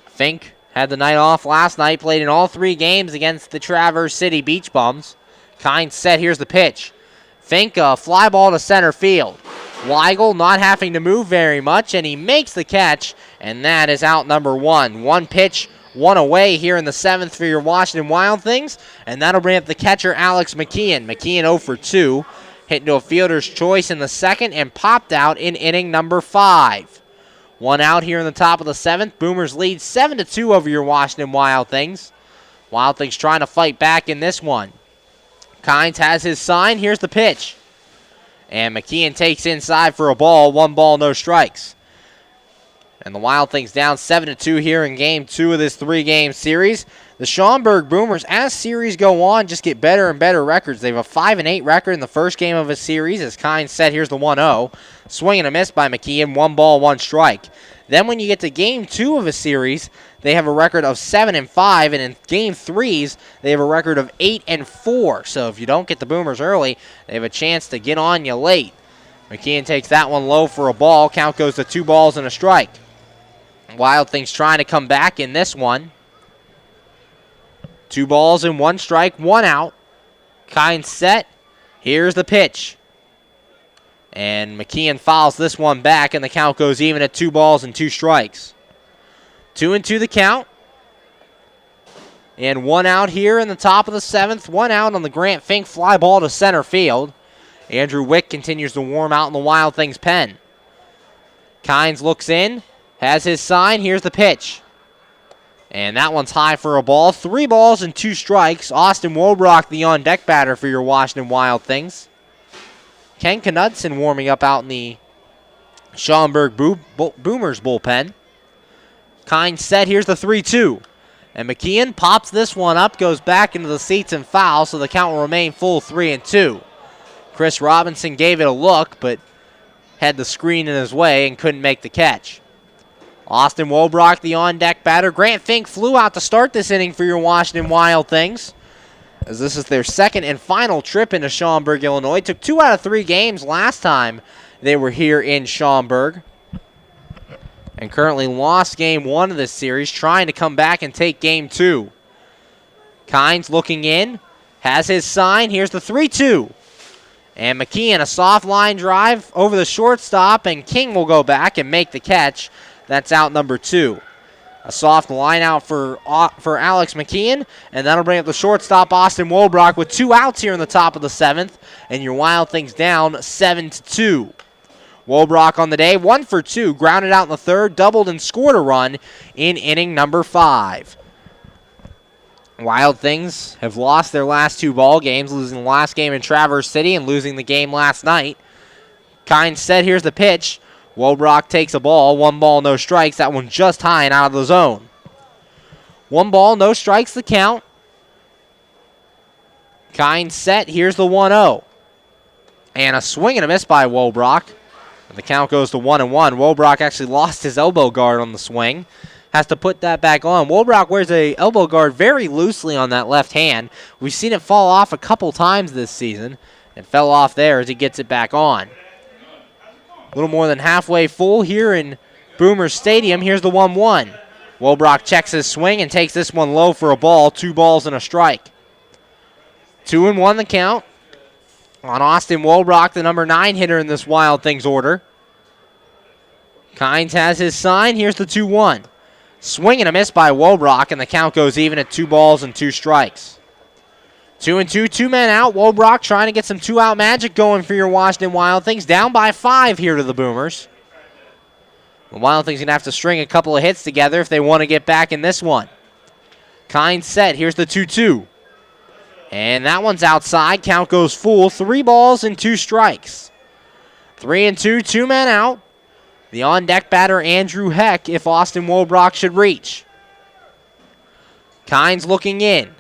A: Fink Had the night off last night, played in all 3 games against the Traverse City Beach Bums. Kind set, here's the pitch. Fink, a fly ball to center field. Weigel not having to move very much, and he makes the catch, and that is out number 1. 1 pitch, 1 away here in the 7th for your Washington Wild Things, and that'll bring up the catcher, Alex McKeon. McKeon 0 for 2, hit into a fielder's choice in the 2nd, and popped out in inning number 5. 1 out here in the top of the 7th. Boomers lead 7-2 over your Washington Wild Things. Wild Things trying to fight back in this one. Kynes has his sign. Here's the pitch. And McKeon takes inside for a ball. 1 ball, no strikes. And the Wild Things down 7-2 here in Game 2 of this 3-game series. The Schaumburg Boomers, as series go on, just get better and better records. They have a 5-8 record in the first game of a series. As Kynes said, here's the 1-0. Swing and a miss by McKeon. 1 ball, 1 strike. Then when you get to Game 2 of a series, they have a record of 7-5, and in Game 3s, they have a record of 8-4. So if you don't get the Boomers early, they have a chance to get on you late. McKeon takes that one low for a ball. Count goes to 2 balls and a strike. Wild Things trying to come back in this one. 2 balls and 1 strike, 1 out. Kynes set. Here's the pitch. And McKeon fouls this one back, and the count goes even at 2 balls and 2 strikes. 2-2 the count. And 1 out here in the top of the 7th. 1 out on the Grant Fink fly ball to center field. Andrew Wick continues to warm out in the Wild Things pen. Kynes looks in, has his sign. Here's the pitch. And that one's high for a ball. 3 balls and 2 strikes. Austin Wobrock, the on-deck batter for your Washington Wild Things. Ken Knudsen warming up out in the Schaumburg Boomers bullpen. Kynes set. Here's the 3-2. And McKeon pops this one up, goes back into the seats and fouls, so the count will remain full 3-2. Chris Robinson gave it a look, but had the screen in his way and couldn't make the catch. Austin Wobrock, the on-deck batter. Grant Fink flew out to start this inning for your Washington Wild Things, as this is their 2nd and final trip into Schaumburg, Illinois. Took 2 out of 3 games last time they were here in Schaumburg, and currently lost Game 1 of this series, trying to come back and take Game 2. Kynes looking in, has his sign. Here's the 3-2. And McKeon, a soft line drive over the shortstop, and King will go back and make the catch. That's out number 2. A soft line out for Alex McKeon, and that'll bring up the shortstop, Austin Wobrock, with 2 outs here in the top of the 7th, and your Wild Things down 7-2. Wobrock on the day, 1 for 2, grounded out in the 3rd, doubled and scored a run in inning number 5. Wild Things have lost their last 2 ball games, losing the last game in Traverse City and losing the game last night. Kynes said, here's the pitch. Wobrock takes a ball, 1 ball, no strikes. That one just high and out of the zone. 1 ball, no strikes, the count. Kynes set, here's the 1-0. And a swing and a miss by Wobrock. And the count goes to 1-1. Wobrock actually lost his elbow guard on the swing. Has to put that back on. Wobrock wears a elbow guard very loosely on that left hand. We've seen it fall off a couple times this season. It fell off there as he gets it back on. A little more than halfway full here in Boomers Stadium. Here's the 1-1. Wobrock checks his swing and takes this one low for a ball. 2 balls and a strike. 2-1 the count on Austin Wobrock, the number 9 hitter in this Wild Things order. Kynes has his sign. Here's the 2-1. Swing and a miss by Wobrock, and the count goes even at 2 balls and 2 strikes. 2-2, 2 men out. Wobrock trying to get some 2-out magic going for your Washington Wild Things. Down by 5 here to the Boomers. The Wild Things going to have to string a couple of hits together if they want to get back in this one. Kynes set. Here's the 2-2. And that one's outside. Count goes full. 3 balls and 2 strikes. 3-2, 2 men out. The on-deck batter, Andrew Heck, if Austin Wobrock should reach. Kynes looking in.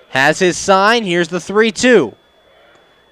A: Has his sign. Here's the 3-2.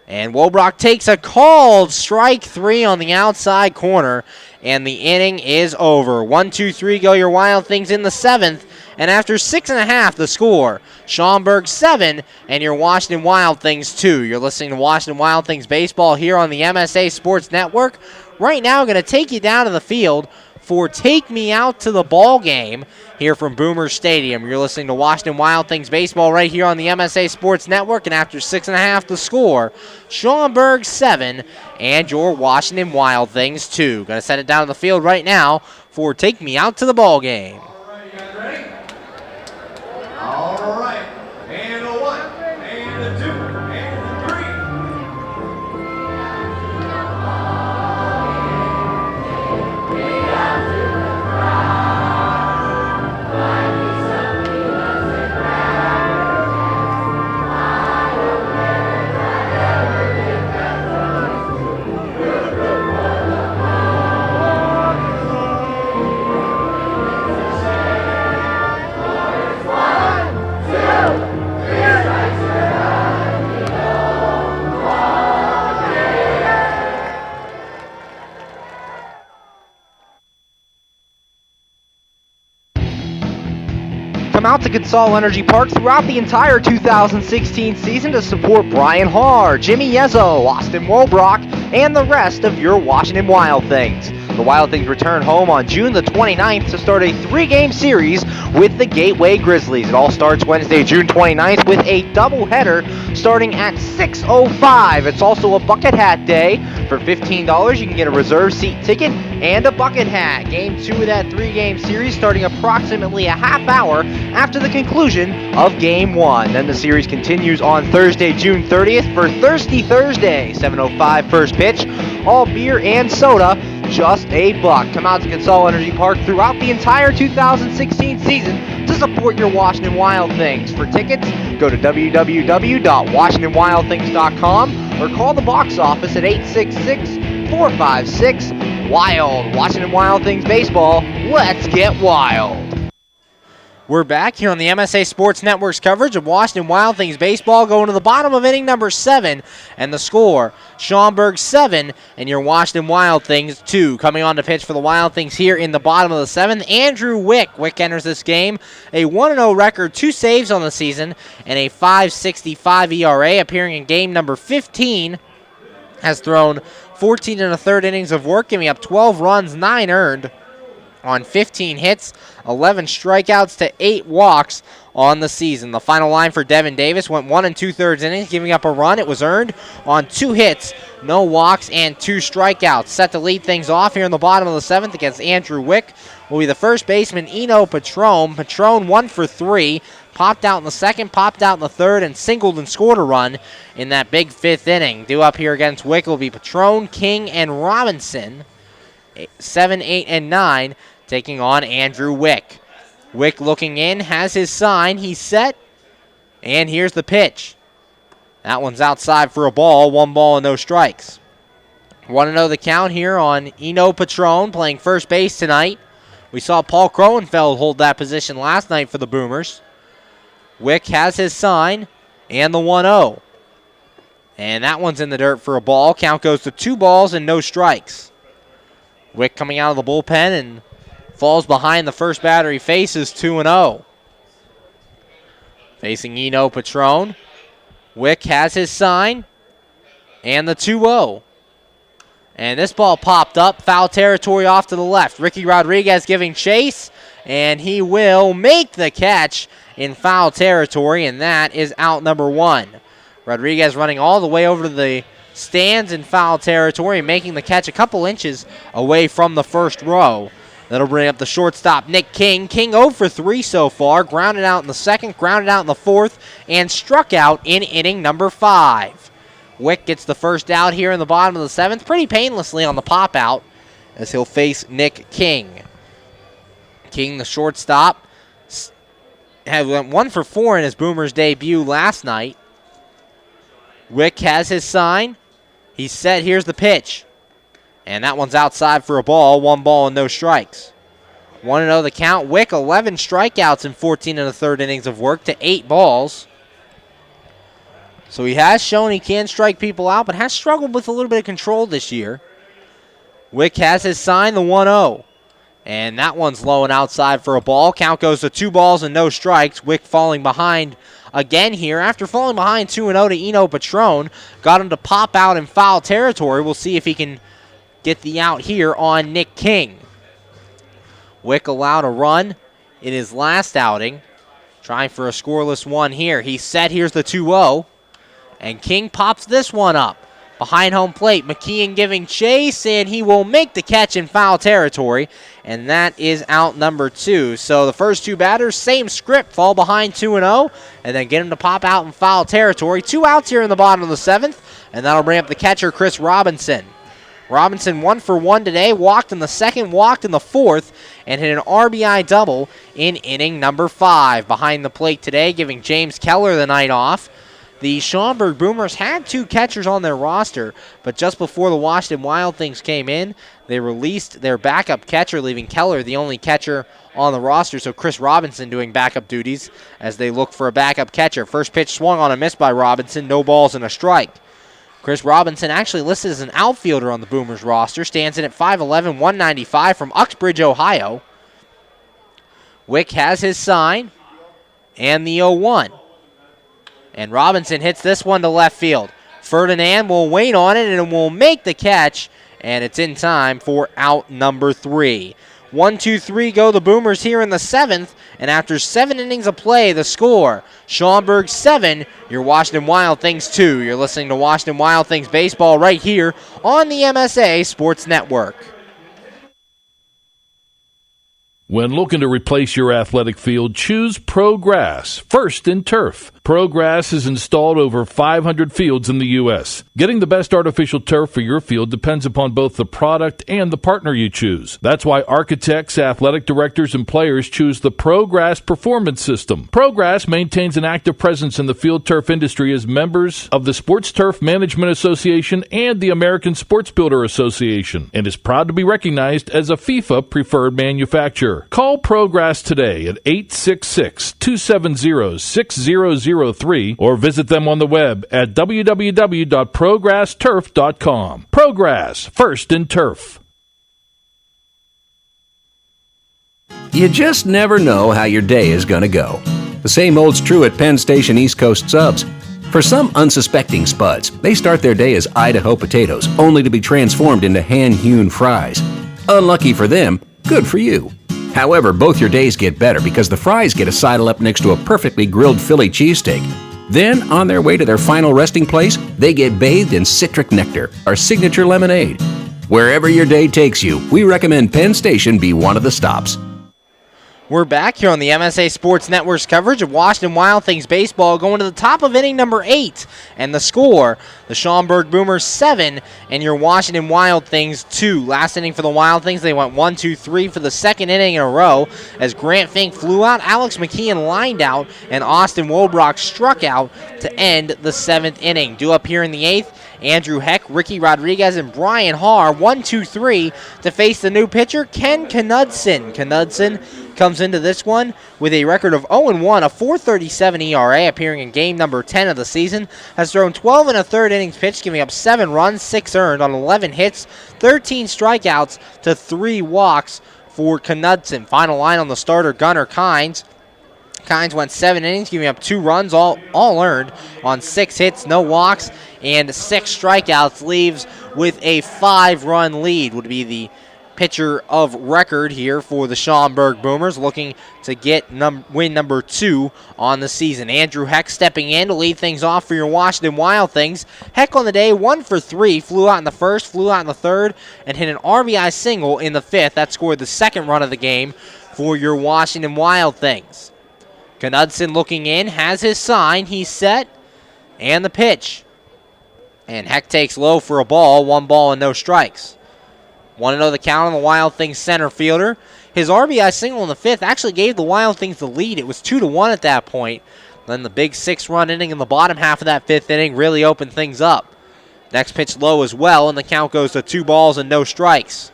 A: And Wobrock takes a called strike 3 on the outside corner. And the inning is over. 1-2-3 go your Wild Things in the 7th. And after 6.5, the score, Schaumburg 7 and your Washington Wild Things 2. You're listening to Washington Wild Things baseball here on the MSA Sports Network. Right now, going to take you down to the field for Take Me Out to the Ball Game here from Boomer Stadium. You're listening to Washington Wild Things baseball right here on the MSA Sports Network, and after 6.5 the score, Schaumburg 7 and your Washington Wild Things 2. Going to set it down on the field right now for Take Me Out to the Ball Game.
C: All right, you guys ready? All right. And a 1, and a 2, and a 3.
H: Come out to Consol Energy Park throughout the entire 2016 season to support Brian Haar, Jimmy Yezzo, Austin Wolbrock, and the rest of your Washington Wild Things. The Wild Things return home on June the 29th to start a 3-game series with the Gateway Grizzlies. It all starts Wednesday, June 29th with a doubleheader starting at 6:05. It's also a bucket hat day. For $15, you can get a reserve seat ticket and a bucket hat. Game 2 of that 3-game series starting approximately a half hour after the conclusion of Game 1. Then the series continues on Thursday, June 30th for Thirsty Thursday. 7:05 first pitch. All beer and soda, just $1. Come out to Consol Energy Park throughout the entire 2016 season to support your Washington Wild Things. For tickets, go to www.washingtonwildthings.com or call the box office at 866-456-WILD. Washington Wild Things baseball, let's get wild.
A: We're back here on the MSA Sports Network's coverage of Washington Wild Things baseball, going to the bottom of inning number 7, and the score, Schaumburg 7 and your Washington Wild Things 2. Coming on to pitch for the Wild Things here in the bottom of the 7th, Andrew Wick. Wick enters this game a 1-0 record, 2 saves on the season, and a .565 ERA, appearing in game number 15. Has thrown 14 1/3 innings of work, giving up 12 runs, 9 earned, on 15 hits, 11 strikeouts to 8 walks on the season. The final line for Devin Davis went 1 2/3 innings, giving up a run. It was earned on 2 hits, no walks, and 2 strikeouts. Set to lead things off here in the bottom of the 7th against Andrew Wick will be the first baseman, Eno Patron. Patron 1 for 3, popped out in the 2nd, popped out in the 3rd, and singled and scored a run in that big 5th inning. Due up here against Wick will be Patron, King, and Robinson. 7, 8, and 9. Taking on Andrew Wick. Wick looking in, has his sign, he's set, and here's the pitch. That one's outside for a ball, 1 ball and no strikes. 1-0 the count here on Eno Patron playing first base tonight. We saw Paul Kroenfeld hold that position last night for the Boomers. Wick has his sign, and the 1-0. And that one's in the dirt for a ball. Count goes to 2 balls and no strikes. Wick coming out of the bullpen and falls behind the first batter he faces, 2-0. Facing Eno Patron. Wick has his sign, and the 2-0. And this ball popped up, foul territory off to the left. Ricky Rodriguez giving chase, and he will make the catch in foul territory, and that is out number 1. Rodriguez running all the way over to the stands in foul territory, making the catch a couple inches away from the first row. That'll bring up the shortstop, Nick King. King 0 for 3 so far. Grounded out in the 2nd, grounded out in the 4th, and struck out in inning number 5. Wick gets the first out here in the bottom of the 7th, pretty painlessly on the pop out, as he'll face Nick King. King, the shortstop, went 1 for 4 in his Boomers debut last night. Wick has his sign. He's set. Here's the pitch. And that one's outside for a ball, 1 ball and no strikes. 1-0 the count. Wick, 11 strikeouts in 14 1/3 innings of work to 8 balls. So he has shown he can strike people out, but has struggled with a little bit of control this year. Wick has his sign, the 1-0. And that one's low and outside for a ball. Count goes to 2 balls and no strikes. Wick falling behind again here. After falling behind 2-0 to Eno Patron, got him to pop out in foul territory. We'll see if he can get the out here on Nick King. Wick allowed a run in his last outing. Trying for a scoreless one here. He's set. Here's the 2-0. And King pops this one up. Behind home plate, McKeon giving chase, and he will make the catch in foul territory. And that is out number 2. So the first two batters, same script, fall behind 2-0, and then get him to pop out in foul territory. 2 outs here in the bottom of the 7th, and that'll bring up the catcher, Chris Robinson. Robinson 1 for 1 today, walked in the 2nd, walked in the 4th, and hit an RBI double in inning number 5. Behind the plate today, giving James Keller the night off. The Schaumburg Boomers had 2 catchers on their roster, but just before the Washington Wild Things came in, they released their backup catcher, leaving Keller the only catcher on the roster, so Chris Robinson doing backup duties as they look for a backup catcher. First pitch swung on a miss by Robinson, no balls and a strike. Chris Robinson actually listed as an outfielder on the Boomers roster, stands in at 5'11", 195 from Uxbridge, Ohio. Wick has his sign and the 0-1. And Robinson hits this one to left field. Ferdinand will wait on it and will make the catch, and it's in time for out number 3. 1-2-3 go the Boomers here in the 7th, and after 7 innings of play, the score, Schaumburg 7, your Washington Wild Things 2. You're listening to Washington Wild Things baseball right here on the MSA Sports Network.
B: When looking to replace your athletic field, choose ProGrass, first in turf. ProGrass is installed over 500 fields in the U.S. Getting the best artificial turf for your field depends upon both the product and the partner you choose. That's why architects, athletic directors, and players choose the ProGrass Performance System. ProGrass maintains an active presence in the field turf industry as members of the Sports Turf Management Association and the American Sports Builder Association, and is proud to be recognized as a FIFA preferred manufacturer. Call ProGrass today at 866-270-6003 or visit them on the web at www.progressturf.com. ProGrass, first in turf.
D: You just never know how your day is going to go. The same holds true at Penn Station East Coast Subs. For some unsuspecting spuds, they start their day as Idaho potatoes, only to be transformed into hand-hewn fries. Unlucky for them, good for you. However, both your days get better because the fries get a sidle up next to a perfectly grilled Philly cheesesteak. Then, on their way to their final resting place, they get bathed in citric nectar, our signature lemonade. Wherever your day takes you, we recommend Penn Station be one of the stops.
A: We're back here on the MSA Sports Network's coverage of Washington Wild Things baseball, going to the top of inning number 8. And the score, the Schaumburg Boomers 7 and your Washington Wild Things 2. Last inning for the Wild Things, they went 1-2-3 for the second inning in a row as Grant Fink flew out, Alex McKeon lined out, and Austin Wobrock struck out to end the 7th inning. Due up here in the 8th, Andrew Heck, Ricky Rodriguez, and Brian Haar, 1-2-3 to face the new pitcher, Ken Knudsen. Knudsen comes into this one with a record of 0-1, a .437 ERA, appearing in game number 10 of the season. Has thrown 12 1/3 innings pitched, giving up 7 runs, 6 earned on 11 hits, 13 strikeouts to 3 walks for Knudsen. Final line on the starter, Gunnar Kynes. Kynes went 7 innings, giving up 2 runs, all earned on 6 hits, no walks, and 6 strikeouts. Leaves with a 5-run lead. Would be the pitcher of record here for the Schaumburg Boomers, looking to get win number 2 on the season. Andrew Heck stepping in to lead things off for your Washington Wild Things. Heck on the day, 1 for 3, flew out in the first, flew out in the third, and hit an RBI single in the 5th. That scored the 2nd run of the game for your Washington Wild Things. Knudsen looking in, has his sign, he's set, and the pitch. And Heck takes low for a ball, 1 ball and no strikes. 1-0 the count on the Wild Things center fielder. His RBI single in the 5th actually gave the Wild Things the lead. It was 2-1 at that point. Then the big 6-run inning in the bottom half of that 5th inning really opened things up. Next pitch low as well, and the count goes to 2 balls and no strikes.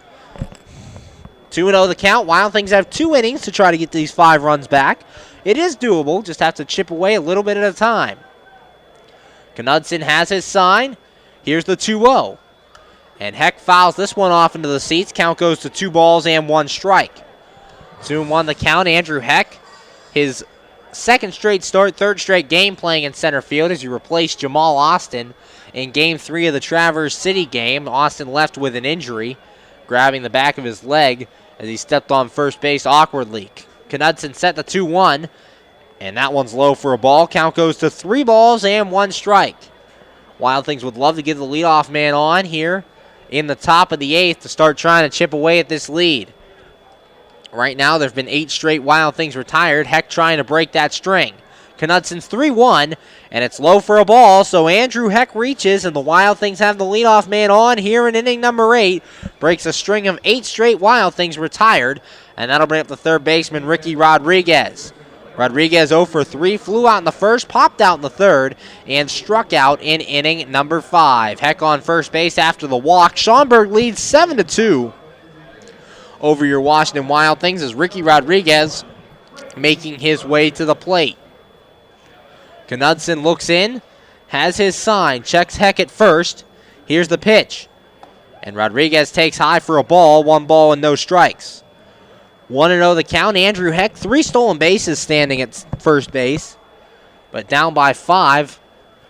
A: 2-0 the count. Wild Things have 2 innings to try to get these 5 runs back. It is doable, just have to chip away a little bit at a time. Knudsen has his sign. Here's the 2-0. And Heck fouls this one off into the seats. Count goes to 2 balls and 1 strike. 2-1 the count. Andrew Heck, his 2nd straight start, 3rd straight game playing in center field as he replaced Jamal Austin in Game 3 of the Traverse City game. Austin left with an injury, grabbing the back of his leg as he stepped on first base awkwardly. Knudsen set the 2-1, and that one's low for a ball. Count goes to 3 balls and 1 strike. Wild Things would love to get the leadoff man on here in the top of the 8th to start trying to chip away at this lead. Right now, there's been 8 straight Wild Things retired. Heck trying to break that string. Knudsen's 3-1, and it's low for a ball, so Andrew Heck reaches, and the Wild Things have the leadoff man on here in inning number 8. Breaks a string of 8 straight Wild Things retired, and that'll bring up the third baseman, Ricky Rodriguez. Rodriguez 0 for 3, flew out in the first, popped out in the third, and struck out in inning number 5. Heck on first base after the walk. Schaumburg leads 7-2 over your Washington Wild Things as Ricky Rodriguez making his way to the plate. Knudsen looks in, has his sign, checks Heck at first. Here's the pitch. And Rodriguez takes high for a ball, 1 ball and no strikes. 1-0 the count. Andrew Heck, 3 stolen bases standing at first base, but down by 5.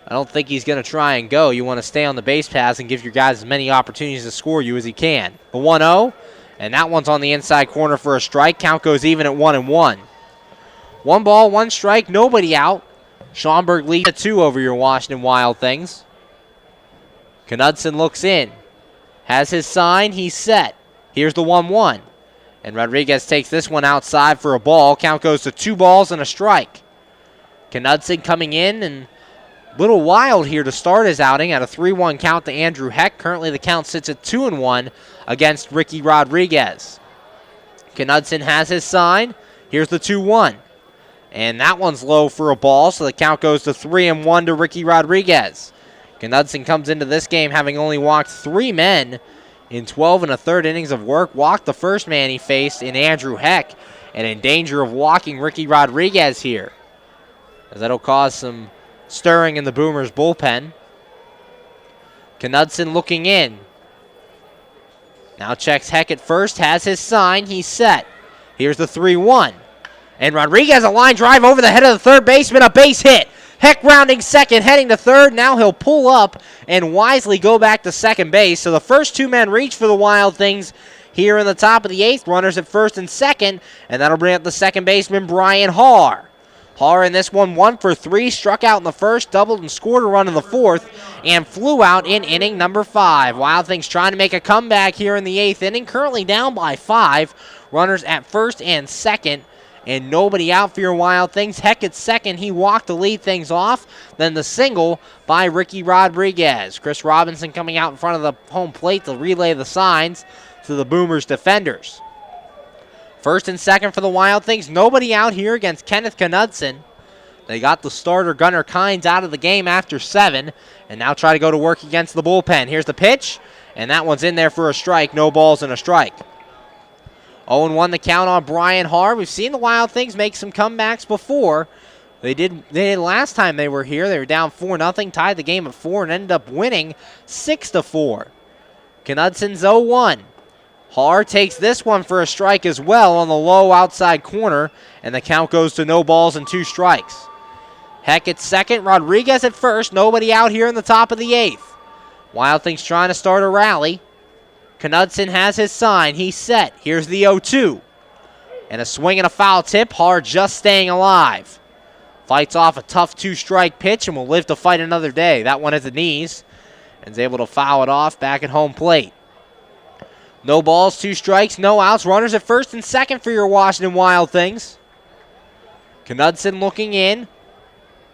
A: I don't think he's going to try and go. You want to stay on the base paths and give your guys as many opportunities to score you as he can. The 1-0, and that one's on the inside corner for a strike. Count goes even at 1-1. 1 ball, 1 strike, nobody out. Schaumburg leads 2 over your Washington Wild Things. Knudsen looks in, has his sign, he's set. Here's the 1-1. And Rodriguez takes this one outside for a ball. Count goes to 2 balls and a strike. Knudsen coming in and a little wild here to start his outing at a 3-1 count to Andrew Heck. Currently the count sits at 2-1 against Ricky Rodriguez. Knudsen has his sign. Here's the 2-1. And that one's low for a ball, so the count goes to 3-1 to Ricky Rodriguez. Knudsen comes into this game having only walked 3 men in 12 1/3 innings of work. Walked the first man he faced in Andrew Heck, and in danger of walking Ricky Rodriguez here, as that'll cause some stirring in the Boomers bullpen. Knudsen looking in. Now checks Heck at first, has his sign, he's set. Here's the 3-1. And Rodriguez, a line drive over the head of the third baseman, a base hit. Heck rounding second, heading to third. Now he'll pull up and wisely go back to second base. So the first 2 men reach for the Wild Things here in the top of the 8th. Runners at first and second, and that'll bring up the second baseman, Brian Haar. Haar in this one, 1 for 3, struck out in the first, doubled and scored a run in the 4th, and flew out in inning number 5. Wild Things trying to make a comeback here in the 8th inning, currently down by 5. Runners at first and second, and nobody out for your Wild Things. Heck at second, he walked to lead things off. Then the single by Ricky Rodriguez. Chris Robinson coming out in front of the home plate to relay the signs to the Boomers defenders. First and second for the Wild Things. Nobody out here against Kenneth Knudsen. They got the starter Gunnar Kynes out of the game after 7, and now try to go to work against the bullpen. Here's the pitch, and that one's in there for a strike. No balls and a strike. 0-1 the count on Brian Haar. We've seen the Wild Things make some comebacks before. They did last time they were here. They were down 4-0, tied the game at 4, and ended up winning 6-4. Knudsen's 0-1. Haar takes this one for a strike as well on the low outside corner, and the count goes to no balls and 2 strikes. Heck at second, Rodriguez at first. Nobody out here in the top of the 8th. Wild Things trying to start a rally. Knudsen has his sign. He's set. Here's the 0-2. And a swing and a foul tip. Haar just staying alive. Fights off a tough 2-strike pitch and will live to fight another day. That one at the knees. And is able to foul it off back at home plate. No balls, 2 strikes, no outs. Runners at first and second for your Washington Wild Things. Knudsen looking in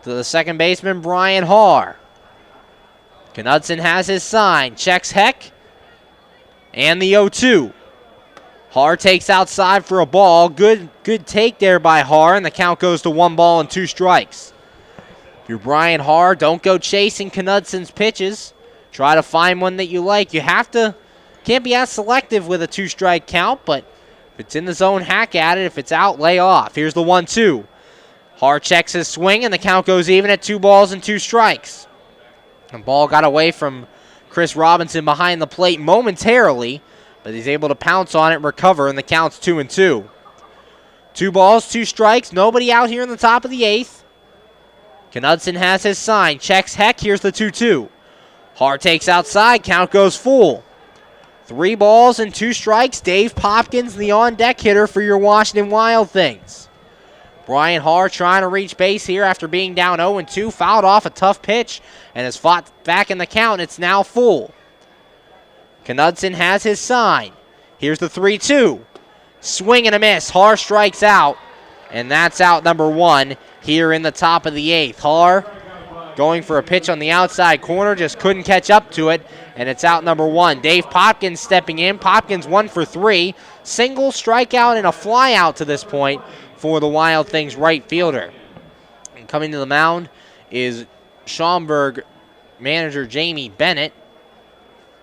A: to the second baseman, Brian Haar. Knudsen has his sign. Checks Heck. And the 0-2. Haar takes outside for a ball. Good take there by Haar, and the count goes to 1 ball and 2 strikes. If you're Brian Haar, don't go chasing Knudsen's pitches. Try to find one that you like. You can't be as selective with a 2-strike count, but if it's in the zone, hack at it. If it's out, lay off. Here's the 1-2. Haar checks his swing, and the count goes even at 2 balls and 2 strikes. The ball got away from Chris Robinson behind the plate momentarily, but he's able to pounce on it, recover, and the count's 2-2. 2 balls, 2 strikes, nobody out here in the top of the 8th. Knudsen has his sign, checks Heck, here's the 2-2. Haar takes outside, count goes full. 3 balls and 2 strikes. Dave Popkins, the on-deck hitter for your Washington Wild Things. Brian Harr trying to reach base here after being down 0-2. Fouled off a tough pitch and has fought back in the count. It's now full. Knudsen has his sign. Here's the 3-2. Swing and a miss. Harr strikes out, and that's out number 1 here in the top of the 8th. Harr going for a pitch on the outside corner, just couldn't catch up to it, and it's out number 1. Dave Popkins stepping in. Popkins 1 for 3. Single, strikeout, and a fly out to this point for the Wild Things right fielder. And coming to the mound is Schaumburg manager Jamie Bennett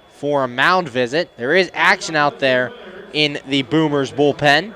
A: for a mound visit. There is action out there in the Boomers bullpen.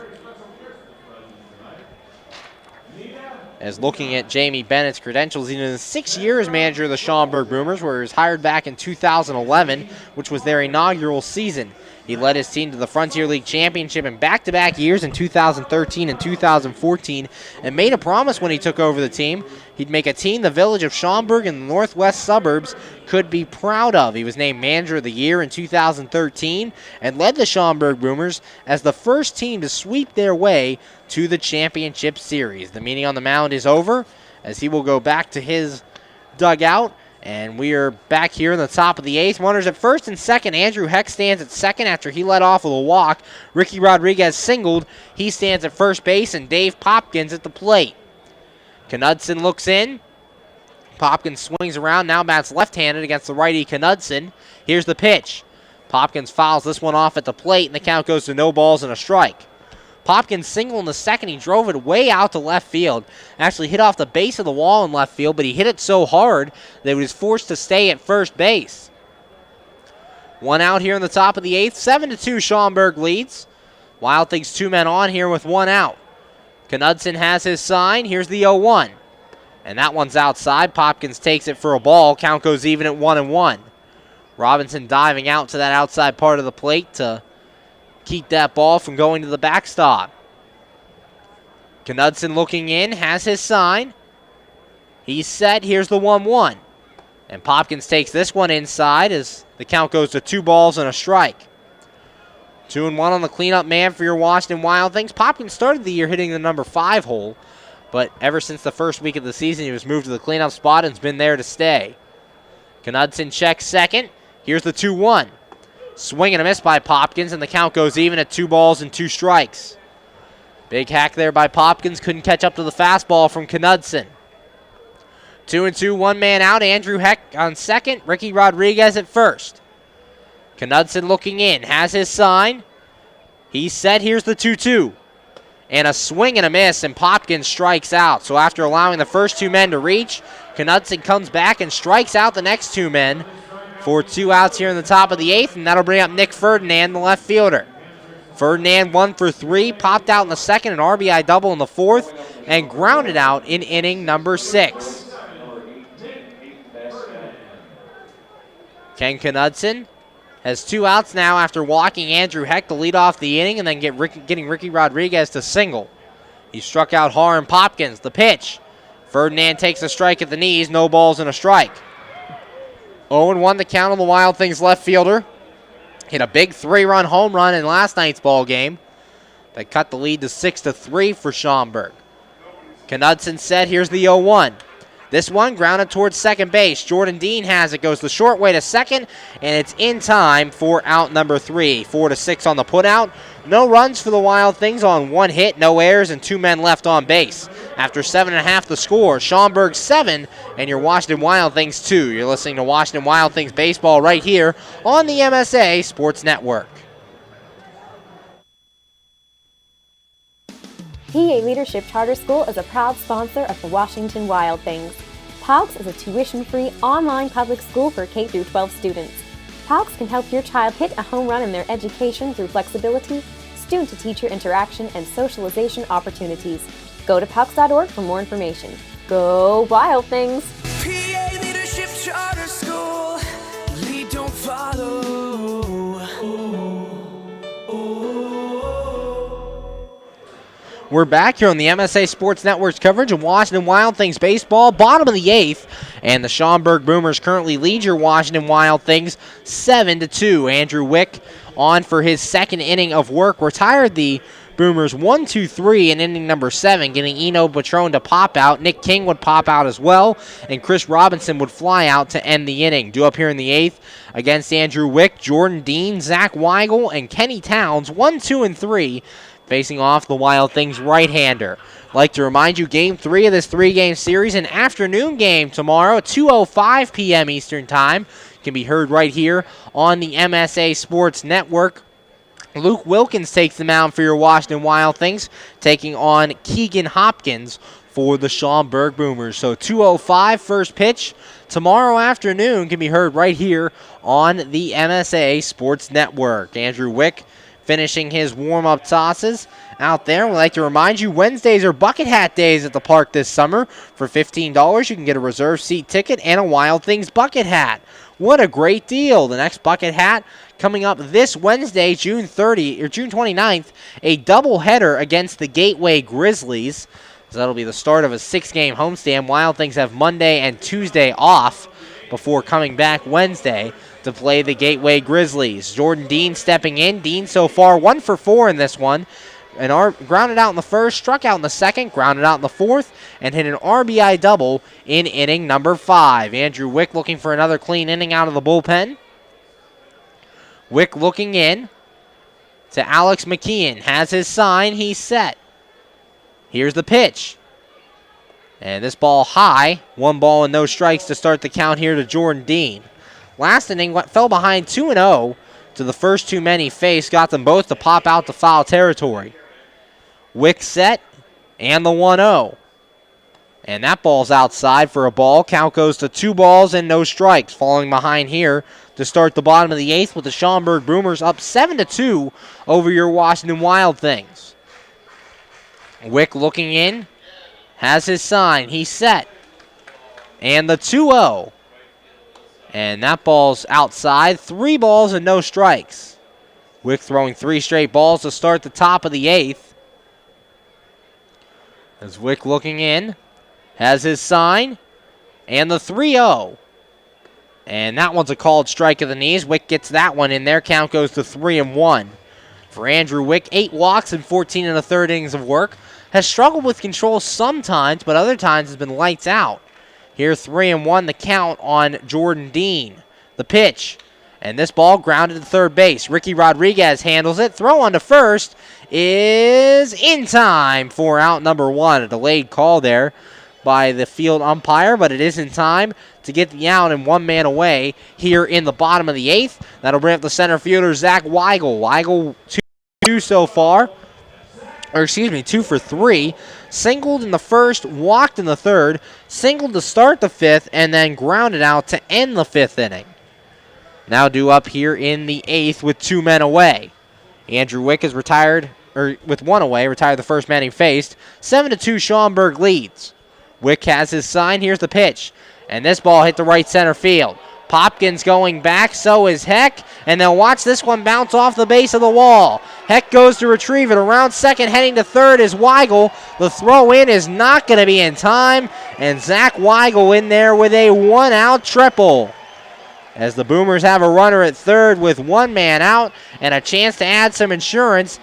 A: As looking at Jamie Bennett's credentials, he's been 6 years manager of the Schaumburg Boomers, where he was hired back in 2011, which was their inaugural season. He led his team to the Frontier League Championship in back-to-back years in 2013 and 2014, and made a promise when he took over the team. He'd make a team the village of Schaumburg and the northwest suburbs could be proud of. He was named Manager of the Year in 2013 and led the Schaumburg Boomers as the first team to sweep their way to the championship series. The meeting on the mound is over as he will go back to his dugout. And we are back here in the top of the 8th. Runners at first and second. Andrew Heck stands at second after he led off with a walk. Ricky Rodriguez singled. He stands at first base, and Dave Popkins at the plate. Knudsen looks in. Popkins swings around. Now bats left-handed against the righty Knudsen. Here's the pitch. Popkins fouls this one off at the plate, and the count goes to no balls and a strike. Popkins single in the second. He drove it way out to left field. Actually hit off the base of the wall in left field, but he hit it so hard that he was forced to stay at first base. 1 out here in the top of the 8th. 7-2 Schaumburg leads. Wild Things 2 men on here with 1 out. Knudsen has his sign. Here's the 0-1. And that one's outside. Popkins takes it for a ball. Count goes even at 1-1. Robinson diving out to that outside part of the plate to keep that ball from going to the backstop. Knudsen looking in, has his sign. He's set. Here's the 1-1. And Popkins takes this one inside as the count goes to 2 balls and a strike. 2-1 on the cleanup man for your Washington Wild Things. Popkins started the year hitting the number 5 hole, but ever since the first week of the season, he was moved to the cleanup spot and has been there to stay. Knudsen checks second. Here's the 2-1. Swing and a miss by Popkins, and the count goes even at 2 balls and 2 strikes. Big hack there by Popkins. Couldn't catch up to the fastball from Knudsen. 2-2, 1 man out. Andrew Heck on second. Ricky Rodriguez at first. Knudsen looking in. Has his sign. He's set. Here's the 2-2. And a swing and a miss, and Popkins strikes out. So after allowing the first 2 men to reach, Knudsen comes back and strikes out the next 2 men for 2 outs here in the top of the 8th, and that'll bring up Nick Ferdinand, the left fielder. Ferdinand 1 for 3, popped out in the second, an RBI double in the 4th, and grounded out in inning number 6. Ken Knudsen has 2 outs now after walking Andrew Heck to lead off the inning and then getting Ricky Rodriguez to single. He struck out Harr and Popkins. The pitch. Ferdinand takes a strike at the knees, no balls and a strike. 0-1 the count on the Wild Things left fielder. Hit a big 3-run home run in last night's ball game. They cut the lead to 6-3 for Schaumburg. Knudsen set. Here's the 0-1. This one grounded towards second base. Jordan Dean has it. Goes the short way to second, and it's in time for out number 3. 4-6 on the putout. No runs for the Wild Things on 1 hit, no errors, and 2 men left on base. After 7.5 the score, Schaumburg 7 and your Washington Wild Things 2. You're listening to Washington Wild Things baseball right here on the MSA Sports Network.
F: PA Leadership Charter School is a proud sponsor of the Washington Wild Things. PALCS is a tuition-free online public school for K-12 students. PALCS can help your child hit a home run in their education through flexibility, student-to-teacher interaction, and socialization opportunities. Go to PALCS.org for more information. Go Wild Things!
G: PA Leadership Charter School. Lead, don't follow.
A: We're back here on the MSA Sports Network's coverage of Washington Wild Things baseball, bottom of the 8th, and the Schaumburg Boomers currently lead your Washington Wild Things 7-2. Andrew Wick on for his second inning of work. Retired the Boomers 1-2-3 in inning number 7, getting Eno Patron to pop out. Nick King would pop out as well, and Chris Robinson would fly out to end the inning. Due up here in the 8th against Andrew Wick, Jordan Dean, Zach Weigel, and Kenny Towns, 1, 2, and 3, facing off the Wild Things right-hander. Like to remind you, Game 3 of this 3-game series, an afternoon game tomorrow at 2:05 p.m. Eastern Time, can be heard right here on the MSA Sports Network. Luke Wilkins takes the mound for your Washington Wild Things, taking on Keegan Hopkins for the Schaumburg Boomers. So 2:05 first pitch tomorrow afternoon can be heard right here on the MSA Sports Network. Andrew Wick finishing his warm-up tosses out there. We'd like to remind you, Wednesdays are bucket hat days at the park this summer. For $15, you can get a reserved seat ticket and a Wild Things bucket hat. What a great deal. The next bucket hat coming up this Wednesday, June 29th, a doubleheader against the Gateway Grizzlies. So that'll be the start of a 6-game homestand. Wild Things have Monday and Tuesday off before coming back Wednesday to play the Gateway Grizzlies. Jordan Dean stepping in. Dean so far 1 for 4 in this one. Grounded out in the first, struck out in the second, grounded out in the fourth, and hit an RBI double in inning number 5. Andrew Wick looking for another clean inning out of the bullpen. Wick looking in to Alex McKeon. Has his sign. He's set. Here's the pitch. And this ball high. 1 ball and no strikes to start the count here to Jordan Dean. Last inning fell behind 2-0 to the first 2 men he faced. Got them both to pop out to foul territory. Wick set and the 1-0. And that ball's outside for a ball. Count goes to 2 balls and no strikes. Falling behind here to start the bottom of the 8th with the Schaumburg Boomers up 7-2 over your Washington Wild Things. Wick looking in. Has his sign. He's set. And the 2-0. And that ball's outside. 3 balls and no strikes. Wick throwing 3 straight balls to start the top of the 8th. As Wick looking in. Has his sign. And the 3-0. And that one's a called strike of the knees. Wick gets that one in there. Count goes to 3-1. For Andrew Wick, 8 walks and 14 1/3 innings of work. Has struggled with control sometimes, but other times has been lights out. Here 3-1 the count on Jordan Dean. The pitch. And this ball grounded to third base. Ricky Rodriguez handles it. Throw on to first is in time for out number 1. A delayed call there by the field umpire, but it is in time to get the out and 1 man away here in the bottom of the 8th. That'll bring up the center fielder, Zach Weigel. Weigel 2 so far. 2 for 3. Singled in the first, walked in the third, singled to start the 5th, and then grounded out to end the 5th inning. Now due up here in the 8th with 2 men away. Andrew Wick is retired, with 1 away, retired the first man he faced. 7-2 Schaumburg leads. Wick has his sign. Here's the pitch. And this ball hit the right center field. Popkins going back, so is Heck. And they'll watch this one bounce off the base of the wall. Heck goes to retrieve it. Around second, heading to third is Weigel. The throw in is not going to be in time. And Zach Weigel in there with a 1-out triple. As the Boomers have a runner at third with 1 man out and a chance to add some insurance